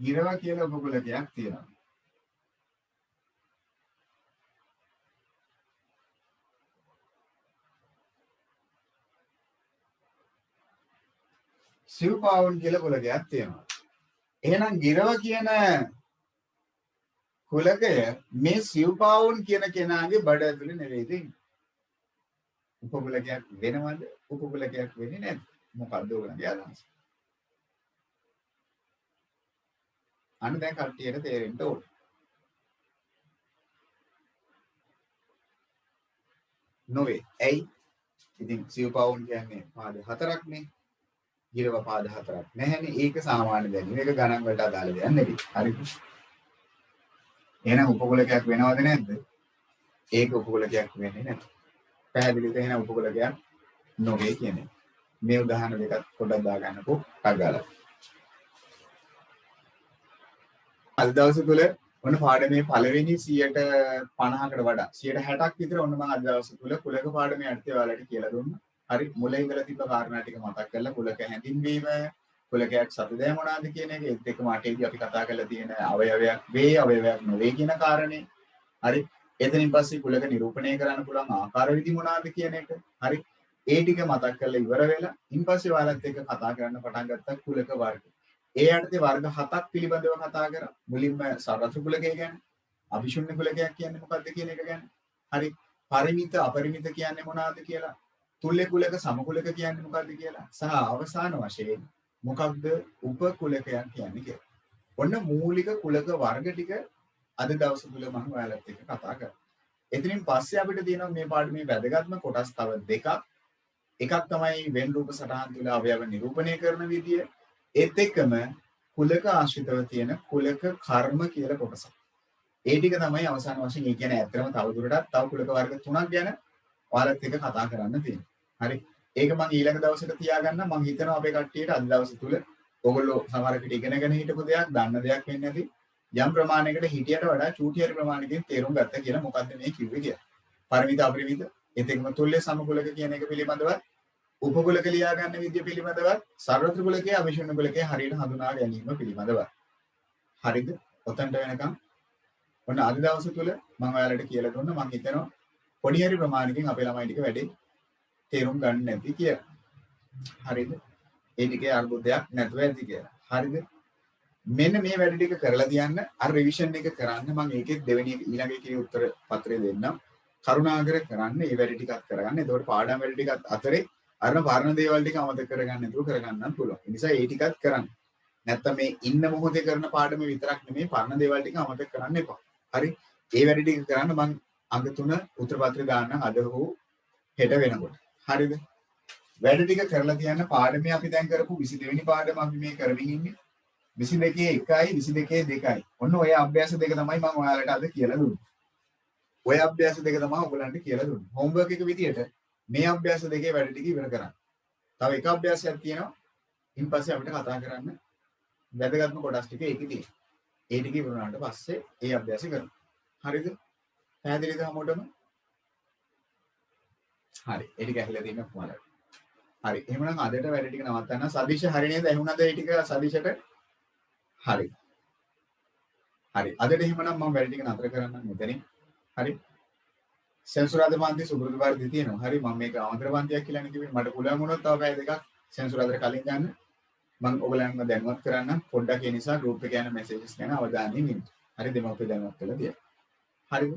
ගිරව කියලා උපකුලකයක් තියෙනවා. සිව්පාවුන් කියලා කුලකයක් තියෙනවා. එහෙනම් ගිරව කියන කුලකය මේ සිව්පාවුන් කියන කෙනාගේ බඩ ඇතුලේ නෙවෙයි තියෙන්නේ. උපකුලකයක් වෙනවද? උපකුලකයක් වෙන්නේ නැද්ද? මොකද්ද ඔයගොල්ලන්ගේ අදහස? අන්න දැන් කට්ටියට තේරෙන්න ඕන. නොවේ. ඇයි? ඉතින් සිව්පාවුන් කියන්නේ පාද 4ක්නේ. ගිරව පාද 4ක් නැහැනේ. ඒක සාමාන්‍ය දැනීම. ඒක ගණන් වලට අදාළ දෙයක් නෙවෙයි. හරිද? එහෙනම් උපකුලකයක් වෙනවද නැද්ද? ඒක උපකුලකයක් වෙන්නේ නැහැ. පැහැදිලිද? එහෙනම් උපකුලකයක් නොවේ කියන්නේ. මේ උදාහරණ දෙකක් පොඩ්ඩක් දාගන්නකෝ අගාලා. අද දවසේ තුල ඔන්න පාඩමේ පළවෙනි 50%කට වඩා 60ක් විතර ඔන්න මම අද දවසේ තුල කුලක පාඩමේ අර්ථය ඔයාලට කියලා දුන්නා. හරි මුලින් ඉඳලා තිබ්බ කාරණා ටික මතක් කරලා කුලක හැඳින්වීම, කුලකයක් සතුදෑ මොනවාද කියන එක ඒත් එක්කම අටේදී අපි කතා කරලා තියෙන අවයවයක් වේ, අවයවයක් නොවේ කියන කාරණේ. හරි. එතනින් පස්සේ කුලක නිරූපණය කරන්න පුළුවන් ආකාර විදි මොනවාද කියන එක. හරි. ඒ ටික මතක් කරලා ඉවර වෙලා ඉන්පස්සේ ඔයාලත් එක්ක කතා කරන්න පටන් ගත්තා කුලක වර්ග. ඒ යටතේ වර්ග 7ක් පිළිබඳව කතා කරා. මුලින්ම සරතු කුලකය ගැන, අභිශුන්‍ය කුලකයක් කියන්නේ මොකක්ද කියන එක ගැන. හරි. පරිමිත අපරිමිත කියන්නේ මොනවාද කියලා. තුල්‍ය කුලක සමකුලක කියන්නේ මොකක්ද කියලා. සහ අවසාන වශයෙන් මොකක්ද උපකුලකයක් කියන්නේ කියලා. ඔන්න මූලික කුලක වර්ග ටික අද දවස් තුල මම ඔයාලත් එක්ක කතා කරා. එතනින් පස්සේ අපිට තියෙනවා මේ පාඩමේ වැදගත්ම කොටස් තව දෙකක්. එකක් තමයි වෙන් රූප සටහන් තුල අවයව නිරූපණය කරන විදිය. ඒත් එක්කම කුලක ආශ්‍රිතව තියෙන කුලක කර්ම කියලා කොටසක්. ඒ ටික තමයි අවසාන වශයෙන් ඒ කියන්නේ ඇත්තම තවදුරටත් තව කුලක වර්ග 3ක් ගැන ඔයාලත් එක්ක කතා කරන්න තියෙනවා. හරි. ඒක මම ඊළඟ දවසට තියාගන්න මම හිතනවා අපේ කට්ටියට අද දවස් තුල ඔයගොල්ලෝ සමහරකට ඉගෙනගෙන හිටපු දෙයක් දන්න දෙයක් වෙන්නේ නැති යම් ප්‍රමාණයකට හිටියට වඩා චූටි හරි ප්‍රමාණයකින් තේරුම් ගත්තා කියලා මොකද්ද මේ කිව්වේ කියලා. පරිමිත අපරිමිත එතෙක්ම තුල්‍ය සමකුලක කියන එක පිළිබඳව උපකුලක ලියා ගන්න විදිය පිළිබඳව සර්වත්‍ර කුලකයේ අවිශුන්‍ය කුලකයේ හරියට හඳුනා ගැනීම පිළිබඳව. හරිද? ඔතනට වෙනකම් ඔන්න අද දවස් තුල මම ඔයාලට කියලා දුන්නා මම හිතනවා පොඩි හරි ප්‍රමාණයකින් අපේ ළමයි ටික වැඩි තේරුම් ගන්න නැති කියලා. හරිද? ඒ ටිකේ අර්බුදයක් නැතුව ඇති කියලා. හරිද? මෙන්න මේ වැඩ ටික කරලා තියන්න අර රිවිෂන් එක කරන්න මම ඒකේ දෙවෙනි ඊළඟ එකේ උත්තර පත්‍රය දෙන්නම්. කරුණාකර කරන්න මේ වැඩ ටිකක් කරගන්න. එතකොට පාඩම් වැඩ ටිකත් අතරේ අර වර්ණ දේවල් ටික අමතක කරගන්න නැතුව කරගන්නත් පුළුවන්. ඒ නිසා ඒ ටිකත් කරන්න. නැත්තම් මේ ඉන්න මොහොතේ කරන පාඩම විතරක් නෙමෙයි පරණ දේවල් ටික අමතක කරන්න එපා. හරි? ඒ වැඩ ටික කරන්න මම අංග 3 උත්තර පත්‍රය දාන්න අද හෝ හෙට වෙනකොට. හරිද? වැඩ ටික කරලා තියන්න පාඩමේ අපි දැන් කරපු 22 වෙනි පාඩම අපි මේ කරමින් ඉන්නේ. 22 1යි 22 2යි. ඔන්න ඔය අභ්‍යාස දෙක තමයි මම ඔයාලට අද කියලා දුන්නේ. ඔය අභ්‍යාස දෙක තමයි ඔයගලන්ට කියලා දුන්නේ. හෝම්වර්ක් එක විදියට මේ අභ්‍යාස දෙකේ වැඩ ටික ඉවර කරන්න. තව එක අභ්‍යාසයක් තියෙනවා. ඉන් පස්සේ අපිට කතා කරන්න වැදගත්ම කොටස් ටික ඒකේ තියෙනවා. ඒ ටික ඉවර වුණාට පස්සේ ඒ අභ්‍යාසය කරමු. හරිද? පැහැදිලිද හැමෝටම? හරි. ඒ ටික ඇහිලා තියෙන කොහොමද? හරි. එහෙනම් අදට වැඩ ටික නවත්තන්න. සදීෂ හරි නේද? ඇහුණාද ඒ ටික සදීෂට? හරි. හරි. අදට එහෙනම් මම වැඩ ටික නතර කරන්න මෙතනින්. හරි. සෙන්සුරාදා පන්ති සුබුරුදු පරිදි තියෙනවා. හරි. මම මේක ආමන්ත්‍රණ පන්තියක් කියලා නේ කිව්වේ. මට පුළුවන් වුණොත් තව පැය දෙකක් සෙන්සුරාදාට කලින් ගන්න. මම ඔයගලන්ව දැනුවත් කරන්න පොඩ්ඩක් ඒ නිසා group එකේ යන messages ගැන අවධානයෙන් ඉන්න. හරි. දෙමව්පිය දැනුවත් කළා දියා. හරිද?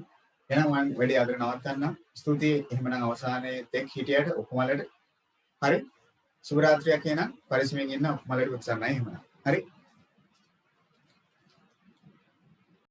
එහෙනම් මම වැඩි අදට නවත්තන්න. ස්තුතියි. එහෙමනම් අවසානයේ තෙක් හිටියට ඔක්කොමලට හරි. සුබ රාත්‍රියක් එහෙනම් පරිස්සමෙන් ඉන්න ඔක්කොමලට උත්සාහයි එහෙමනම්. හරි.